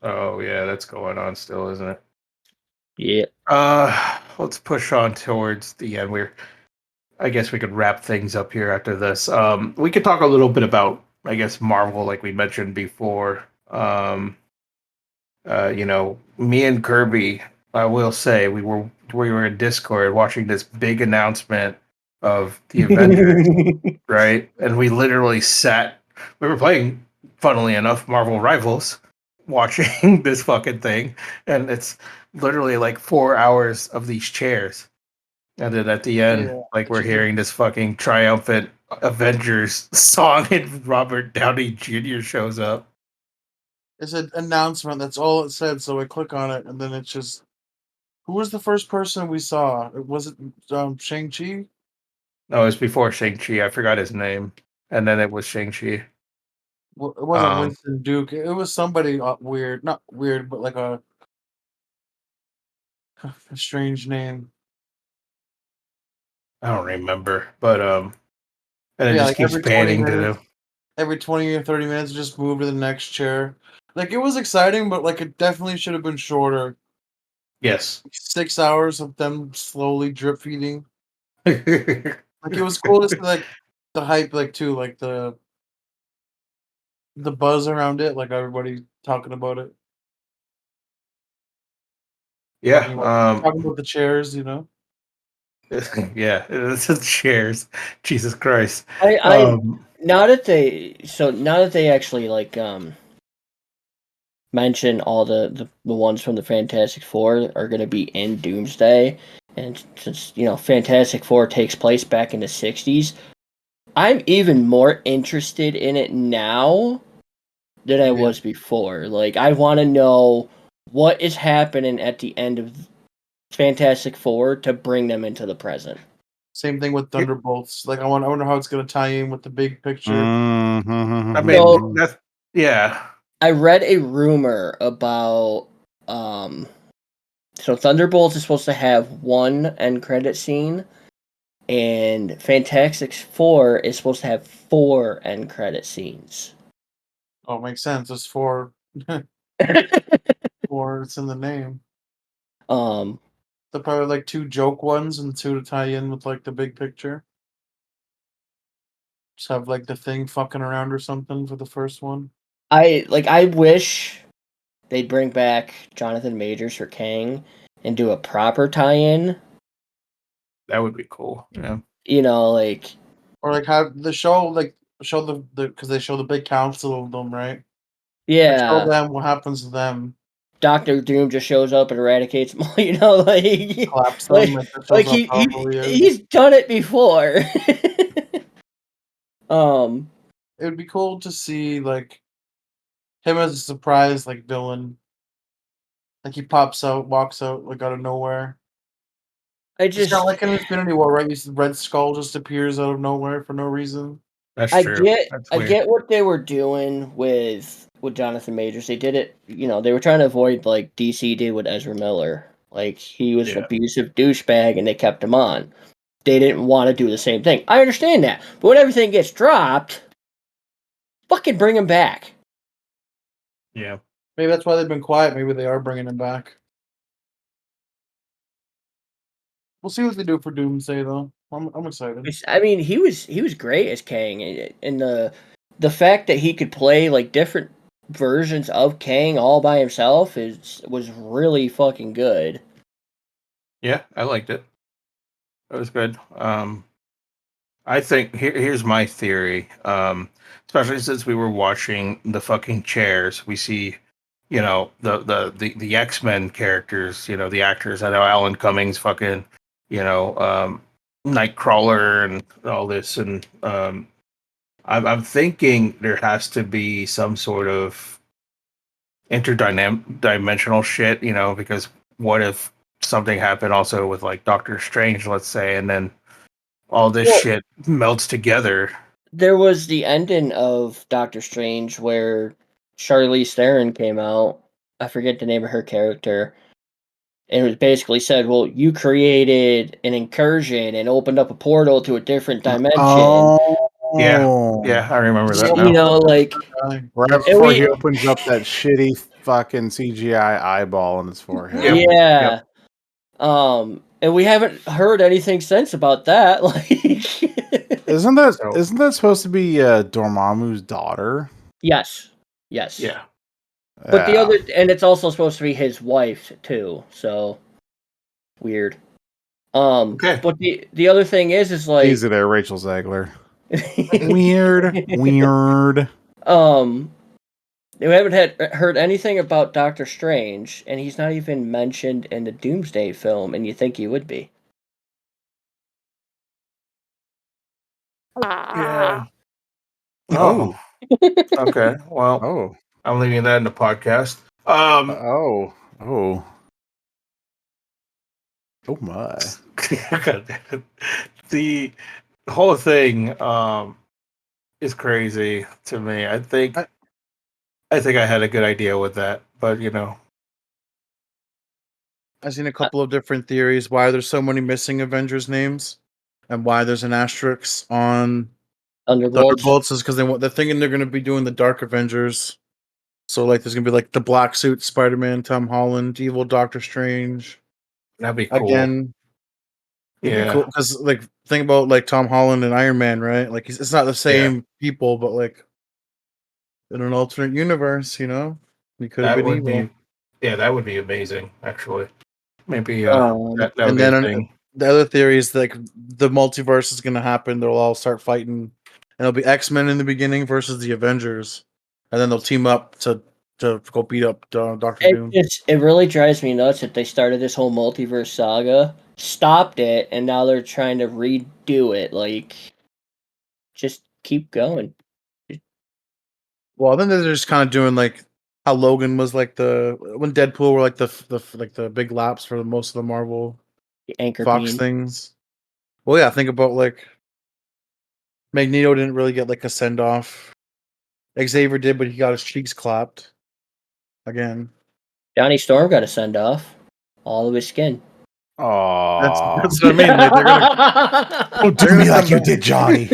Oh yeah, that's going on still, isn't it? Yeah. Let's push on towards the end. I guess we could wrap things up here after this. We could talk a little bit about, I guess, Marvel, like we mentioned before. Me and Kirby, I will say, we were in Discord watching this big announcement of the Avengers, right? And we literally we were playing, funnily enough, Marvel Rivals, watching this fucking thing, and it's literally like 4 hours of these chairs. And then at the end, we're hearing this fucking triumphant Avengers song, and Robert Downey Jr. shows up. It's an announcement. That's all it said. So I click on it, and then it's just, who was the first person we saw? Was it Shang-Chi? No, it was before Shang-Chi. I forgot his name. And then it was Shang-Chi. Well, it wasn't Winston Duke. It was somebody weird. Not weird, but like a strange name. I don't remember. But and it Yeah, just like keeps every 20 panning to minutes, them. every 20 or 30 minutes, just move to the next chair. Like, it was exciting, but like it definitely should have been shorter. Yes. 6 hours of them slowly drip feeding. Like, it was cool to see like the hype, like too, like the buzz around it, like everybody talking about it. Yeah. Talking about the chairs, you know. Yeah, it's the chairs. Jesus Christ. Now that they actually mention all the ones from the Fantastic Four are going to be in Doomsday, and since Fantastic Four takes place back in the 60s, I'm even more interested in it now than I was before. Like, I want to know what is happening at the end of Fantastic Four to bring them into the present. Same thing with Thunderbolts. Like, I wonder how it's going to tie in with the big picture. I mean, that's yeah. I read a rumor about so Thunderbolts is supposed to have one end credit scene, and Fantastic Four is supposed to have 4 end credit scenes. Oh, it makes sense. It's 4. 4, it's in the name. They're probably like 2 joke ones and 2 to tie in with like the big picture. Just have like the Thing fucking around or something for the first one. I wish they'd bring back Jonathan Majors for Kang and do a proper tie-in. That would be cool. Yeah. Or like have the show show the because they show the big council of them, right? Yeah. Like, show them what happens to them. Doctor Doom just shows up and eradicates them all, Collapse them, he's done it before. It would be cool to see like him as a surprise like villain. Like he pops out, walks out like out of nowhere. It's kind of like in Infinity War, right? Red Skull just appears out of nowhere for no reason. That's I true. get That's I weird. get what they were doing with Jonathan Majors. They did it, they were trying to avoid like DC did with Ezra Miller. Like he was an abusive douchebag and they kept him on. They didn't want to do the same thing. I understand that. But when everything gets dropped, fucking bring him back. Yeah. Maybe that's why they've been quiet. Maybe they are bringing him back. We'll see what they do for Doomsday, though. I'm excited. I mean, he was great as Kang, and the fact that he could play like different versions of Kang all by himself was really fucking good. Yeah, I liked it. It was good. I think here's my theory. Especially since we were watching the fucking chairs, we see, the X-Men characters, the actors. I know Alan Cummings, fucking, Nightcrawler and all this, and I'm thinking there has to be some sort of interdimensional shit, because what if something happened also with like Doctor Strange, let's say, and then all this shit melts together. There was the ending of Doctor Strange where Charlize Theron came out. I forget the name of her character. And it was basically said, well, you created an incursion and opened up a portal to a different dimension. Yeah, I remember that now. Like right before he opens up that shitty fucking CGI eyeball on his forehead. Yeah. And we haven't heard anything since about that. Like, isn't that supposed to be Dormammu's daughter? Yes. Yeah. But and it's also supposed to be his wife too. So weird. Okay. But the other thing is like easy there, Rachel Zegler. Weird. We haven't heard anything about Doctor Strange, and he's not even mentioned in the Doomsday film, and you think he would be. Yeah. Oh. Okay. Well. I'm leaving that in the podcast. Oh my. The whole thing is crazy to me. I think I had a good idea with that, but I've seen a couple of different theories why there's so many missing Avengers names and why there's an asterisk on Thunderbolts is because they're thinking they're going to be doing the Dark Avengers. So like there's going to be like the black suit Spider-Man, Tom Holland, evil Doctor Strange. That'd be cool. Again. It'd be cool because like think about like Tom Holland and Iron Man, right? Like it's not the same people, but like in an alternate universe, he could have been evil. That would be amazing, actually. Maybe that would be a thing. The other theory is like the multiverse is going to happen. They'll all start fighting, and it'll be X-Men in the beginning versus the Avengers, and then they'll team up to go beat up Doctor Doom. It really drives me nuts that they started this whole multiverse saga, stopped it, and now they're trying to redo it. Like, just keep going. Well, then they're just kind of doing like how Logan was like when Deadpool were like the big laps for most of the Marvel Anchor Fox things. Well, yeah, think about like Magneto didn't really get like a send off. Xavier did, but he got his cheeks clapped again. Johnny Storm got a send off. All of his skin. Oh, that's what I mean. Like, they're gonna don't do me like you did, Johnny.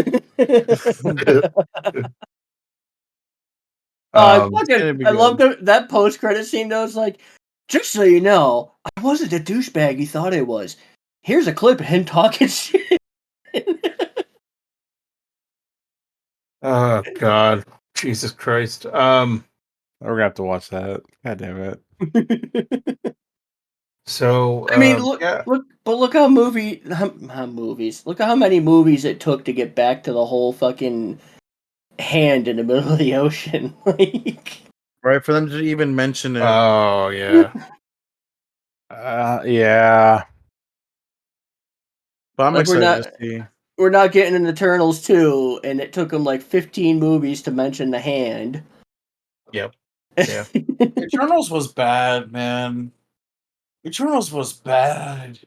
I love that post credit scene. Though, it's like, just so you know, I wasn't the douchebag you thought I was. Here's a clip of him talking shit. Oh God, Jesus Christ! We're gonna have to watch that. God damn it. So I mean, look how movies. Look at how many movies it took to get back to the whole fucking hand in the middle of the ocean. Like, right, for them to even mention it. Oh yeah. Yeah. But I'm excited to see. We're not getting an Eternals 2, and it took them like 15 movies to mention the hand. Yep. Yeah. Eternals was bad, man. Eternals was bad.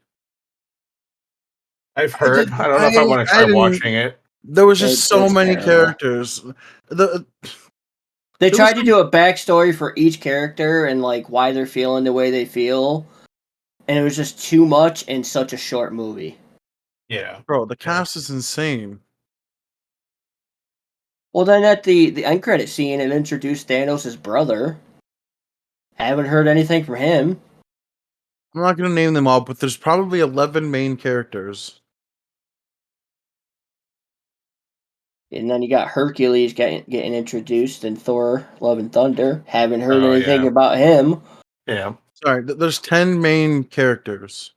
I've heard. I don't know if I want to try watching it. There was just so It's many terrible. characters. They There tried was to do a backstory for each character and like why they're feeling the way they feel, and it was just too much in such a short movie. Yeah. Bro, the cast is insane. Well, then at the end credit scene, it introduced Thanos' brother. Haven't heard anything from him. I'm not gonna name them all, but there's probably 11 main characters. And then you got Hercules getting introduced in Thor: Love and Thunder. Haven't heard Oh, anything yeah. about him. Yeah. Sorry, there's 10 main characters.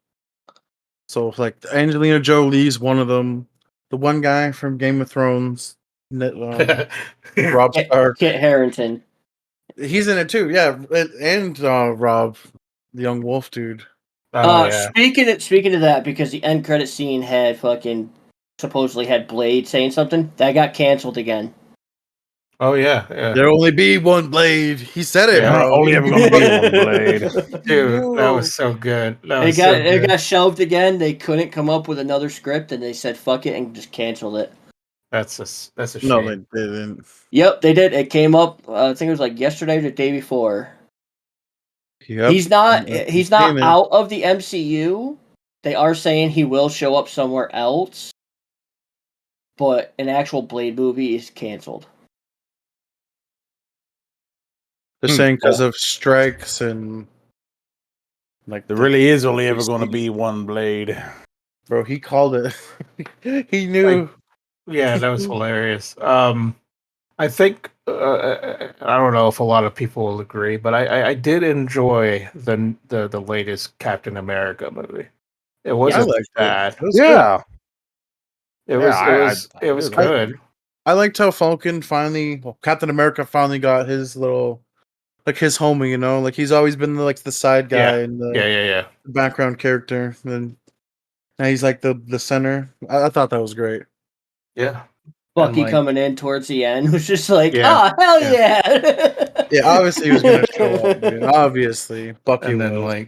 So like Angelina Jolie's one of them. The one guy from Game of Thrones, Rob Stark. Kit Harington. He's in it too, yeah, and Rob, the young wolf dude. Oh, yeah. Speaking of that, because the end credit scene had fucking supposedly had Blade saying something that got canceled again. Oh, yeah. Yeah. There'll only be one Blade. He said it, Yeah. bro. Only ever gonna be one blade. Dude, that was so good. That was It got shelved again. They couldn't come up with another script, and they said fuck it and just canceled it. That's a shame. No, they didn't. Yep, they did. It came up. I think it was like yesterday or the day before. Yep. He's not Gaming. out of the MCU. They are saying he will show up somewhere else, but an actual Blade movie is canceled. They're saying because of strikes and like There really is only ever going to be one blade. bro, he called it. He knew. Yeah, that was hilarious. I think I don't know if a lot of people will agree, but I did enjoy the latest Captain America movie. It wasn't liked it. bad. It was good. It was good. I liked how Captain America finally got his little, like his homie, you know, like he's always been like the side guy and the Yeah. background character, and now he's like the center. I thought that was great. Yeah. Bucky like- coming in towards the end was just like, Yeah, hell yeah! Yeah, obviously he was gonna show up, dude. Obviously, Bucky And then was.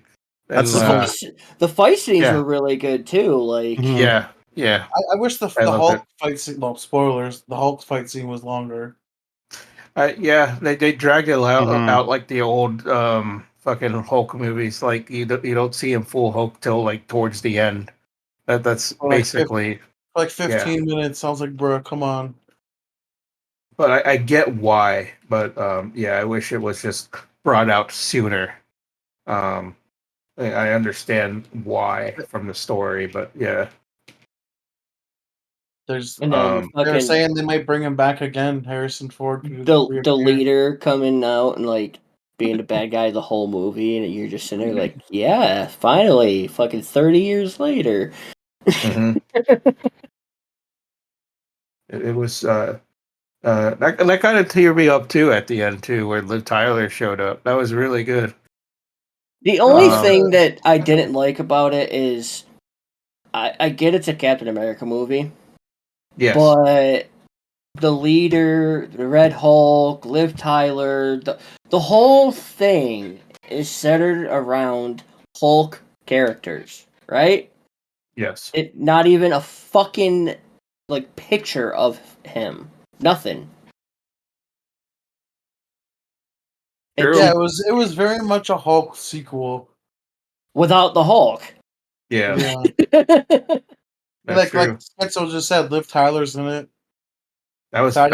that's The fight scenes Yeah. were really good too. Like, yeah. I wish the loved Hulk it. fight scene. No spoilers. The Hulk fight scene was longer. Yeah, they dragged it out, Mhm. out like the old fucking Hulk movies. Like you don't see him full Hulk till like towards the end. That's Or like basically. Like 15 minutes. Sounds like, bro, come on. But I get why. But yeah, I wish it was just brought out sooner. I understand why from the story, but yeah. There's and then they're fucking saying they might bring him back again, Harrison Ford. could the reappear. leader coming out and like being the bad guy the whole movie, and you're just sitting there like, yeah, finally, fucking 30 years later. Mm-hmm. It was that kind of teared me up too at the end too, where Liv Tyler showed up. That was really good. The only Um, thing that I didn't like about it is I get it's a Captain America movie, Yes. but the leader, the Red Hulk, Liv Tyler, the whole thing is centered around Hulk characters, right? Yes. It not even a fucking like picture of him. Nothing. True. Yeah, it was very much a Hulk sequel. Without the Hulk. Yeah. like That's true. Skitzo just said, Liv Tyler's in it. That was I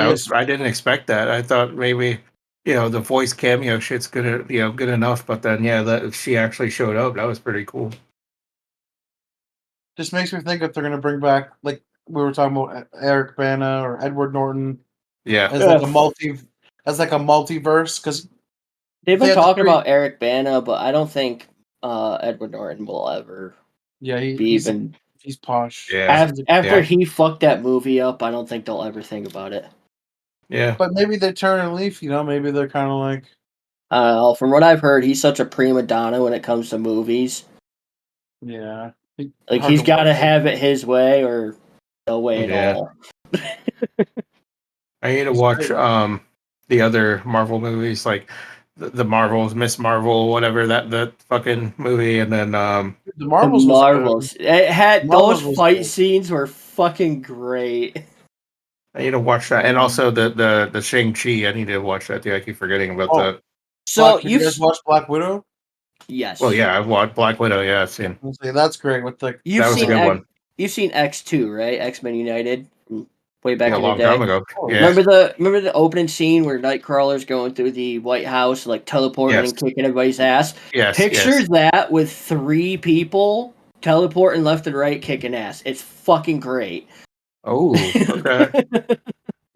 didn't expect that. I thought maybe the voice cameo shit's good good enough, but then that she actually showed up. That was pretty cool. Just makes me think if they're gonna bring back, like we were talking about, Eric Bana or Edward Norton Yeah. as like a multiverse, because They've They been had to talking create- about Eric Bana, but I don't think Edward Norton will ever yeah, be even. he's posh. Yeah. After he fucked that movie up, I don't think they'll ever think about it. Yeah. But maybe they turn a leaf, maybe they're kind of like, I don't know. From what I've heard, he's such a prima donna when it comes to movies. yeah. Like, Hard he's to got to watch. have it his way or no way at Yeah. all. I need to watch the other Marvel movies, like the Marvels, Miss Marvel, whatever that fucking movie, and then The The Marvels was good. Marvels. It had Marvels those was fight good. scenes were fucking great. I need to watch that, and also the Shang-Chi. I need to watch that too. I keep forgetting about that. So you guys watched Black Widow? Yes. Well, yeah, I've watched Black Widow. Yeah, I've seen. That's great. With the You've That was a seen good one. You've seen X2, right? X-Men United, way back Yeah, a in the long day. time ago. Oh, Yeah. Remember the opening scene where Nightcrawler's going through the White House, like teleporting Yes. and kicking everybody's ass? Yes. Picture Yes. that with 3 people teleporting left and right, kicking ass. It's fucking great. Oh, okay.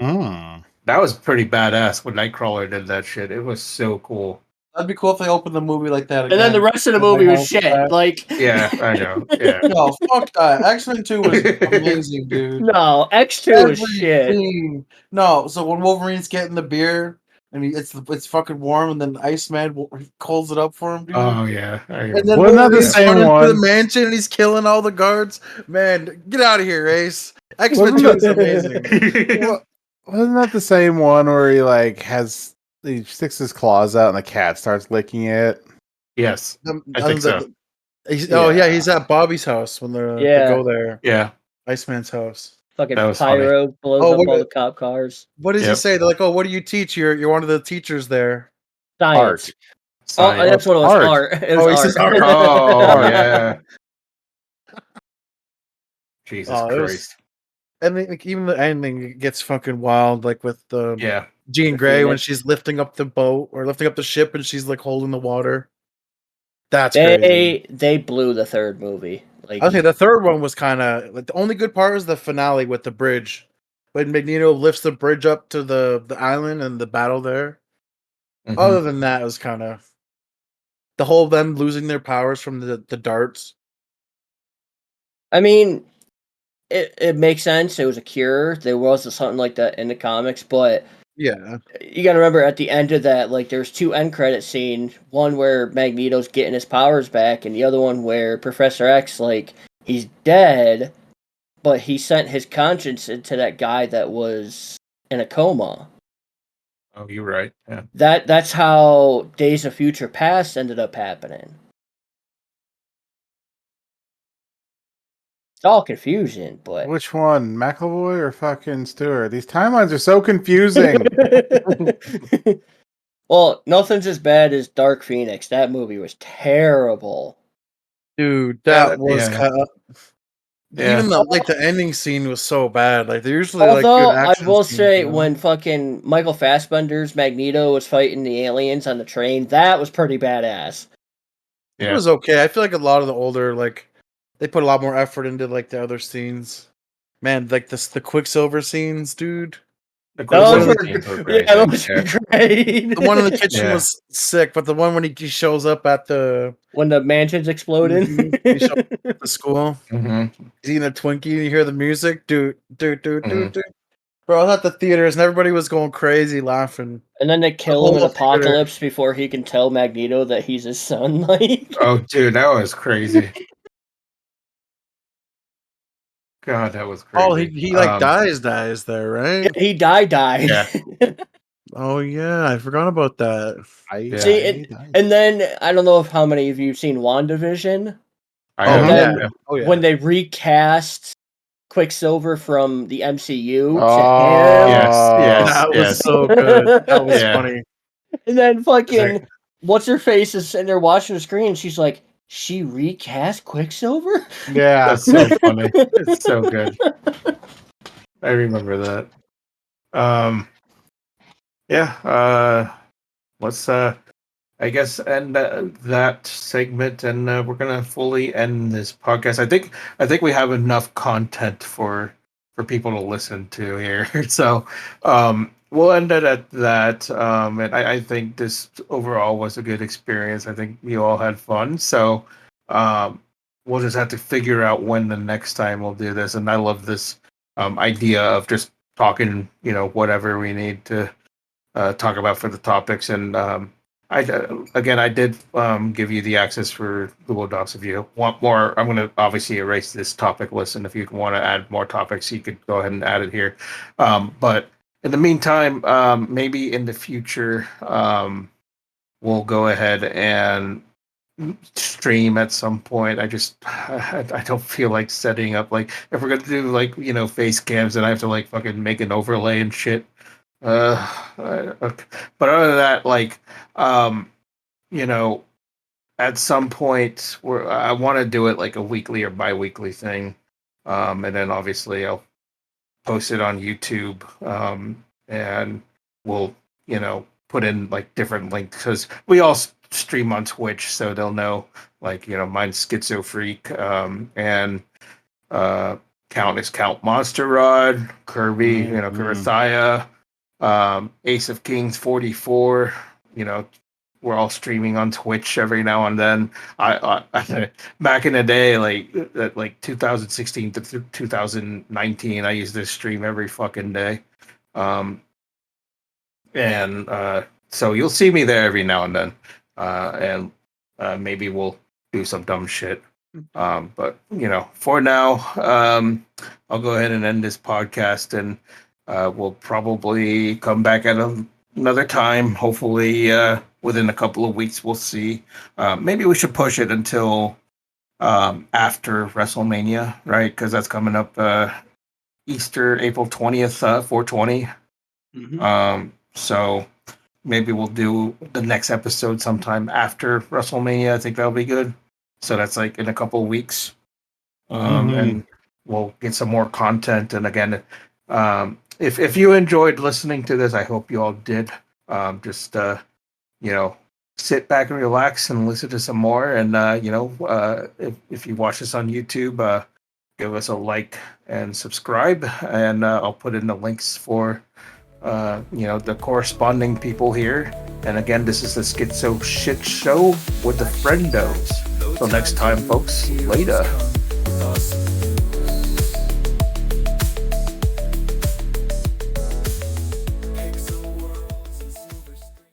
Hmm. That was pretty badass when Nightcrawler did that shit. It was so cool. That'd be cool if they opened the movie like that again. And then the rest of the movie was shit. Like, Yeah, I know. Yeah. No, fuck that. X-Men 2 was amazing, dude. no, X2 was shit. Scene. No, so when Wolverine's getting the beer and it's fucking warm, and then Iceman calls it up for him, dude. Oh yeah. And then Wasn't that the Wolverine's same running one? through the mansion and he's killing all the guards. Man, get out of here, Ace. X-Men Wasn't 2 that- is amazing. Wasn't that the same one where he sticks his claws out and the cat starts licking it? Yes, I think so. He's at Bobby's house when they go there. Yeah. Iceman's house. Fucking That was funny. pyro blows Oh, up what- all the cop cars. What does he Yep. say? They're like, "Oh, what do you teach? You're one of the teachers there." Science. Art. Oh, Science. that's what it was. Art. Art. It Oh, he was says art. art. Oh yeah. Jesus Oh, it was- Christ. And like, even the ending gets fucking wild, like with Yeah. Jean The Grey when Phoenix. she's lifting up the boat or lifting up the ship and she's like holding the water. That's crazy. They blew the third movie. Like, I think the third one was kind of like the only good part was the finale with the bridge when Magneto lifts the bridge up to the island and the battle there. Mhm. Other than that, it was kind of the whole them losing their powers from the darts. I mean, it makes sense. It was a cure. There was something like that in the comics, but Yeah, you got to remember at the end of that, like there's 2 end credit scenes. One where Magneto's getting his powers back, and the other one where Professor X, like, he's dead, but he sent his conscience into that guy that was in a coma. Oh, you're right. Yeah. That's how Days of Future Past ended up happening. It's all confusion, but Which one, McAvoy or fucking Stewart? These timelines are so confusing. well, nothing's as bad as Dark Phoenix. That movie was terrible. dude, that was yeah. kind of. Yeah. Even the ending scene was so bad. Like they're usually Although like good I action will scenes, say, you know? when fucking Michael Fassbender's Magneto was fighting the aliens on the train, that was pretty badass. It Yeah. was okay. I feel like a lot of the older they put a lot more effort into like the other scenes. Man, like the Quicksilver scenes, dude. The Those Quicksilver were, scenes were yeah, great. those were Yeah. great. The one in the kitchen Yeah. was sick, but the one when he shows up at the when the mansion's exploding. He showed up at the school, Mhm. he's eating a Twinkie, and you hear the music, dude. Mhm. Bro, I was at the theaters, and everybody was going crazy laughing. And then they kill him in whole theater. Apocalypse before he can tell Magneto that he's his son. Like, Oh, dude, that was crazy. God, that was crazy. Oh, he dies there, right? he died. Yeah. Oh yeah, I forgot about that. See, and then I don't know if how many of you have seen WandaVision. I But have, then yeah. Oh yeah. when they recast Quicksilver from the MCU to Oh, him, Yes. that was yes. so good. That was Yeah. funny. and then fucking Like- what's her face is sitting there watching the screen, and she's like, "She recast Quicksilver." Yeah. That's so funny. It's so good. I remember that. Yeah. Let's I guess end that segment, and we're gonna fully end this podcast. I think we have enough content for people to listen to here. So we'll end it at that. And I think this overall was a good experience. I think we all had fun. So we'll just have to figure out when the next time we'll do this. And I love this idea of just talking, whatever we need to talk about for the topics. And I did give you the access for Google Docs. If you want more, I'm going to obviously erase this topic list, and if you want to add more topics, you could go ahead and add it here. But in the meantime, maybe in the future, we'll go ahead and stream at some point. I don't feel like setting up, like, if we're gonna do like, face cams, and I have to like fucking make an overlay and shit. Okay. But other than that, like, you know, at some point where I want to do it like a weekly or bi-weekly thing. And then obviously I'll post it on YouTube. And we'll, put in like different links, because we all stream on Twitch, so they'll know, like, mine's Skitzo Freak, and Count is Count Monster Rod, Kirby, Kurothaya, Ace of Kings 44, we're all streaming on Twitch every now and then. I back in the day, like 2016 to 2019, I used to stream every fucking day. And so you'll see me there every now and then. And maybe we'll do some dumb shit. But for now, I'll go ahead and end this podcast, and we'll probably come back at another time. Hopefully, within a couple of weeks, we'll see. Maybe we should push it until after WrestleMania, right? Because that's coming up Easter, April 20th, 420. Mm-hmm. So maybe we'll do the next episode sometime after WrestleMania. I think that'll be good. So that's like in a couple of weeks. And we'll get some more content. And again, if you enjoyed listening to this, I hope you all did. Just sit back and relax and listen to some more. And if you watch this on YouTube, give us a like and subscribe. And I'll put in the links for the corresponding people here. And again, this is the Skitzo Shit Show with the Friendos. Till next time, folks. Later.